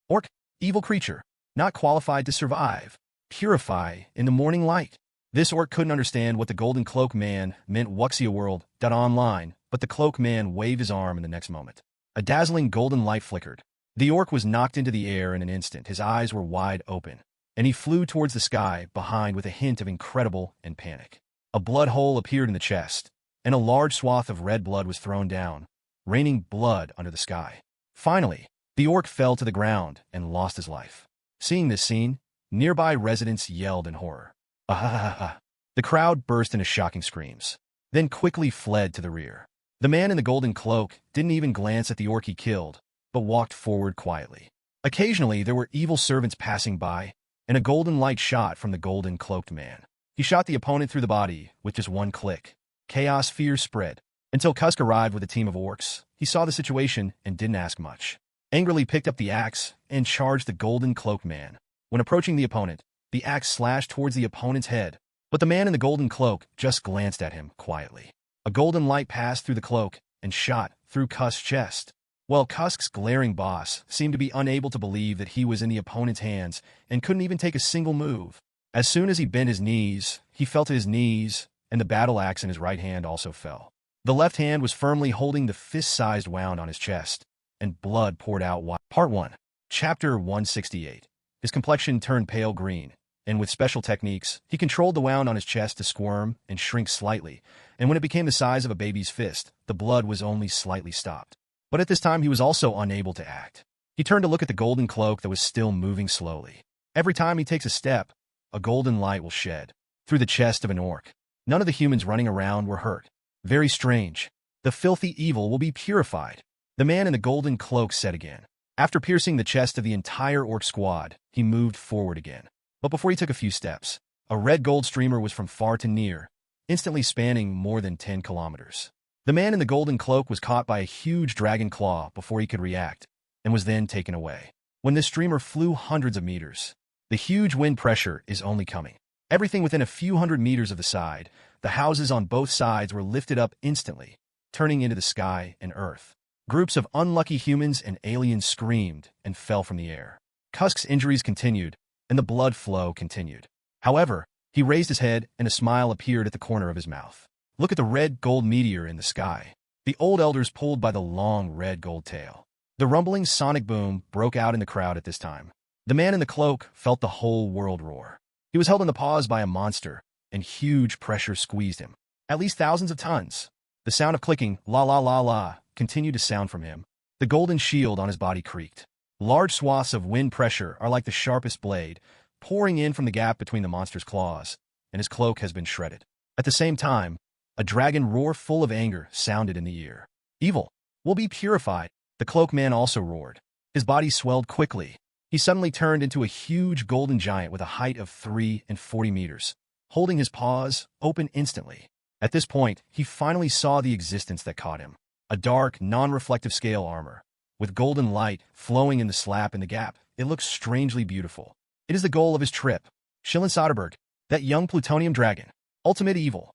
Orc, evil creature, not qualified to survive. Purify in the morning light. This orc couldn't understand what the golden cloak man meant. Wuxia World online, but the cloak man waved his arm in the next moment. A dazzling golden light flickered. The orc was knocked into the air in an instant. His eyes were wide open, and he flew towards the sky behind with a hint of incredible and panic. A blood hole appeared in the chest, and a large swath of red blood was thrown down, raining blood under the sky. Finally, the orc fell to the ground and lost his life. Seeing this scene, nearby residents yelled in horror. Ah! The crowd burst into shocking screams, then quickly fled to the rear. The man in the golden cloak didn't even glance at the orc he killed, but walked forward quietly. Occasionally, there were evil servants passing by, and a golden light shot from the golden-cloaked man. He shot the opponent through the body with just one click. Chaos fear spread. Until Kusk arrived with a team of orcs, he saw the situation and didn't ask much. Angrily picked up the axe and charged the golden-cloaked man. When approaching the opponent, the axe slashed towards the opponent's head, but the man in the golden cloak just glanced at him quietly. A golden light passed through the cloak and shot through Kusk's chest. Well, Kusk's glaring boss seemed to be unable to believe that he was in the opponent's hands and couldn't even take a single move. As soon as he bent his knees, he fell to his knees, and the battle axe in his right hand also fell. The left hand was firmly holding the fist-sized wound on his chest, and blood poured out wide. Part 1. Chapter 168. His complexion turned pale green, and with special techniques, he controlled the wound on his chest to squirm and shrink slightly, and when it became the size of a baby's fist, the blood was only slightly stopped. But at this time, he was also unable to act. He turned to look at the golden cloak that was still moving slowly. Every time he takes a step, a golden light will shed through the chest of an orc. None of the humans running around were hurt. Very strange. The filthy evil will be purified, the man in the golden cloak said again. After piercing the chest of the entire orc squad, he moved forward again. But before he took a few steps, a red gold streamer was from far to near, instantly spanning more than 10 kilometers. The man in the golden cloak was caught by a huge dragon claw before he could react, and was then taken away. When this streamer flew hundreds of meters, the huge wind pressure is only coming. Everything within a few hundred meters of the side, the houses on both sides were lifted up instantly, turning into the sky and earth. Groups of unlucky humans and aliens screamed and fell from the air. Kusk's injuries continued, and the blood flow continued. However, he raised his head and a smile appeared at the corner of his mouth. Look at the red gold meteor in the sky. The old elders pulled by the long red gold tail. The rumbling sonic boom broke out in the crowd at this time. The man in the cloak felt the whole world roar. He was held in the paws by a monster, and huge pressure squeezed him. At least thousands of tons. The sound of clicking, la la la la, continued to sound from him. The golden shield on his body creaked. Large swaths of wind pressure are like the sharpest blade, pouring in from the gap between the monster's claws, and his cloak has been shredded. At the same time, a dragon roar full of anger sounded in the ear. Evil will be purified. The cloak man also roared. His body swelled quickly. He suddenly turned into a huge golden giant with a height of 340 meters, holding his paws open instantly. At this point, he finally saw the existence that caught him. A dark, non-reflective scale armor, with golden light flowing in the slap in the gap. It looks strangely beautiful. It is the goal of his trip. Shillong, that young plutonium dragon. Ultimate evil.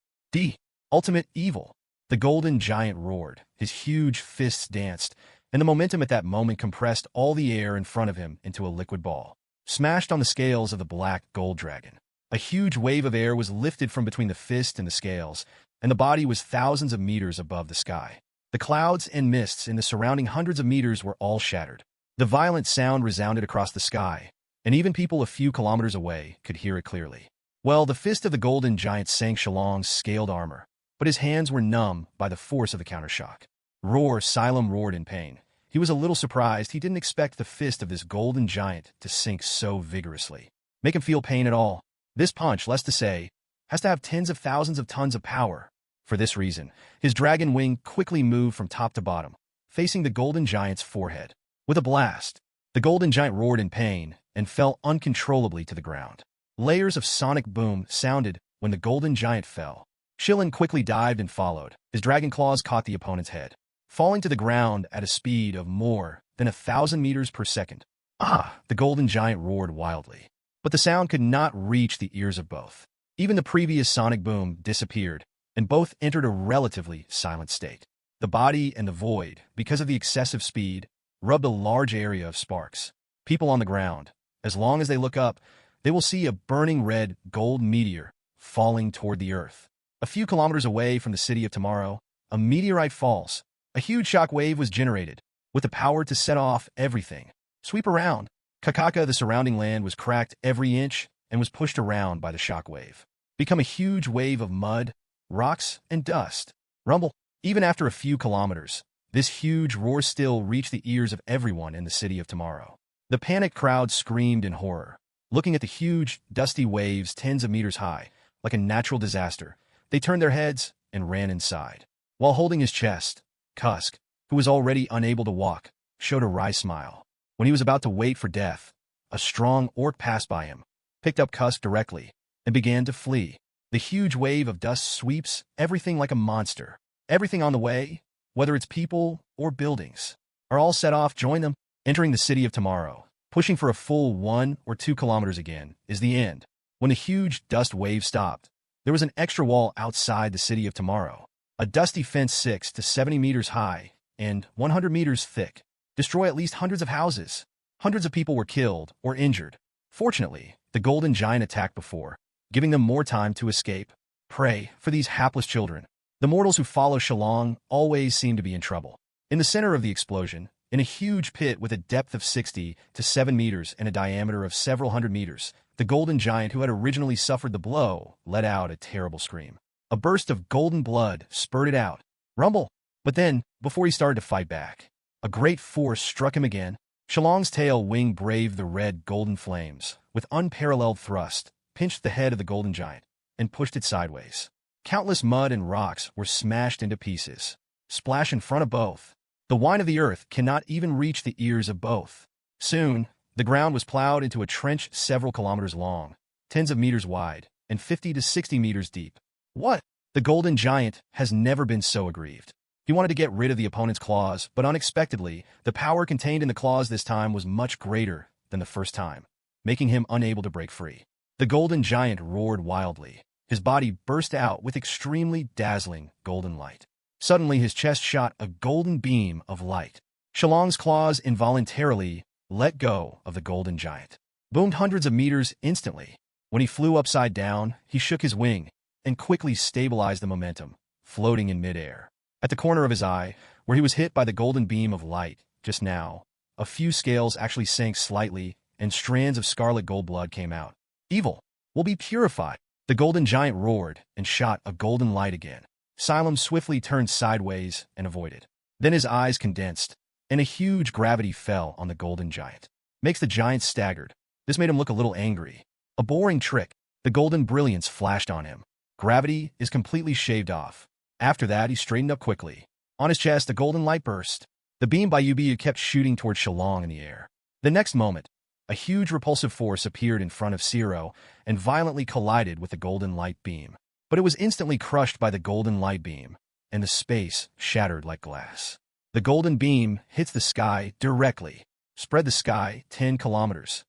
Ultimate evil. The golden giant roared. His huge fists danced, and the momentum at that moment compressed all the air in front of him into a liquid ball, smashed on the scales of the black gold dragon. A huge wave of air was lifted from between the fist and the scales, and the body was thousands of meters above the sky. The clouds and mists in the surrounding hundreds of meters were all shattered. The violent sound resounded across the sky, and even people a few kilometers away could hear it clearly. Well, the fist of the golden giant sank Shillong's scaled armor, but his hands were numb by the force of the countershock. Silum roared in pain. He was a little surprised. He didn't expect the fist of this golden giant to sink so vigorously. Make him feel pain at all. This punch, less to say, has to have tens of thousands of tons of power. For this reason, his dragon wing quickly moved from top to bottom, facing the golden giant's forehead. With a blast, the golden giant roared in pain and fell uncontrollably to the ground. Layers of sonic boom sounded when the golden giant fell. Shillong quickly dived and followed. His dragon claws caught the opponent's head, falling to the ground at a speed of more than 1,000 meters per second. Ah! The golden giant roared wildly. But the sound could not reach the ears of both. Even the previous sonic boom disappeared, and both entered a relatively silent state. The body and the void, because of the excessive speed, rubbed a large area of sparks. People on the ground, as long as they look up, they will see a burning red gold meteor falling toward the earth. A few kilometers away from the city of tomorrow, a meteorite falls. A huge shock wave was generated, with the power to set off everything. Sweep around. Kakaka, the surrounding land, was cracked every inch and was pushed around by the shock wave. Become a huge wave of mud, rocks, and dust. Rumble. Even after a few kilometers, this huge roar still reached the ears of everyone in the city of tomorrow. The panicked crowd screamed in horror, looking at the huge, dusty waves tens of meters high, like a natural disaster. They turned their heads and ran inside. While holding his chest, Kusk, who was already unable to walk, showed a wry smile. When he was about to wait for death, a strong orc passed by him, picked up Kusk directly, and began to flee. The huge wave of dust sweeps everything like a monster. Everything on the way, whether it's people or buildings, are all set off. Join them. Entering the city of tomorrow, pushing for a full 1 or 2 kilometers again, is the end. When the huge dust wave stopped, there was an extra wall outside the city of tomorrow. A dusty fence 6 to 70 meters high and 100 meters thick. Destroy at least hundreds of houses. Hundreds of people were killed or injured. Fortunately, the golden giant attacked before, giving them more time to escape. Pray for these hapless children. The mortals who follow Shillong always seem to be in trouble. In the center of the explosion, in a huge pit with a depth of 60 to 7 meters and a diameter of several hundred meters, the golden giant who had originally suffered the blow let out a terrible scream. A burst of golden blood spurted out. Rumble! But then, before he started to fight back, a great force struck him again. Shillong's tail wing braved the red golden flames, with unparalleled thrust, pinched the head of the golden giant, and pushed it sideways. Countless mud and rocks were smashed into pieces. Splash in front of both. The whine of the earth cannot even reach the ears of both. Soon, the ground was plowed into a trench several kilometers long, tens of meters wide, and 50 to 60 meters deep. What? The golden giant has never been so aggrieved. He wanted to get rid of the opponent's claws, but unexpectedly, the power contained in the claws this time was much greater than the first time, making him unable to break free. The golden giant roared wildly. His body burst out with extremely dazzling golden light. Suddenly, his chest shot a golden beam of light. Shillong's claws involuntarily let go of the golden giant. Boomed hundreds of meters instantly. When he flew upside down, he shook his wing and quickly stabilized the momentum, floating in midair. At the corner of his eye, where he was hit by the golden beam of light just now, a few scales actually sank slightly and strands of scarlet gold blood came out. Evil will be purified. The golden giant roared and shot a golden light again. Xylem swiftly turned sideways and avoided. Then his eyes condensed, and a huge gravity fell on the golden giant. Makes the giant staggered. This made him look a little angry. A boring trick. The golden brilliance flashed on him. Gravity is completely shaved off. After that, he straightened up quickly. On his chest, a golden light burst. The beam by Yubiyu kept shooting toward Shillong in the air. The next moment, a huge repulsive force appeared in front of Zero and violently collided with the golden light beam. But it was instantly crushed by the golden light beam, and the space shattered like glass. The golden beam hits the sky directly, spread the sky 10 kilometers.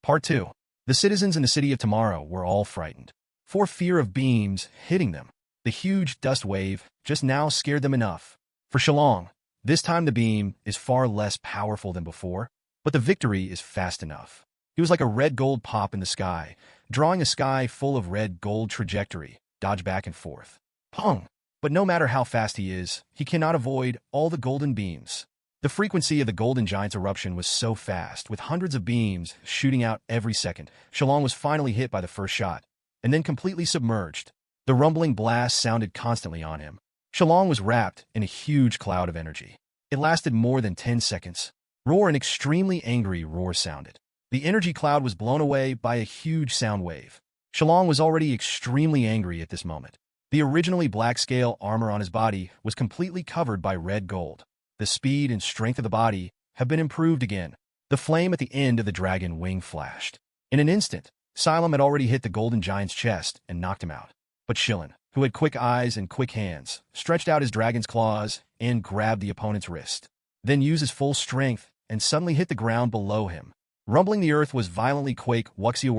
Part 2. The citizens in the city of Tomorrow were all frightened, for fear of beams hitting them. The huge dust wave just now scared them enough. For Shillong, this time the beam is far less powerful than before, but the victory is fast enough. He was like a red-gold pop in the sky, drawing a sky full of red-gold trajectory, dodge back and forth. Pong! But no matter how fast he is, he cannot avoid all the golden beams. The frequency of the golden giant's eruption was so fast, with hundreds of beams shooting out every second. Shillong was finally hit by the first shot, and then completely submerged. The rumbling blast sounded constantly on him. Shillong was wrapped in a huge cloud of energy. It lasted more than 10 seconds. Roar, an extremely angry roar sounded. The energy cloud was blown away by a huge sound wave. Shillong was already extremely angry at this moment. The originally black scale armor on his body was completely covered by red gold. The speed and strength of the body have been improved again. The flame at the end of the dragon wing flashed. In an instant, Xylem had already hit the golden giant's chest and knocked him out. But Shillong, who had quick eyes and quick hands, stretched out his dragon's claws and grabbed the opponent's wrist. Then used his full strength and suddenly hit the ground below him. Rumbling the earth was violently quake. Wuxia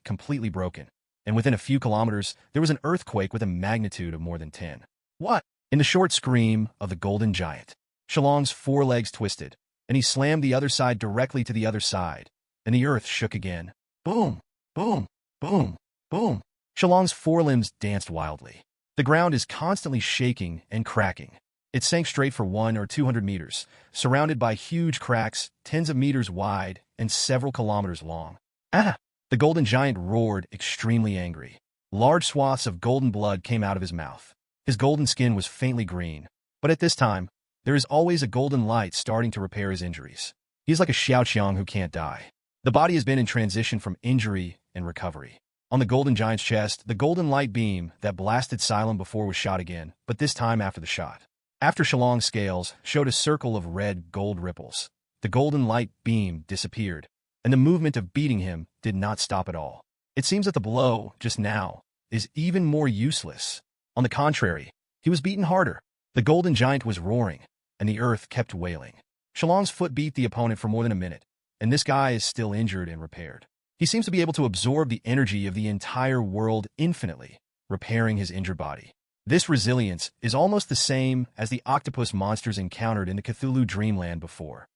completely broken. And within a few kilometers, there was an earthquake with a magnitude of more than 10. What? In the short scream of the golden giant, Shillong's forelegs twisted, and he slammed the other side directly to the other side, and the earth shook again. Boom! Boom! Boom! Boom! Shillong's forelimbs danced wildly. The ground is constantly shaking and cracking. It sank straight for 100 or 200 meters, surrounded by huge cracks, tens of meters wide and several kilometers long. Ah! The golden giant roared, extremely angry. Large swaths of golden blood came out of his mouth. His golden skin was faintly green, but at this time, there is always a golden light starting to repair his injuries. He is like a Xiaoqiang who can't die. The body has been in transition from injury and recovery. On the golden giant's chest, the golden light beam that blasted Xylem before was shot again, but this time after the shot. After Shillong's scales showed a circle of red gold ripples, the golden light beam disappeared, and the movement of beating him did not stop at all. It seems that the blow, just now, is even more useless. On the contrary, he was beaten harder. The golden giant was roaring, and the earth kept wailing. Shillong's foot beat the opponent for more than a minute, and this guy is still injured and repaired. He seems to be able to absorb the energy of the entire world infinitely, repairing his injured body. This resilience is almost the same as the octopus monsters encountered in the Cthulhu Dreamland before.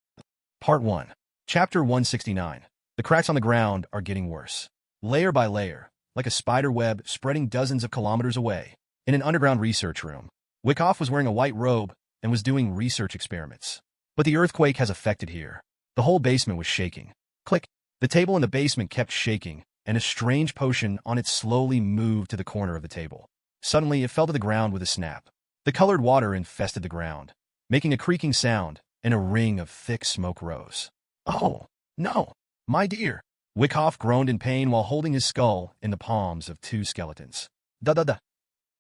Part 1. Chapter 169. The cracks on the ground are getting worse. Layer by layer, like a spider web spreading dozens of kilometers away. In an underground research room, Wyckoff was wearing a white robe and was doing research experiments. But the earthquake has affected here. The whole basement was shaking. Click. The table in the basement kept shaking, and a strange potion on it slowly moved to the corner of the table. Suddenly, it fell to the ground with a snap. The colored water infested the ground, making a creaking sound, and a ring of thick smoke rose. Oh, no, my dear. Wyckoff groaned in pain while holding his skull in the palms of two skeletons. Da-da-da.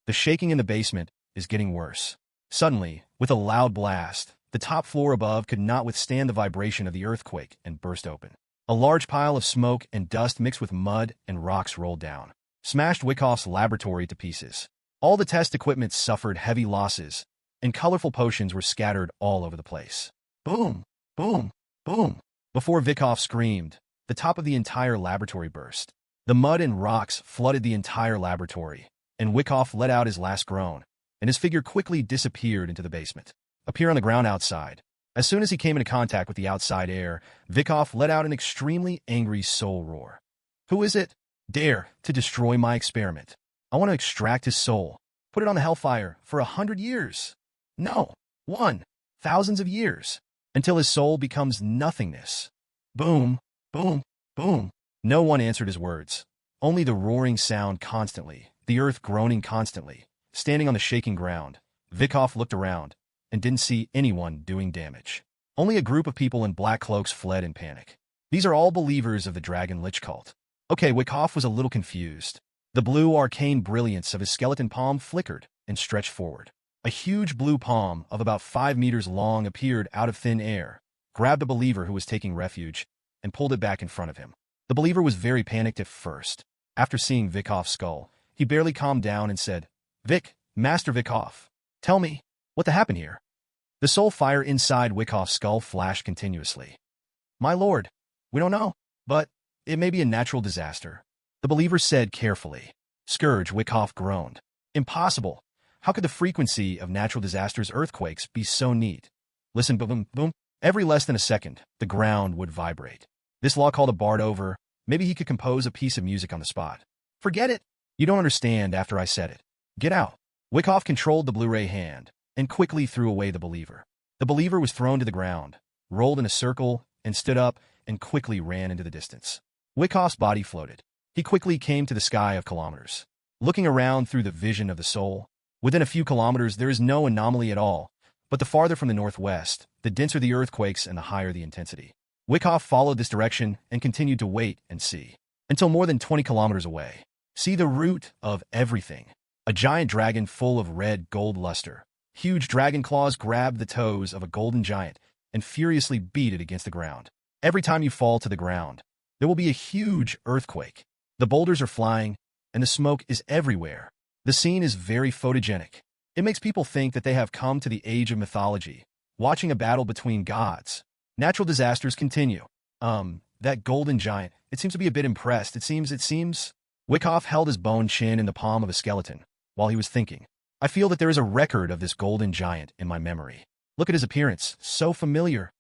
The shaking in the basement is getting worse. Suddenly, with a loud blast, the top floor above could not withstand the vibration of the earthquake and burst open. A large pile of smoke and dust mixed with mud and rocks rolled down, smashed Wyckoff's laboratory to pieces. All the test equipment suffered heavy losses, and colorful potions were scattered all over the place. Boom! Boom! Boom! Before Wyckoff screamed, the top of the entire laboratory burst. The mud and rocks flooded the entire laboratory, and Wyckoff let out his last groan, and his figure quickly disappeared into the basement. Appear on the ground outside. As soon as he came into contact with the outside air, Wyckoff let out an extremely angry soul roar. Who is it? Dare to destroy my experiment. I want to extract his soul, put it on the hellfire for 100 years. No, thousands of years, until his soul becomes nothingness. Boom, boom, boom. No one answered his words. only the roaring sound constantly, the earth groaning constantly. Standing on the shaking ground, Vikov looked around and didn't see anyone doing damage. Only a group of people in black cloaks fled in panic. These are all believers of the Dragon Lich cult. Okay, Vikov was a little confused. The blue arcane brilliance of his skeleton palm flickered and stretched forward. A huge blue palm of about 5 meters long appeared out of thin air, grabbed a believer who was taking refuge, and pulled it back in front of him. The believer was very panicked at first. After seeing Vikov's skull, he barely calmed down and said, "Vik, Master Vikov, tell me, what happened here?" The soul fire inside Vikov's skull flashed continuously. "My lord, we don't know, but it may be a natural disaster," the believer said carefully. Scourge, Vikov groaned. "Impossible. How could the frequency of natural disasters, earthquakes, be so neat? Listen, boom, boom. Every less than a second, the ground would vibrate. This law called a bard over. Maybe he could compose a piece of music on the spot." "Forget it. You don't understand after I said it. Get out." Vikov controlled the Blu-ray hand and quickly threw away the believer. The believer was thrown to the ground, rolled in a circle, and stood up and quickly ran into the distance. Vikov's body floated. He quickly came to the sky of kilometers. Looking around through the vision of the soul, within a few kilometers there is no anomaly at all, but the farther from the northwest, the denser the earthquakes and the higher the intensity. Vikov followed this direction and continued to wait and see, until more than 20 kilometers away. See the root of everything. A giant dragon full of red gold luster. Huge dragon claws grabbed the toes of a golden giant and furiously beat it against the ground. Every time you fall to the ground, there will be a huge earthquake. The boulders are flying, and the smoke is everywhere. The scene is very photogenic. It makes people think that they have come to the age of mythology, watching a battle between gods. Natural disasters continue. That golden giant, it seems to be a bit impressed. It seems. Vikov held his bone chin in the palm of a skeleton while he was thinking. "I feel that there is a record of this golden giant in my memory. Look at his appearance, so familiar."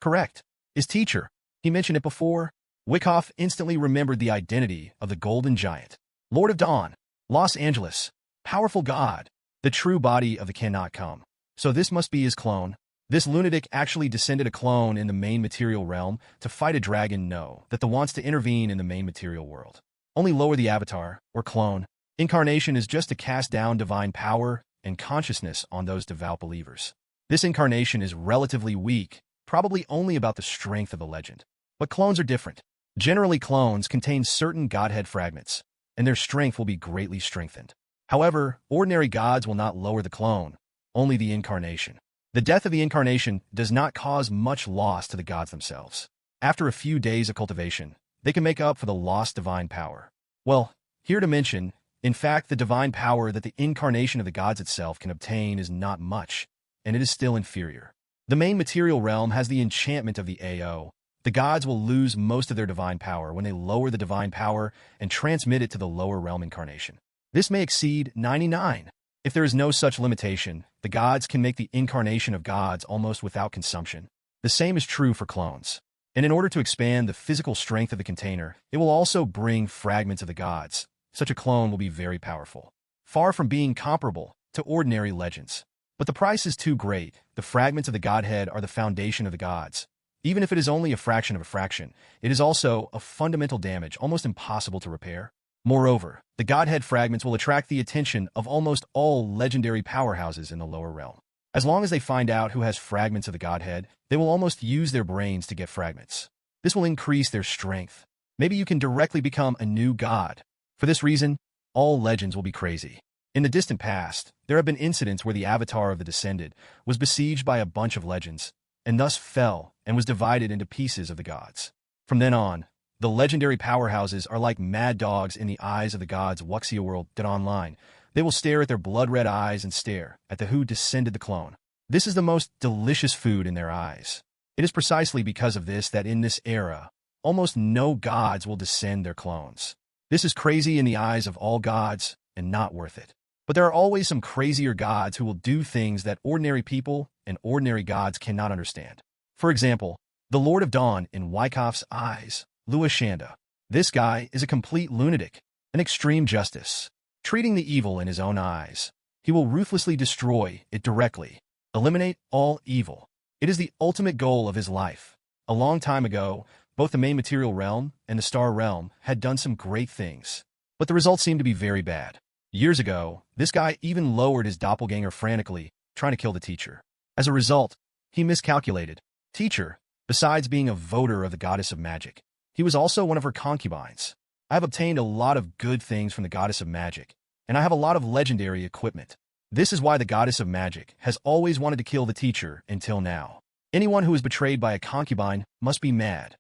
"Correct. His teacher. He mentioned it before." Vikov instantly remembered the identity of the golden giant. Lord of Dawn, Los Angeles, powerful god, the true body of the cannot come. So this must be his clone. This lunatic actually descended a clone in the main material realm to fight a dragon that wants to intervene in the main material world. Only lower the avatar, or clone. Incarnation is just to cast down divine power and consciousness on those devout believers. This incarnation is relatively weak, probably only about the strength of the legend. But clones are different. Generally, clones contain certain godhead fragments, and their strength will be greatly strengthened. However, ordinary gods will not lower the clone, only the incarnation. The death of the incarnation does not cause much loss to the gods themselves. After a few days of cultivation, they can make up for the lost divine power. Well, here to mention, in fact, the divine power that the incarnation of the gods itself can obtain is not much, and it is still inferior. The main material realm has the enchantment of the AO. The gods will lose most of their divine power when they lower the divine power and transmit it to the lower realm incarnation. This may exceed 99. If there is no such limitation, the gods can make the incarnation of gods almost without consumption. The same is true for clones. And in order to expand the physical strength of the container, it will also bring fragments of the gods. Such a clone will be very powerful, far from being comparable to ordinary legends. But the price is too great. The fragments of the godhead are the foundation of the gods. Even if it is only a fraction of a fraction, it is also a fundamental damage, almost impossible to repair. Moreover, the godhead fragments will attract the attention of almost all legendary powerhouses in the lower realm. As long as they find out who has fragments of the godhead, they will almost use their brains to get fragments. This will increase their strength. Maybe you can directly become a new god. For this reason, all legends will be crazy. In the distant past, there have been incidents where the avatar of the descended was besieged by a bunch of legends, and thus fell and was divided into pieces of the gods. From then on, the legendary powerhouses are like mad dogs in the eyes of the gods. Wuxia World online. They will stare at their blood-red eyes and stare at the who descended the clone. This is the most delicious food in their eyes. It is precisely because of this that in this era, almost no gods will descend their clones. This is crazy in the eyes of all gods and not worth it. But there are always some crazier gods who will do things that ordinary people and ordinary gods cannot understand. For example, the Lord of Dawn in Wyckoff's eyes, Lua Shanda. This guy is a complete lunatic, an extreme justice. Treating the evil in his own eyes, he will ruthlessly destroy it directly, eliminate all evil. It is the ultimate goal of his life. A long time ago, Both the main material realm and the star realm had done some great things, but the results seemed to be very bad. Years ago, this guy even lowered his doppelganger frantically, trying to kill the teacher. As a result, he miscalculated. Teacher, besides being a voter of the goddess of magic, he was also one of her concubines. I have obtained a lot of good things from the goddess of magic, and I have a lot of legendary equipment. This is why the goddess of magic has always wanted to kill the teacher until now. Anyone who is betrayed by a concubine must be mad.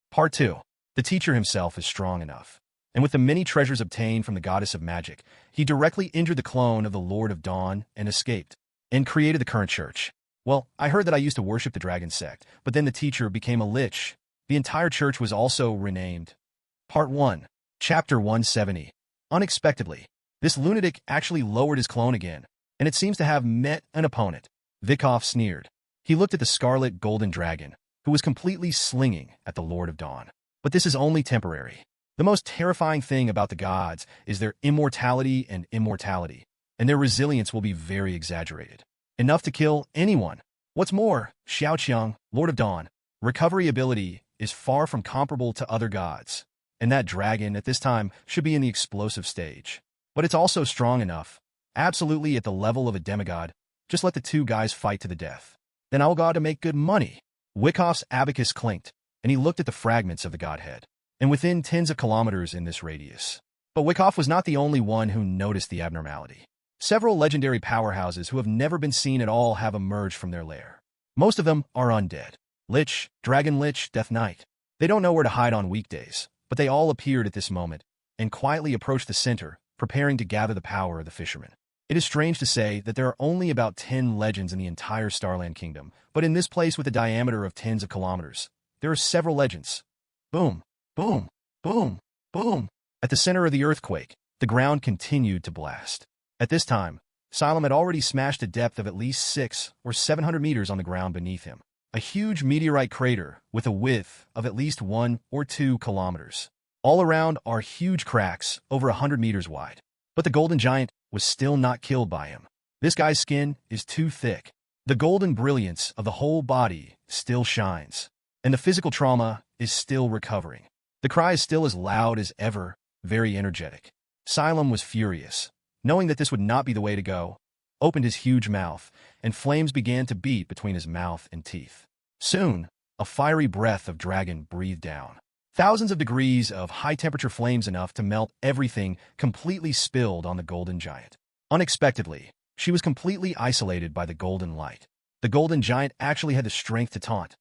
Part 2. The teacher himself is strong enough, and with the many treasures obtained from the goddess of magic, he directly injured the clone of the Lord of Dawn and escaped, and created the current church. Well, I heard that I used to worship the dragon sect, but then the teacher became a lich. The entire church was also renamed. Part 1. Chapter 170. Unexpectedly, this lunatic actually lowered his clone again, and it seems to have met an opponent. Vikov sneered. He looked at the scarlet golden dragon, who was completely slinging at the Lord of Dawn. But this is only temporary. The most terrifying thing about the gods is their immortality and immortality, and their resilience will be very exaggerated. Enough to kill anyone. What's more, Xiaoqiang, Lord of Dawn, recovery ability is far from comparable to other gods, and that dragon at this time should be in the explosive stage. But it's also strong enough, absolutely at the level of a demigod. Just let the two guys fight to the death. Then I'll go to make good money. Wyckoff's abacus clinked, and he looked at the fragments of the godhead, and within tens of kilometers in this radius. But Wyckoff was not the only one who noticed the abnormality. Several legendary powerhouses who have never been seen at all have emerged from their lair. Most of them are undead. Lich, Dragon Lich, Death Knight. They don't know where to hide on weekdays, but they all appeared at this moment, and quietly approached the center, preparing to gather the power of the fishermen. It is strange to say that there are only about 10 legends in the entire Starland Kingdom, but in this place with a diameter of tens of kilometers, there are several legends. Boom, boom, boom, boom. At the center of the earthquake, the ground continued to blast. At this time, Xylem had already smashed a depth of at least 600 or 700 meters on the ground beneath him. A huge meteorite crater with a width of at least 1 or 2 kilometers. All around are huge cracks over 100 meters wide. But the golden giant was still not killed by him. This guy's skin is too thick. The golden brilliance of the whole body still shines, and the physical trauma is still recovering. The cry is still as loud as ever, very energetic. Xylem was furious, knowing that this would not be the way to go, opened his huge mouth, and flames began to beat between his mouth and teeth. Soon, a fiery breath of dragon breathed down. Thousands of degrees of high-temperature flames enough to melt everything completely spilled on the golden giant. Unexpectedly, she was completely isolated by the golden light. The golden giant actually had the strength to taunt.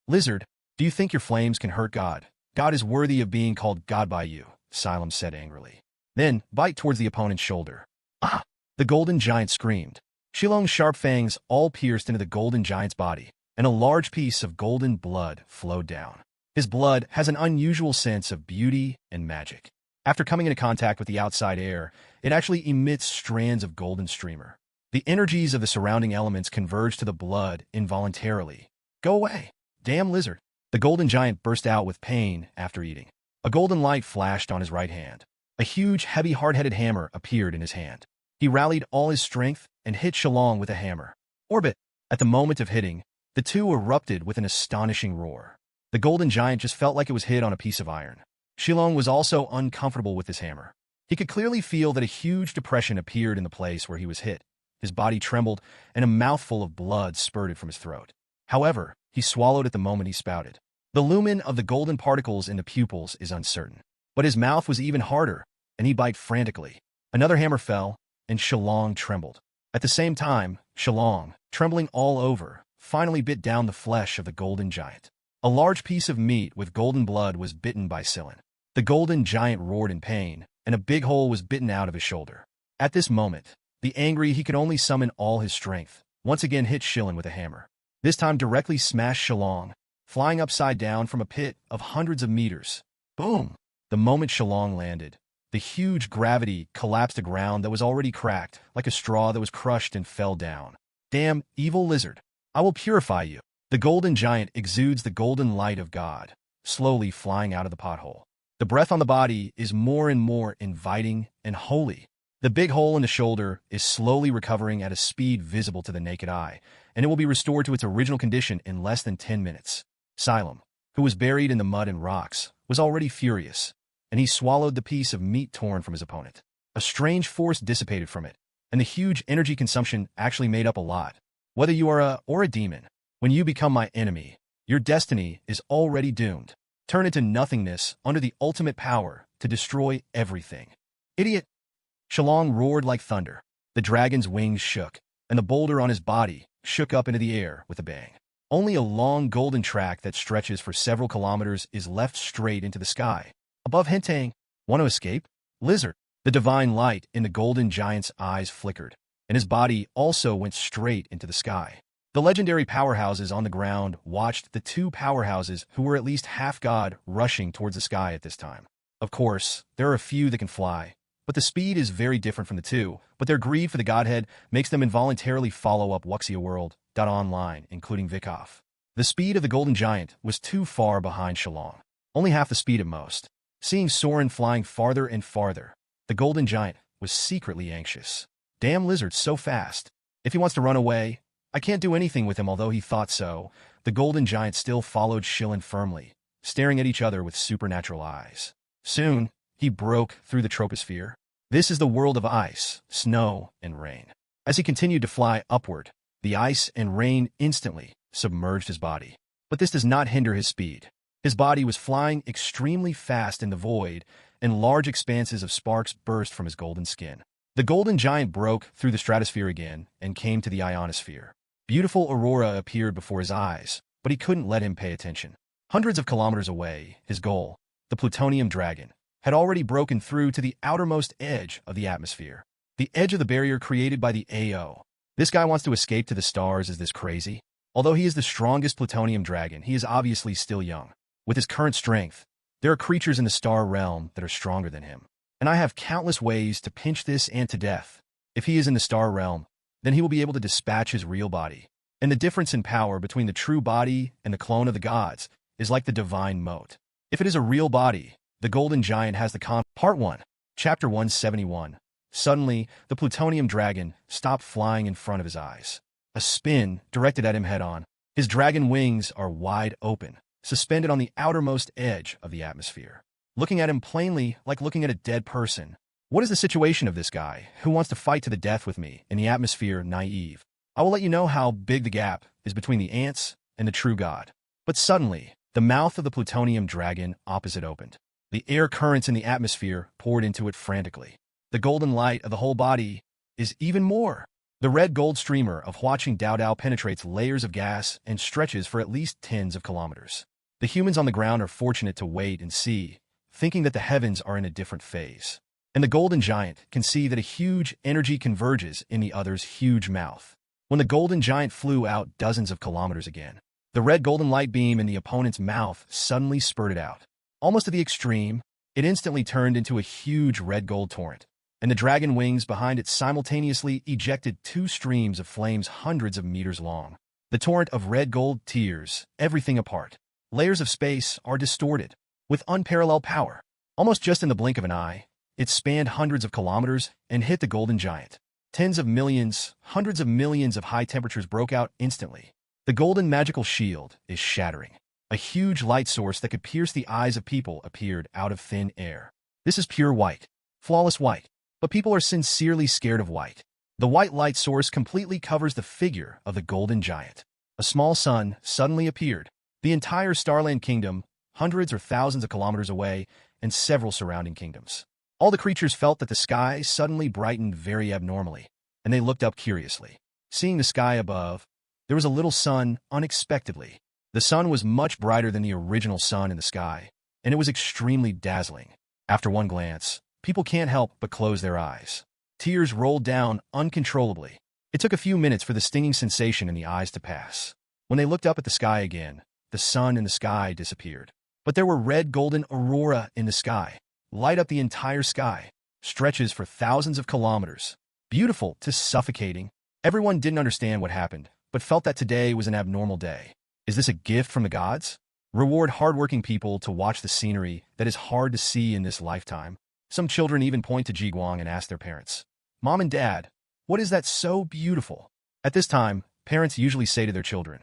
Lizard, do you think your flames can hurt God? God is worthy of being called God by you, Xylem said angrily. Then, bite towards the opponent's shoulder. Ah! The golden giant screamed. Shillong's sharp fangs all pierced into the golden giant's body, and a large piece of golden blood flowed down. His blood has an unusual sense of beauty and magic. After coming into contact with the outside air, it actually emits strands of golden streamer. The energies of the surrounding elements converge to the blood involuntarily. Go away, damn lizard. The golden giant burst out with pain after eating. A golden light flashed on his right hand. A huge, heavy, hard-headed hammer appeared in his hand. He rallied all his strength and hit Shillong with a hammer. Orbit! At the moment of hitting, the two erupted with an astonishing roar. The golden giant just felt like it was hit on a piece of iron. Shillong was also uncomfortable with his hammer. He could clearly feel that a huge depression appeared in the place where he was hit. His body trembled, and a mouthful of blood spurted from his throat. However, he swallowed at the moment he spouted. The lumen of the golden particles in the pupils is uncertain. But his mouth was even harder, and he bit frantically. Another hammer fell, and Shillong trembled. At the same time, Shillong, trembling all over, finally bit down the flesh of the golden giant. A large piece of meat with golden blood was bitten by Xylem. The golden giant roared in pain, and a big hole was bitten out of his shoulder. At this moment, the angry he could only summon all his strength, once again hit Shillong with a hammer. This time directly smashed Shillong, flying upside down from a pit of hundreds of meters. Boom! The moment Shillong landed, the huge gravity collapsed a ground that was already cracked, like a straw that was crushed and fell down. Damn, evil lizard! I will purify you. The golden giant exudes the golden light of God, slowly flying out of the pothole. The breath on the body is more and more inviting and holy. The big hole in the shoulder is slowly recovering at a speed visible to the naked eye, and it will be restored to its original condition in less than 10 minutes. Xylem, who was buried in the mud and rocks, was already furious, and he swallowed the piece of meat torn from his opponent. A strange force dissipated from it, and the huge energy consumption actually made up a lot. Whether you are a demon, when you become my enemy, your destiny is already doomed. Turn into nothingness under the ultimate power to destroy everything. Idiot! Shillong roared like thunder. The dragon's wings shook, and the boulder on his body shook up into the air with a bang. Only a long golden track that stretches for several kilometers is left straight into the sky. Above Hentang, want to escape? Lizard. The divine light in the golden giant's eyes flickered, and his body also went straight into the sky. The legendary powerhouses on the ground watched the two powerhouses who were at least half god rushing towards the sky at this time. Of course, there are a few that can fly, but the speed is very different from the two, but their greed for the godhead makes them involuntarily follow up Wuxia World online, including Vikov. The speed of the golden giant was too far behind Shillong, only half the speed at most. Seeing Soren flying farther and farther, the golden giant was secretly anxious. Damn lizard, so fast. If he wants to run away, I can't do anything with him. Although he thought so, the golden giant still followed Shillong firmly, staring at each other with supernatural eyes. Soon, he broke through the troposphere. This is the world of ice, snow, and rain. As he continued to fly upward, the ice and rain instantly submerged his body. But this does not hinder his speed. His body was flying extremely fast in the void, and large expanses of sparks burst from his golden skin. The golden giant broke through the stratosphere again and came to the ionosphere. Beautiful aurora appeared before his eyes, but he couldn't let him pay attention. Hundreds of kilometers away, his goal, the plutonium dragon, had already broken through to the outermost edge of the atmosphere, the edge of the barrier created by the AO. This guy wants to escape to the stars. Is this crazy? Although he is the strongest plutonium dragon, he is obviously still young. With his current strength, there are creatures in the star realm that are stronger than him. And I have countless ways to pinch this ant to death. If he is in the star realm, then he will be able to dispatch his real body. And the difference in power between the true body and the clone of the gods is like the divine moat. If it is a real body, the golden giant has the Part 1, Chapter 171. Suddenly, the plutonium dragon stopped flying in front of his eyes. A spin directed at him head-on. His dragon wings are wide open, suspended on the outermost edge of the atmosphere. Looking at him plainly like looking at a dead person. What is the situation of this guy who wants to fight to the death with me in the atmosphere? Naive. I will let you know how big the gap is between the ants and the true god. But suddenly, the mouth of the plutonium dragon opposite opened. The air currents in the atmosphere poured into it frantically. The golden light of the whole body is even more. The red gold streamer of Huaching Dao Dao penetrates layers of gas and stretches for at least tens of kilometers. The humans on the ground are fortunate to wait and see, thinking that the heavens are in a different phase. And the golden giant can see that a huge energy converges in the other's huge mouth. When the golden giant flew out dozens of kilometers again, the red golden light beam in the opponent's mouth suddenly spurted out. Almost to the extreme, it instantly turned into a huge red gold torrent, and the dragon wings behind it simultaneously ejected two streams of flames hundreds of meters long. The torrent of red gold tears everything apart. Layers of space are distorted. With unparalleled power, almost just in the blink of an eye, it spanned hundreds of kilometers and hit the golden giant. Tens of millions, hundreds of millions of high temperatures broke out instantly. The golden magical shield is shattering. A huge light source that could pierce the eyes of people appeared out of thin air. This is pure white, flawless white, but people are sincerely scared of white. The white light source completely covers the figure of the golden giant. A small sun suddenly appeared. The entire Starland Kingdom, hundreds or thousands of kilometers away, and several surrounding kingdoms. All the creatures felt that the sky suddenly brightened very abnormally, and they looked up curiously. Seeing the sky above, there was a little sun unexpectedly. The sun was much brighter than the original sun in the sky, and it was extremely dazzling. After one glance, people can't help but close their eyes. Tears rolled down uncontrollably. It took a few minutes for the stinging sensation in the eyes to pass. When they looked up at the sky again, the sun in the sky disappeared. But there were red golden aurora in the sky, light up the entire sky, stretches for thousands of kilometers. Beautiful to suffocating. Everyone didn't understand what happened, but felt that today was an abnormal day. Is this a gift from the gods? Reward hardworking people to watch the scenery that is hard to see in this lifetime. Some children even point to Jiguang and ask their parents, "Mom and Dad, what is that so beautiful?" At this time, parents usually say to their children,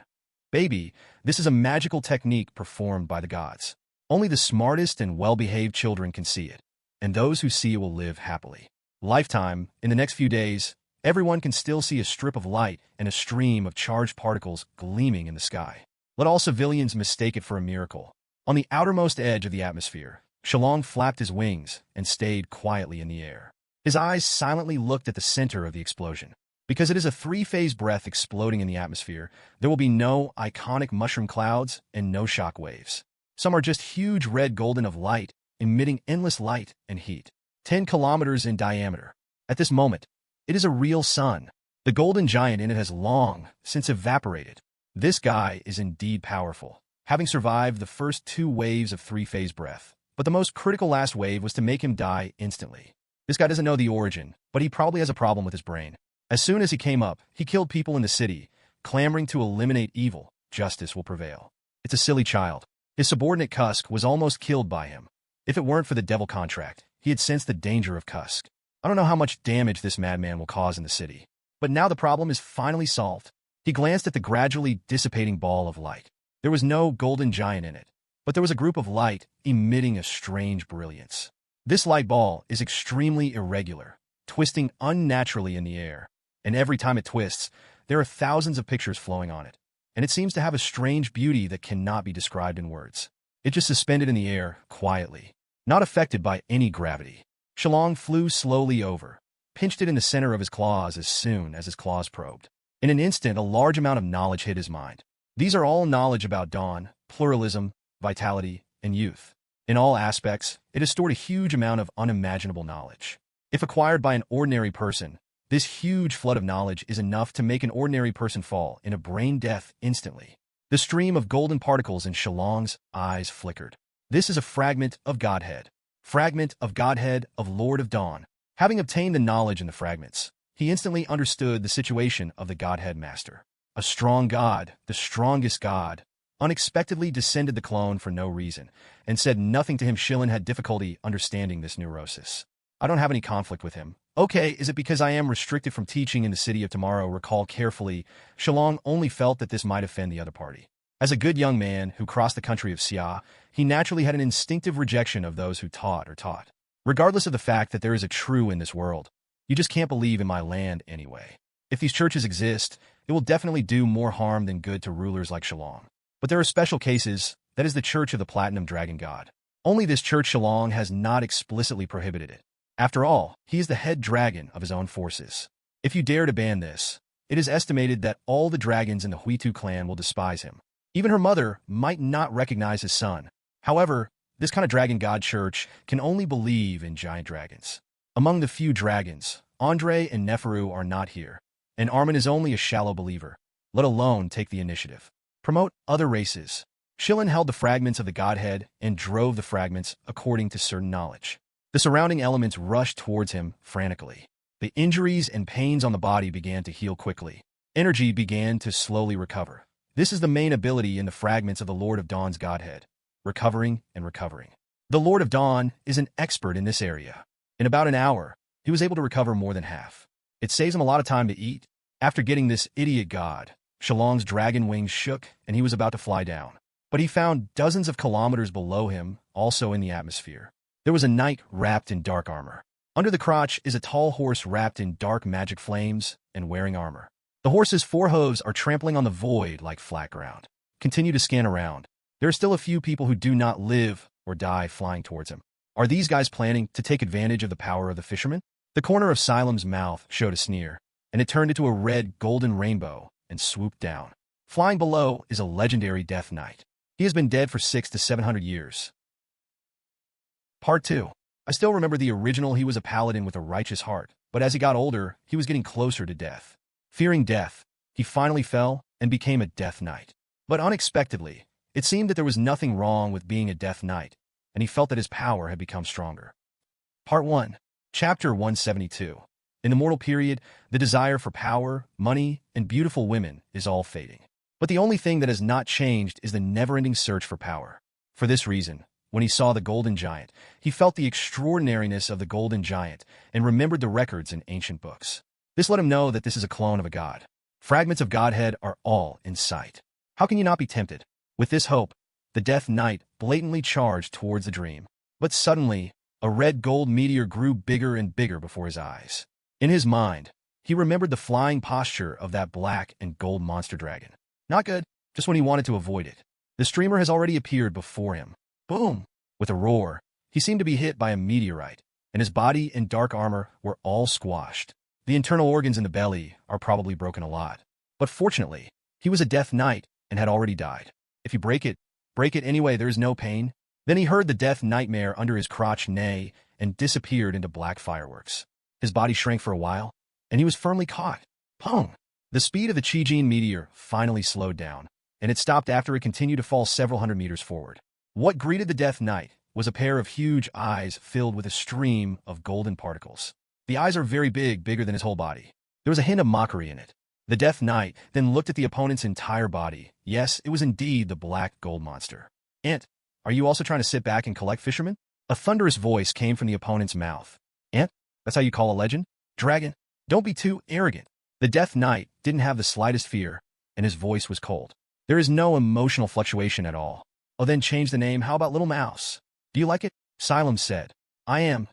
Baby, this is a magical technique performed by the gods. Only the smartest and well-behaved children can see it, and those who see it will live happily. Lifetime, in the next few days, everyone can still see a strip of light and a stream of charged particles gleaming in the sky. Let all civilians mistake it for a miracle. On the outermost edge of the atmosphere, Shillong flapped his wings and stayed quietly in the air. His eyes silently looked at the center of the explosion. Because it is a three-phase breath exploding in the atmosphere, there will be no iconic mushroom clouds and no shock waves. Some are just huge red golden of light, emitting endless light and heat. 10 kilometers in diameter. At this moment, it is a real sun. The golden giant in it has long since evaporated. This guy is indeed powerful, having survived the first 2 waves of three-phase breath. But the most critical last wave was to make him die instantly. This guy doesn't know the origin, but he probably has a problem with his brain. As soon as he came up, he killed people in the city, clamoring to eliminate evil. Justice will prevail. It's a silly child. His subordinate Kusk was almost killed by him. If it weren't for the devil contract, he had sensed the danger of Kusk. I don't know how much damage this madman will cause in the city. But now the problem is finally solved. He glanced at the gradually dissipating ball of light. There was no golden giant in it, but there was a group of light emitting a strange brilliance. This light ball is extremely irregular, twisting unnaturally in the air. And every time it twists, there are thousands of pictures flowing on it. And it seems to have a strange beauty that cannot be described in words. It just suspended in the air, quietly, not affected by any gravity. Shillong flew slowly over, pinched it in the center of his claws as soon as his claws probed. In an instant, a large amount of knowledge hit his mind. These are all knowledge about dawn, pluralism, vitality, and youth. In all aspects, it has stored a huge amount of unimaginable knowledge. If acquired by an ordinary person, this huge flood of knowledge is enough to make an ordinary person fall in a brain death instantly. The stream of golden particles in Shillong's eyes flickered. This is a fragment of Godhead. Fragment of Godhead of Lord of Dawn. Having obtained the knowledge in the fragments, he instantly understood the situation of the Godhead Master. A strong god, the strongest god, unexpectedly descended the clone for no reason, and said nothing to him. Shillong had difficulty understanding this neurosis. I don't have any conflict with him. Okay, is it because I am restricted from teaching in the city of tomorrow? Recall carefully, Shillong only felt that this might offend the other party. As a good young man who crossed the country of Xia, he naturally had an instinctive rejection of those who taught or taught. Regardless of the fact that there is a true in this world, you just can't believe in my land anyway. If these churches exist, it will definitely do more harm than good to rulers like Shillong. But there are special cases, that is the Church of the Platinum Dragon God. Only this church Shillong has not explicitly prohibited it. After all, he is the head dragon of his own forces. If you dare to ban this, it is estimated that all the dragons in the Huitu clan will despise him. Even her mother might not recognize his son. However, this kind of dragon god church can only believe in giant dragons. Among the few dragons, Andre and Neferu are not here, and Armin is only a shallow believer, let alone take the initiative. Promote other races. Shillong held the fragments of the godhead and drove the fragments according to certain knowledge. The surrounding elements rushed towards him frantically. The injuries and pains on the body began to heal quickly. Energy began to slowly recover. This is the main ability in the fragments of the Lord of Dawn's Godhead, recovering and recovering. The Lord of Dawn is an expert in this area. In about an hour, he was able to recover more than half. It saves him a lot of time to eat. After getting this idiot god, Shillong's dragon wings shook and he was about to fly down. But he found dozens of kilometers below him, also in the atmosphere. There was a knight wrapped in dark armor. Under the crotch is a tall horse wrapped in dark magic flames and wearing armor. The horse's 4 hooves are trampling on the void like flat ground. Continue to scan around. There are still a few people who do not live or die flying towards him. Are these guys planning to take advantage of the power of the fisherman? The corner of Silem's mouth showed a sneer, and it turned into a red golden rainbow and swooped down. Flying below is a legendary death knight. He has been dead for 600 to 700 years. Part 2. I still remember the original. He was a paladin with a righteous heart, but as he got older, he was getting closer to death. Fearing death, he finally fell and became a death knight. But unexpectedly, it seemed that there was nothing wrong with being a death knight, and he felt that his power had become stronger. Part 1. Chapter 172. In the mortal period, the desire for power, money, and beautiful women is all fading. But the only thing that has not changed is the never-ending search for power. For this reason, when he saw the Golden Giant, he felt the extraordinariness of the Golden Giant and remembered the records in ancient books. This let him know that this is a clone of a god. Fragments of Godhead are all in sight. How can you not be tempted? With this hope, the Death Knight blatantly charged towards the dream. But suddenly, a red gold meteor grew bigger and bigger before his eyes. In his mind, he remembered the flying posture of that black and gold monster dragon. Not good, just when he wanted to avoid it. The streamer has already appeared before him. Boom! With a roar, he seemed to be hit by a meteorite, and his body and dark armor were all squashed. The internal organs in the belly are probably broken a lot. But fortunately, he was a Death Knight and had already died. If you break it anyway, there is no pain. Then he heard the Death Nightmare under his crotch neigh and disappeared into black fireworks. His body shrank for a while, and he was firmly caught. Pong! The speed of the Chi-Jin meteor finally slowed down, and it stopped after it continued to fall several hundred meters forward. What greeted the Death Knight was a pair of huge eyes filled with a stream of golden particles. The eyes are very big, bigger than his whole body. There was a hint of mockery in it. The Death Knight then looked at the opponent's entire body. Yes, it was indeed the black gold monster. "Ant, are you also trying to sit back and collect fishermen?" A thunderous voice came from the opponent's mouth. "Ant? That's how you call a legend? Dragon? Don't be too arrogant." The Death Knight didn't have the slightest fear, and his voice was cold. "There is no emotional fluctuation at all." "Oh, then change the name. How about Little Mouse? Do you like it?" Shillong said. "I am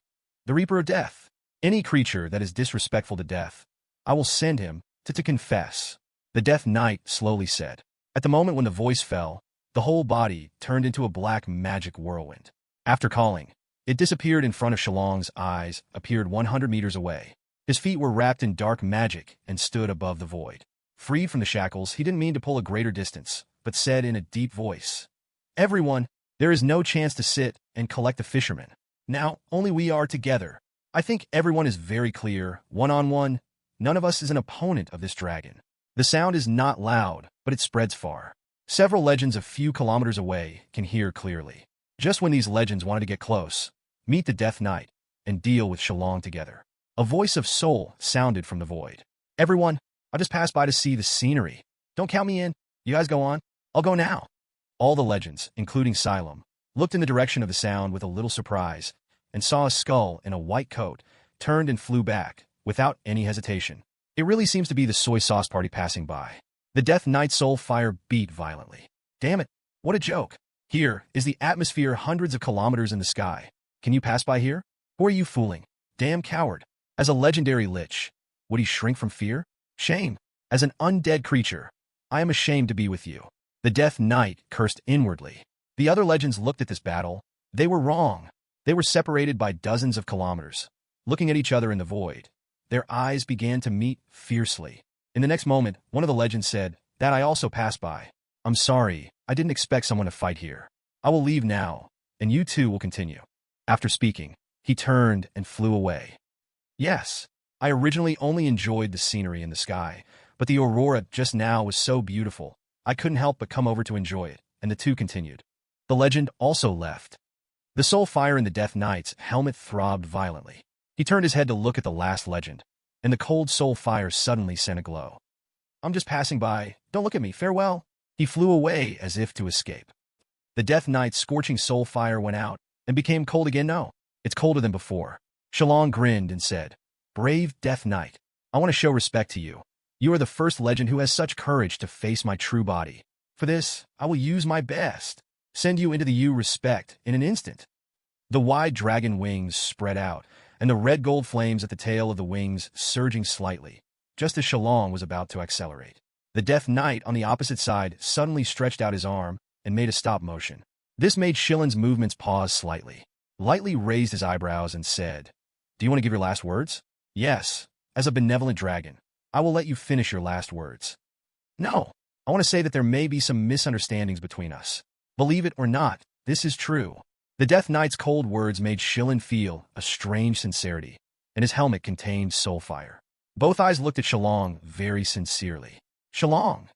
the Reaper of Death. Any creature that is disrespectful to death, I will send him to confess," the Death Knight slowly said. At the moment when the voice fell, the whole body turned into a black magic whirlwind. After calling, it disappeared in front of Shillong's eyes, appeared 100 meters away. His feet were wrapped in dark magic and stood above the void. Freed from the shackles, he didn't mean to pull a greater distance, but said in a deep voice, "Everyone, there is no chance to sit and collect the fishermen. Now, only we are together. I think everyone is very clear, one-on-one. None of us is an opponent of this dragon." The sound is not loud, but it spreads far. Several legends a few kilometers away can hear clearly. Just when these legends wanted to get close, meet the Death Knight, and deal with Shillong together. A voice of soul sounded from the void. "Everyone, I just passed by to see the scenery. Don't count me in. You guys go on. I'll go now." All the legends, including Shillong, looked in the direction of the sound with a little surprise, and saw a skull in a white coat, turned and flew back, without any hesitation. It really seems to be the soy sauce party passing by. The Death Knight's soul fire beat violently. "Damn it, what a joke. Here is the atmosphere hundreds of kilometers in the sky. Can you pass by here? Who are you fooling? Damn coward." As a legendary lich, would he shrink from fear? Shame. As an undead creature, I am ashamed to be with you. The Death Knight cursed inwardly. The other legends looked at this battle. They were wrong. They were separated by dozens of kilometers. Looking at each other in the void, their eyes began to meet fiercely. In the next moment, one of the legends said, "That I also passed by. I'm sorry, I didn't expect someone to fight here. I will leave now, and you two will continue." After speaking, he turned and flew away. Yes, I originally only enjoyed the scenery in the sky, but the aurora just now was so beautiful, I couldn't help but come over to enjoy it, and the two continued. The legend also left. The soul fire in the Death Knight's helmet throbbed violently. He turned his head to look at the last legend, and the cold soul fire suddenly sent a glow. "I'm just passing by. Don't look at me. Farewell." He flew away as if to escape. The Death Knight's scorching soul fire went out and became cold again. "No, it's colder than before." Shillong grinned and said, "Brave Death Knight, I want to show respect to you. You are the first legend who has such courage to face my true body. For this, I will use my best. Send you into the respect in an instant." The wide dragon wings spread out, and the red gold flames at the tail of the wings surging slightly, just as Shillong was about to accelerate. The Death Knight on the opposite side suddenly stretched out his arm and made a stop motion. This made Shillong's movements pause slightly, lightly raised his eyebrows and said, "Do you want to give your last words?" "Yes, as a benevolent dragon, I will let you finish your last words." "No, I want to say that there may be some misunderstandings between us. Believe it or not, this is true." The Death Knight's cold words made Shillong feel a strange sincerity, and his helmet contained soul fire. Both eyes looked at Shillong very sincerely. "Shillong,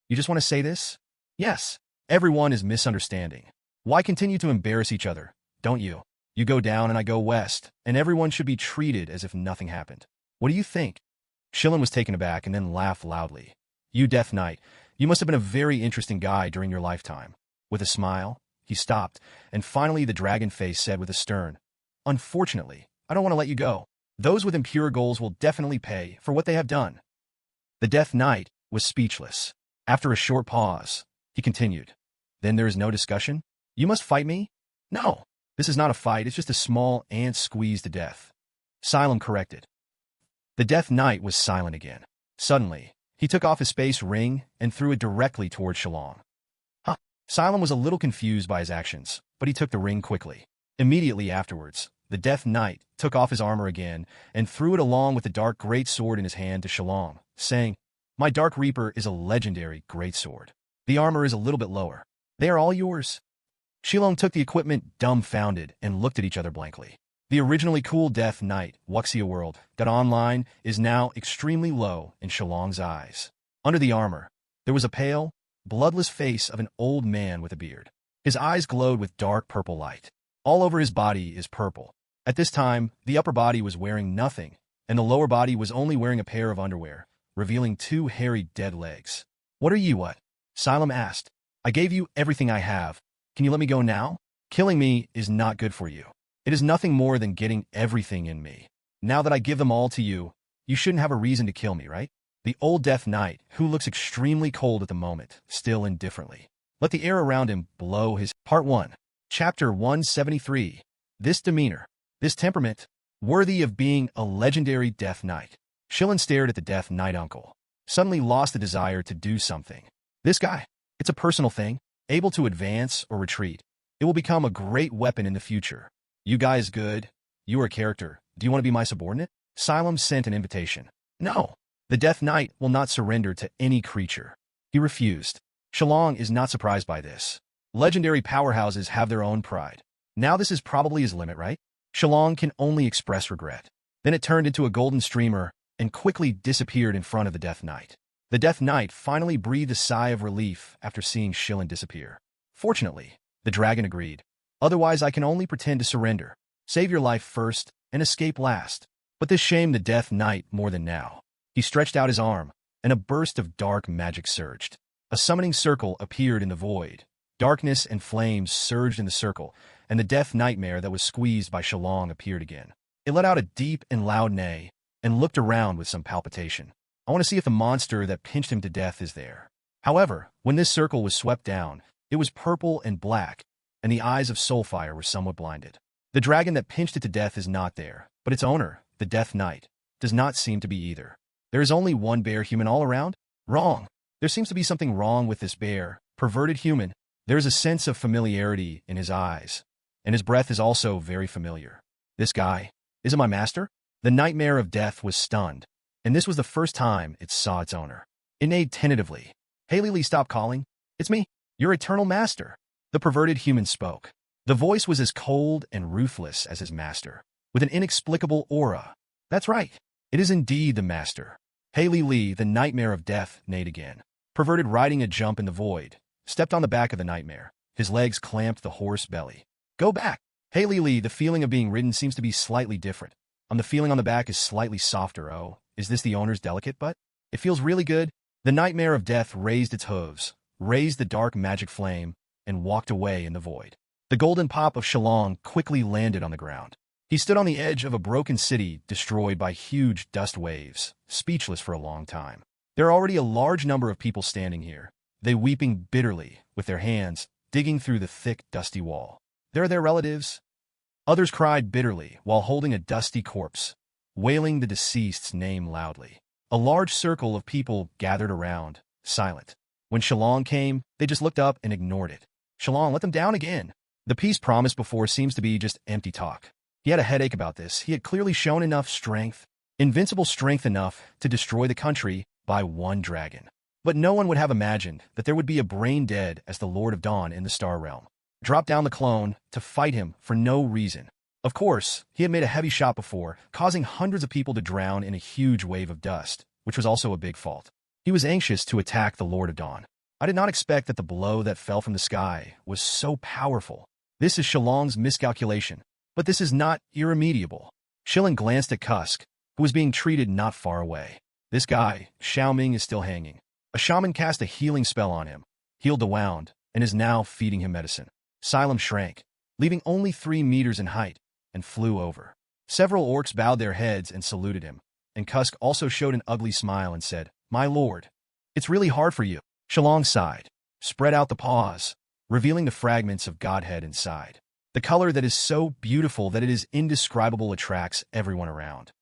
you just want to say this?" "Yes, everyone is misunderstanding. Why continue to embarrass each other, don't you? You go down and I go west, and everyone should be treated as if nothing happened. What do you think?" Shillong was taken aback and then laughed loudly. "You Death Knight, you must have been a very interesting guy during your lifetime." With a smile, he stopped, and finally the dragon face said with a stern, "Unfortunately, I don't want to let you go. Those with impure goals will definitely pay for what they have done." The Death Knight was speechless. After a short pause, He continued. Then there is no discussion? You must fight me? No, this is not a fight, it's just a small ant squeezed to death. Shillong corrected. The Death Knight was silent again. Suddenly, he took off his space ring and threw it directly toward Shillong. Huh. Shillong was a little confused by his actions, but he took the ring quickly. Immediately afterwards, the Death Knight took off his armor again and threw it along with the dark great sword in his hand to Shillong, saying, My Dark Reaper is a legendary great sword. The armor is a little bit lower. They are all yours. Shillong took the equipment dumbfounded and looked at each other blankly. The originally cool Death Knight, Wuxia World, got online, is now extremely low in Shillong's eyes. Under the armor, there was a pale, bloodless face of an old man with a beard. His eyes glowed with dark purple light. All over his body is purple. At this time, the upper body was wearing nothing, and the lower body was only wearing a pair of underwear, revealing two hairy dead legs. What are you, what? Shillong asked. I gave you everything I have. Can you let me go now? Killing me is not good for you. It is nothing more than getting everything in me. Now that I give them all to you, you shouldn't have a reason to kill me, right? The old Death Knight, who looks extremely cold at the moment, still indifferently. Let the air around him blow his... Part 1. Chapter 173. This demeanor, this temperament, worthy of being a legendary Death Knight. Shillong stared at the Death Knight uncle, suddenly lost the desire to do something. This guy, it's a personal thing, able to advance or retreat. It will become a great weapon in the future. You guys good? You are a character. Do you want to be my subordinate? Shillong sent an invitation. No. The Death Knight will not surrender to any creature. He refused. Shillong is not surprised by this. Legendary powerhouses have their own pride. Now this is probably his limit, right? Shillong can only express regret. Then it turned into a golden streamer and quickly disappeared in front of the Death Knight. The Death Knight finally breathed a sigh of relief after seeing Shillong disappear. Fortunately, the dragon agreed. Otherwise, I can only pretend to surrender. Save your life first and escape last. But this shamed the Death Knight more than now. He stretched out his arm, and a burst of dark magic surged. A summoning circle appeared in the void. Darkness and flames surged in the circle, and the Death Nightmare that was squeezed by Shillong appeared again. It let out a deep and loud neigh, and looked around with some palpitation. I want to see if the monster that pinched him to death is there. However, when this circle was swept down, it was purple and black, and the eyes of Soulfire were somewhat blinded. The dragon that pinched it to death is not there, but its owner, the Death Knight, does not seem to be either. There is only one bear human all around? Wrong. There seems to be something wrong with this bear, perverted human. There is a sense of familiarity in his eyes, and his breath is also very familiar. This guy, is it my master? The Nightmare of Death was stunned, and this was the first time it saw its owner. It neighed tentatively. Hey Lily, stop calling. It's me, your eternal master. The perverted human spoke. The voice was as cold and ruthless as his master, with an inexplicable aura. That's right. It is indeed the master. Haley Lee, the Nightmare of Death, neighed again. Perverted riding a jump in the void, stepped on the back of the nightmare. His legs clamped the horse belly. Go back. Haley Lee, the feeling of being ridden seems to be slightly different. The feeling on the back is slightly softer. Oh, is this the owner's delicate butt? It feels really good. The Nightmare of Death raised its hooves, raised the dark magic flame, and walked away in the void. The golden pop of Shillong quickly landed on the ground. He stood on the edge of a broken city destroyed by huge dust waves, speechless for a long time. There are already a large number of people standing here, they weeping bitterly, with their hands digging through the thick, dusty wall. There are their relatives. Others cried bitterly while holding a dusty corpse, wailing the deceased's name loudly. A large circle of people gathered around, silent. When Shillong came, they just looked up and ignored it. Shillong let them down again. The peace promised before seems to be just empty talk. He had a headache about this. He had clearly shown enough strength, invincible strength enough to destroy the country by one dragon. But no one would have imagined that there would be a brain dead as the Lord of Dawn in the Star Realm. Drop down the clone to fight him for no reason. Of course, he had made a heavy shot before, causing hundreds of people to drown in a huge wave of dust, which was also a big fault. He was anxious to attack the Lord of Dawn. I did not expect that the blow that fell from the sky was so powerful. This is Shillong's miscalculation, but this is not irremediable. Shillong glanced at Kusk, who was being treated not far away. This guy, Xiaoming, is still hanging. A shaman cast a healing spell on him, healed the wound, and is now feeding him medicine. Shillong shrank, leaving only 3 meters in height, and flew over. Several orcs bowed their heads and saluted him, and Kusk also showed an ugly smile and said, "My lord, it's really hard for you." Shillong sighed. spread out the paws, revealing the fragments of Godhead inside. The color that is so beautiful that it is indescribable attracts everyone around.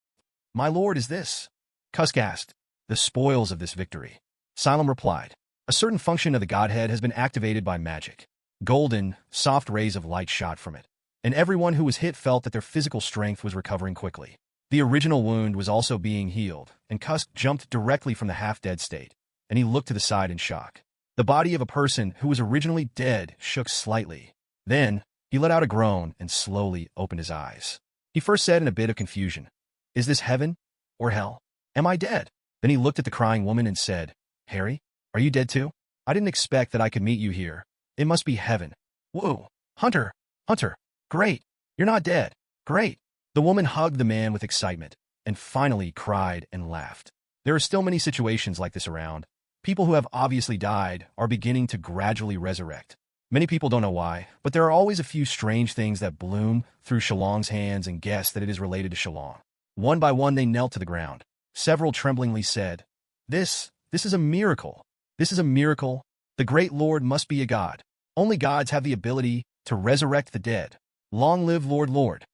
"My lord, is this?" Kusk asked. "The spoils of this victory." Synopsis replied. "A certain function of the Godhead has been activated by magic. Golden, soft rays of light shot from it, and everyone who was hit felt that their physical strength was recovering quickly. The original wound was also being healed, and Kusk jumped directly from the half-dead state, and he looked to the side in shock. The body of a person who was originally dead shook slightly. Then, he let out a groan and slowly opened his eyes. He first said in a bit of confusion, "Is this heaven or hell? Am I dead?" Then he looked at the crying woman and said, "Harry, are you dead too? I didn't expect that I could meet you here. It must be heaven." "Whoa, Hunter, Hunter, great. You're not dead. Great." The woman hugged the man with excitement and finally cried and laughed. There are still many situations like this around. People who have obviously died are beginning to gradually resurrect. Many people don't know why, but there are always a few strange things that bloom through Shillong's hands and guess that it is related to Shillong. One by one they knelt to the ground. Several tremblingly said, This is a miracle. This is a miracle. The great Lord must be a god. Only gods have the ability to resurrect the dead. Long live Lord Lord."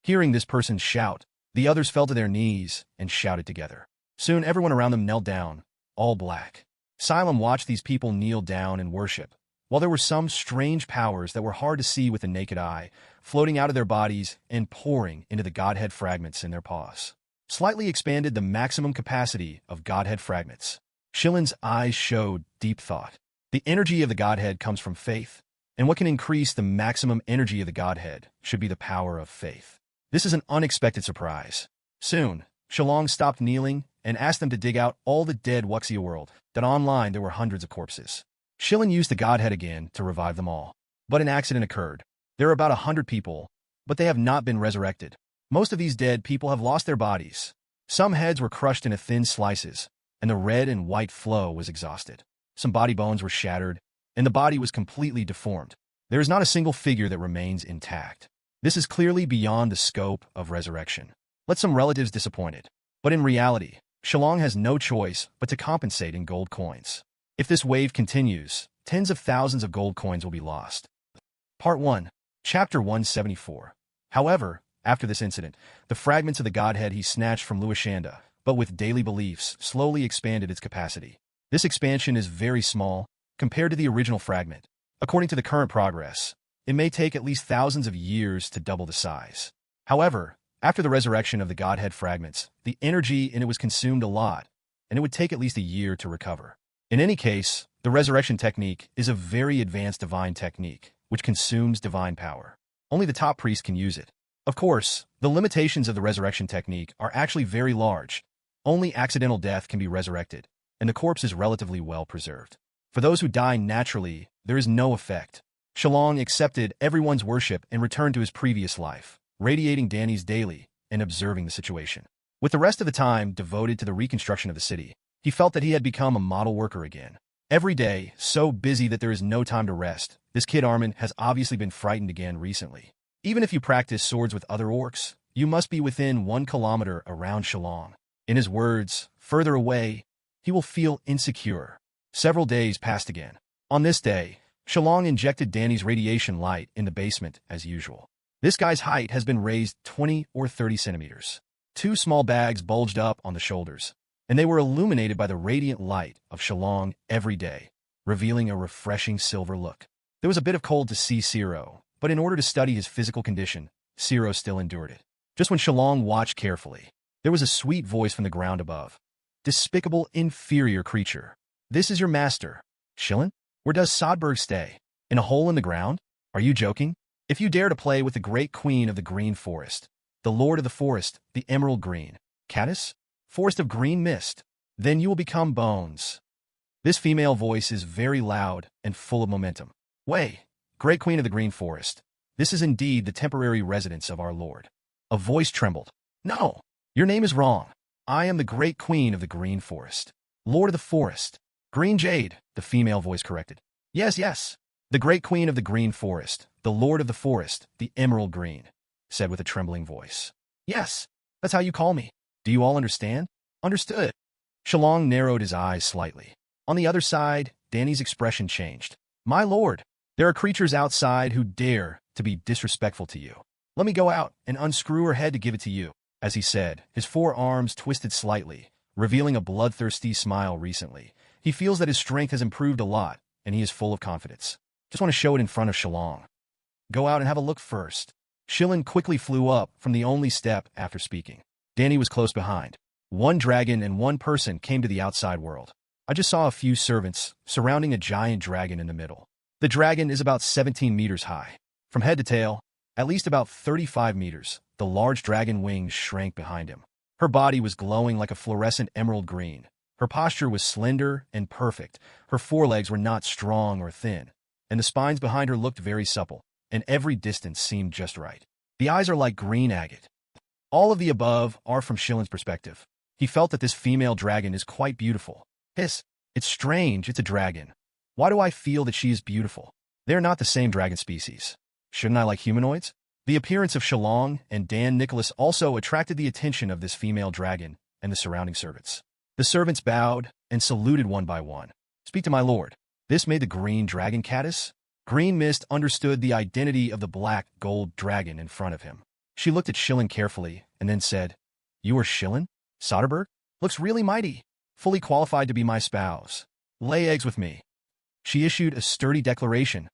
Hearing this person shout, the others fell to their knees and shouted together. Soon everyone around them knelt down, all black. Synopsis watched these people kneel down and worship, while there were some strange powers that were hard to see with the naked eye, floating out of their bodies and pouring into the Godhead fragments in their paws. Slightly expanded the maximum capacity of Godhead fragments. Shillong's eyes showed deep thought. The energy of the Godhead comes from faith, and what can increase the maximum energy of the Godhead should be the power of faith. This is an unexpected surprise. Soon, Shillong stopped kneeling and asked them to dig out all the dead Wuxia world, that online there were hundreds of corpses. Shillong used the Godhead again to revive them all. But an accident occurred. There are about 100 people, but they have not been resurrected. Most of these dead people have lost their bodies. Some heads were crushed into thin slices, and the red and white flow was exhausted. Some body bones were shattered, and the body was completely deformed. There is not a single figure that remains intact. This is clearly beyond the scope of resurrection. Let some relatives disappointed. But in reality, Shillong has no choice but to compensate in gold coins. If this wave continues, tens of thousands of gold coins will be lost. Part 1, Chapter 174. However, after this incident, the fragments of the Godhead he snatched from Luashanda, but with daily beliefs, slowly expanded its capacity. This expansion is very small compared to the original fragment. According to the current progress, it may take at least thousands of years to double the size. However, after the resurrection of the Godhead fragments, the energy in it was consumed a lot, and it would take at least a year to recover. In any case, the resurrection technique is a very advanced divine technique, which consumes divine power. Only the top priest can use it. Of course, the limitations of the resurrection technique are actually very large. Only accidental death can be resurrected, and the corpse is relatively well preserved. For those who die naturally, there is no effect. Shillong accepted everyone's worship and returned to his previous life, radiating Danny's daily and observing the situation. With the rest of the time devoted to the reconstruction of the city, he felt that he had become a model worker again. Every day, so busy that there is no time to rest, this kid Armin has obviously been frightened again recently. Even if you practice swords with other orcs, you must be within 1 kilometer around Shillong. In his words, further away, he will feel insecure. Several days passed again. On this day, Shillong injected Danny's radiation light in the basement as usual. This guy's height has been raised 20 or 30 centimeters. 2 small bags bulged up on the shoulders, and they were illuminated by the radiant light of Shillong every day, revealing a refreshing silver look. There was a bit of cold to see Zero, but in order to study his physical condition, Zero still endured it. Just when Shillong watched carefully, there was a sweet voice from the ground above. "Despicable, inferior creature. This is your master. Shillong? Where does Sodberg stay? In a hole in the ground? Are you joking? If you dare to play with the great queen of the green forest, the lord of the forest, the emerald green, Caddis, forest of green mist, then you will become bones." This female voice is very loud and full of momentum. "Way, great queen of the green forest, this is indeed the temporary residence of our lord." A voice trembled. "No, your name is wrong. I am the great queen of the green forest. Lord of the forest. Green jade," the female voice corrected. Yes, the great queen of the green forest, the lord of the forest, the emerald green," said with a trembling voice. "Yes, that's how you call me. Do you all understand?" "Understood." Shillong narrowed his eyes slightly. On the other side, Danny's expression changed. My lord, there are creatures outside who dare to be disrespectful to you. Let me go out and unscrew her head to give it to you. As he said, his forearms twisted slightly, revealing a bloodthirsty smile recently. He feels that his strength has improved a lot, and he is full of confidence. Just want to show it in front of Shillong. Go out and have a look first. Shillong quickly flew up from the only step after speaking. Danny was close behind. One dragon and one person came to the outside world. I just saw a few servants surrounding a giant dragon in the middle. The dragon is about 17 meters high. From head to tail, at least about 35 meters, the large dragon wings shrank behind him. Her body was glowing like a fluorescent emerald green. Her posture was slender and perfect. Her forelegs were not strong or thin, and the spines behind her looked very supple, and every distance seemed just right. The eyes are like green agate. All of the above are from Shillong's perspective. He felt that this female dragon is quite beautiful. It's strange, it's a dragon. Why do I feel that she is beautiful? They are not the same dragon species. Shouldn't I like humanoids? The appearance of Shillong and Dan Nicholas also attracted the attention of this female dragon and the surrounding servants. The servants bowed and saluted one by one. Speak to my lord. This made the green dragon caddis. Green Mist understood the identity of the black gold dragon in front of him. She looked at Shillong carefully and then said, You are Shillong? Soderbergh? Looks really mighty. Fully qualified to be my spouse. Lay eggs with me. She issued a sturdy declaration.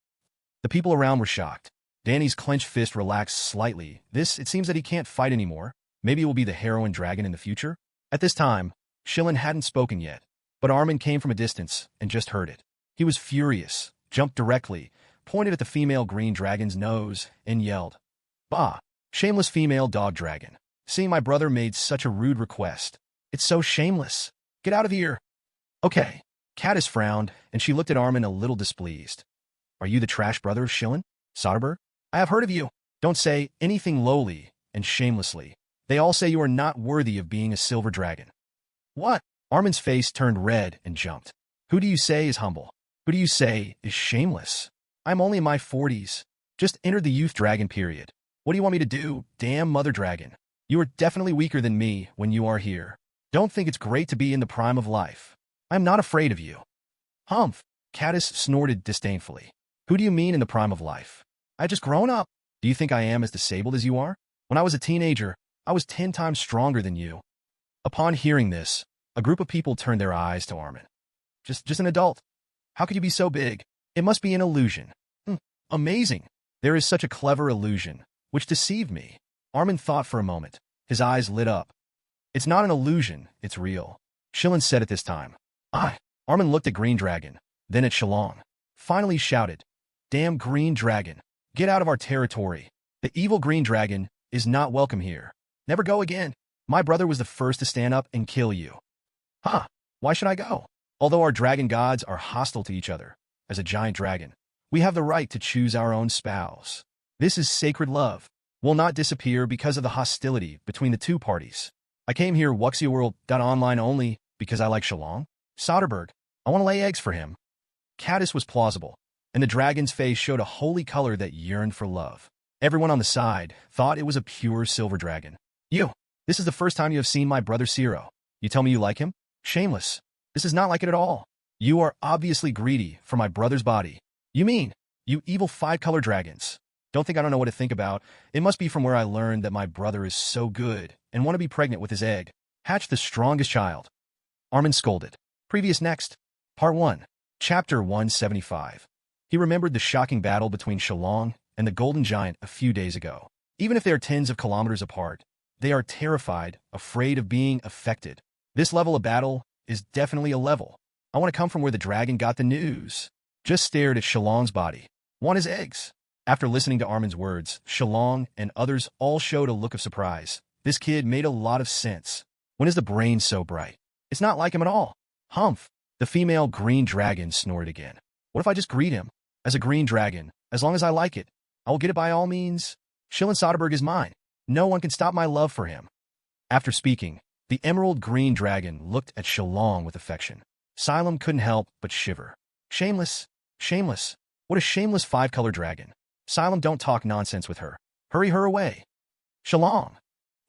The people around were shocked. Danny's clenched fist relaxed slightly. It seems that he can't fight anymore. Maybe it will be the heroine dragon in the future? At this time, Shillong hadn't spoken yet, but Armin came from a distance and just heard it. He was furious, jumped directly, pointed at the female green dragon's nose, and yelled, Bah! Shameless female dog dragon. Seeing my brother made such a rude request. It's so shameless. Get out of here. Okay. Caddis frowned, and she looked at Armin a little displeased. Are you the trash brother of Shillong? Soderbergh? I have heard of you. Don't say anything lowly and shamelessly. They all say you are not worthy of being a silver dragon. What? Armin's face turned red and jumped. Who do you say is humble? Who do you say is shameless? I'm only in my 40s. Just entered the youth dragon period. What do you want me to do, damn mother dragon? You are definitely weaker than me when you are here. Don't think it's great to be in the prime of life. I'm not afraid of you. Humph! Caddis snorted disdainfully. Who do you mean in the prime of life? I just grown up. Do you think I am as disabled as you are? When I was a teenager, I was 10 times stronger than you. Upon hearing this, a group of people turned their eyes to Armin. Just an adult. How could you be so big? It must be an illusion. Amazing. There is such a clever illusion, which deceived me. Armin thought for a moment. His eyes lit up. It's not an illusion, it's real. Shillong said at this time. Armin looked at Green Dragon, then at Shillong. Finally shouted, Damn Green Dragon, get out of our territory. The evil Green Dragon is not welcome here. Never go again. My brother was the first to stand up and kill you. Why should I go? Although our dragon gods are hostile to each other, as a giant dragon, we have the right to choose our own spouse. This is sacred love. Will not disappear because of the hostility between the two parties. I came here Wuxieworld.online only because I like Shillong. Soderbergh, I want to lay eggs for him. Caddis was plausible, and the dragon's face showed a holy color that yearned for love. Everyone on the side thought it was a pure silver dragon. This is the first time you have seen my brother Ciro. You tell me you like him? Shameless. This is not like it at all. You are obviously greedy for my brother's body. You mean, you evil 5-color dragons. Don't think I don't know what to think about. It must be from where I learned that my brother is so good and want to be pregnant with his egg. Hatch the strongest child. Armin scolded. Previous next. Part 1. Chapter 175. He remembered the shocking battle between Shillong and the Golden Giant a few days ago. Even if they are tens of kilometers apart, they are terrified, afraid of being affected. This level of battle is definitely a level. I want to come from where the dragon got the news. Just stared at Shillong's body. Want his eggs. After listening to Armin's words, Shillong and others all showed a look of surprise. This kid made a lot of sense. When is the brain so bright? It's not like him at all. Humph. The female green dragon snored again. What if I just greet him? As a green dragon, as long as I like it, I will get it by all means. Shillong Soderbergh is mine. No one can stop my love for him. After speaking, the emerald green dragon looked at Shillong with affection. Xylem couldn't help but shiver. Shameless. Shameless. What a shameless 5-color dragon. Xylem, don't talk nonsense with her. Hurry her away. Shillong.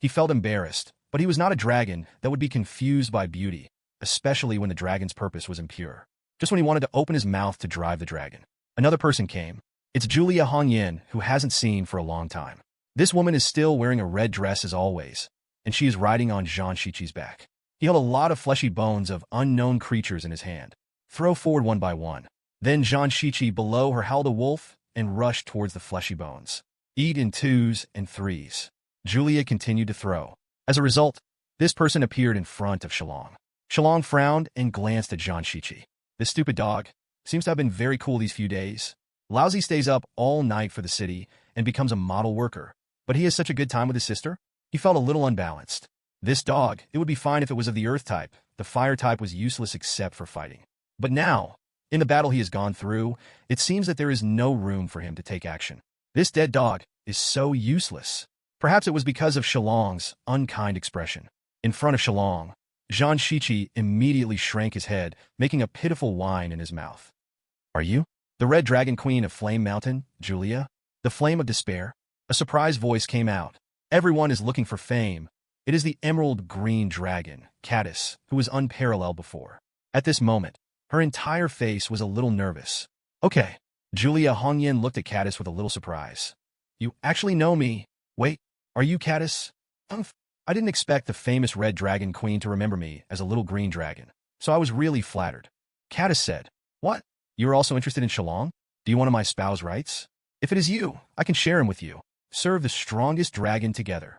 He felt embarrassed, but he was not a dragon that would be confused by beauty, especially when the dragon's purpose was impure. just when he wanted to open his mouth to drive the dragon. Another person came. It's Julia Hongyan, who hasn't seen for a long time. This woman is still wearing a red dress as always, and she is riding on Zhang Shiqi's back. He held a lot of fleshy bones of unknown creatures in his hand. Throw forward one by one. Then Zhang Shiqi below her howled a wolf and rushed towards the fleshy bones. Eat in 2s and 3s. Julia continued to throw. As a result, this person appeared in front of Shillong. Shillong frowned and glanced at Zhang Shiqi. This stupid dog seems to have been very cool these few days. Lousy stays up all night for the city and becomes a model worker, but he has such a good time with his sister? He felt a little unbalanced. This dog, it would be fine if it was of the earth type. The fire type was useless except for fighting. But now, in the battle he has gone through, it seems that there is no room for him to take action. This dead dog is so useless. Perhaps it was because of Shillong's unkind expression. In front of Shillong, Zhang Shiqi immediately shrank his head, making a pitiful whine in his mouth. Are you? The Red Dragon Queen of Flame Mountain, Julia? The Flame of Despair? A surprised voice came out. Everyone is looking for fame. It is the Emerald Green Dragon, Caddis, who was unparalleled before. At this moment, her entire face was a little nervous. Okay. Julia Hongyan looked at Caddis with a little surprise. You actually know me. Wait, are you Caddis? I didn't expect the famous Red Dragon Queen to remember me as a little green dragon, so I was really flattered. Caddis said, What? You're also interested in Shillong? Do you want my spouse rights? If it is you, I can share him with you. Serve the strongest dragon together.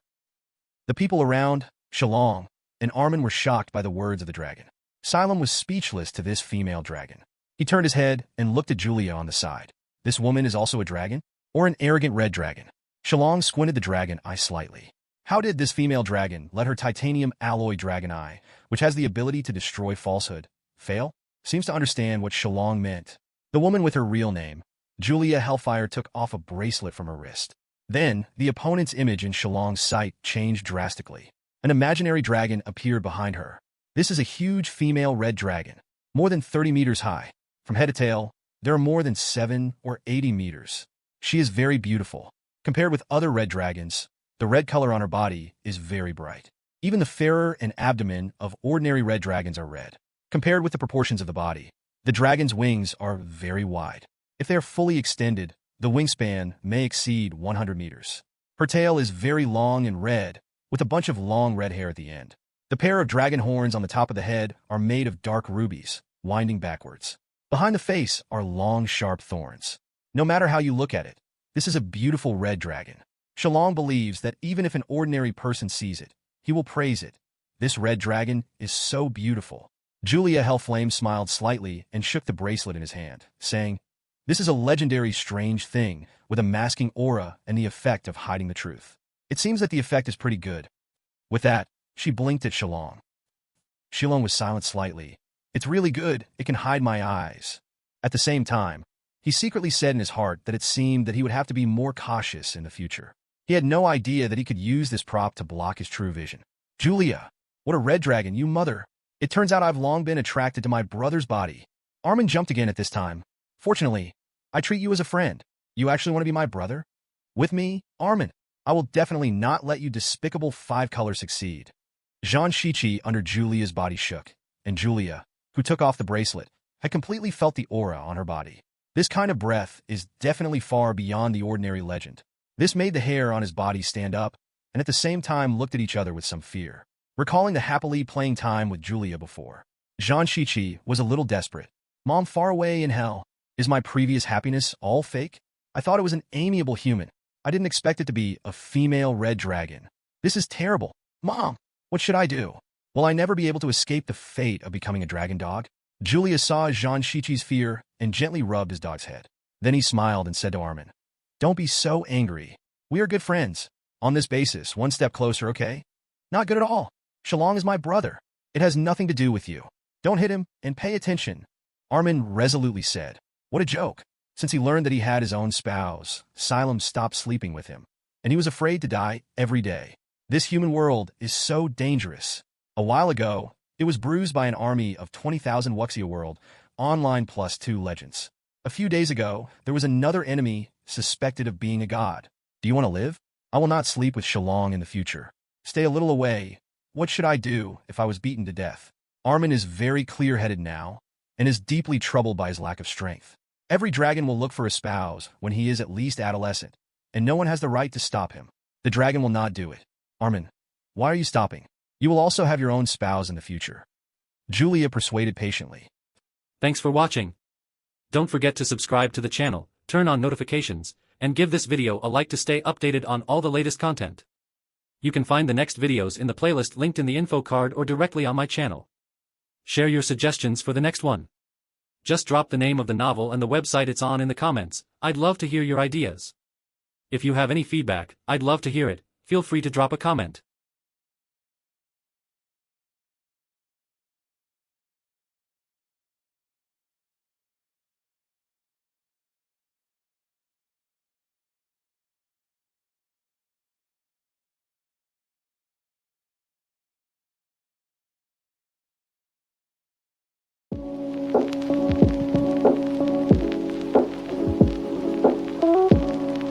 The people around, Shillong, and Armin were shocked by the words of the dragon. Xylem was speechless to this female dragon. He turned his head and looked at Julia on the side. This woman is also a dragon? Or an arrogant red dragon? Shillong squinted the dragon eye slightly. How did this female dragon let her titanium alloy dragon eye, which has the ability to destroy falsehood, fail? Seems to understand what Shillong meant. The woman with her real name, Julia Hellfire, took off a bracelet from her wrist. Then, the opponent's image in Shillong's sight changed drastically. An imaginary dragon appeared behind her. This is a huge female red dragon, more than 30 meters high. From head to tail, there are more than 7 or 80 meters. She is very beautiful. Compared with other red dragons, the red color on her body is very bright. Even the fairer and abdomen of ordinary red dragons are red. Compared with the proportions of the body, the dragon's wings are very wide. If they are fully extended, the wingspan may exceed 100 meters. Her tail is very long and red, with a bunch of long red hair at the end. The pair of dragon horns on the top of the head are made of dark rubies, winding backwards. Behind the face are long, sharp thorns. No matter how you look at it, this is a beautiful red dragon. Shillong believes that even if an ordinary person sees it, he will praise it. This red dragon is so beautiful. Julia Hellflame smiled slightly and shook the bracelet in his hand, saying, This is a legendary strange thing with a masking aura and the effect of hiding the truth. It seems that the effect is pretty good. With that, she blinked at Shillong. Shillong was silent slightly. It's really good, it can hide my eyes. At the same time, he secretly said in his heart that it seemed that he would have to be more cautious in the future. He had no idea that he could use this prop to block his true vision. Julia, what a red dragon, you mother. It turns out I've long been attracted to my brother's body. Armin jumped again at this time. Fortunately, I treat you as a friend. You actually want to be my brother? With me, Armin. I will definitely not let you despicable five-color succeed. Zhang Shiqi under Julia's body shook, and Julia, who took off the bracelet, had completely felt the aura on her body. This kind of breath is definitely far beyond the ordinary legend. This made the hair on his body stand up, and at the same time looked at each other with some fear. Recalling the happily playing time with Julia before, Zhang Shiqi was a little desperate. Mom, far away in hell. Is my previous happiness all fake? I thought it was an amiable human. I didn't expect it to be a female red dragon. This is terrible. Mom, what should I do? Will I never be able to escape the fate of becoming a dragon dog? Julia saw Zhang Shiqi's fear and gently rubbed his dog's head. Then he smiled and said to Armin, Don't be so angry. We are good friends. On this basis, one step closer, okay? Not good at all. Shillong is my brother. It has nothing to do with you. Don't hit him and pay attention. Armin resolutely said. What a joke. Since he learned that he had his own spouse, Xylem stopped sleeping with him, and he was afraid to die every day. This human world is so dangerous. A while ago, it was bruised by an army of 20,000 Wuxia World, online +2 legends. A few days ago, there was another enemy suspected of being a god. Do you want to live? I will not sleep with Shillong in the future. Stay a little away. What should I do if I was beaten to death? Armin is very clear-headed now. and is deeply troubled by his lack of strength. Every dragon will look for a spouse when he is at least adolescent, and no one has the right to stop him. The dragon will not do it. Armin, why are you stopping? You will also have your own spouse in the future. Julia persuaded patiently. Thanks for watching. Don't forget to subscribe to the channel, turn on notifications, and give this video a like to stay updated on all the latest content. You can find the next videos in the playlist linked in the info card or directly on my channel. Share your suggestions for the next one. Just drop the name of the novel and the website it's on in the comments. I'd love to hear your ideas. If you have any feedback, I'd love to hear it. Feel free to drop a comment.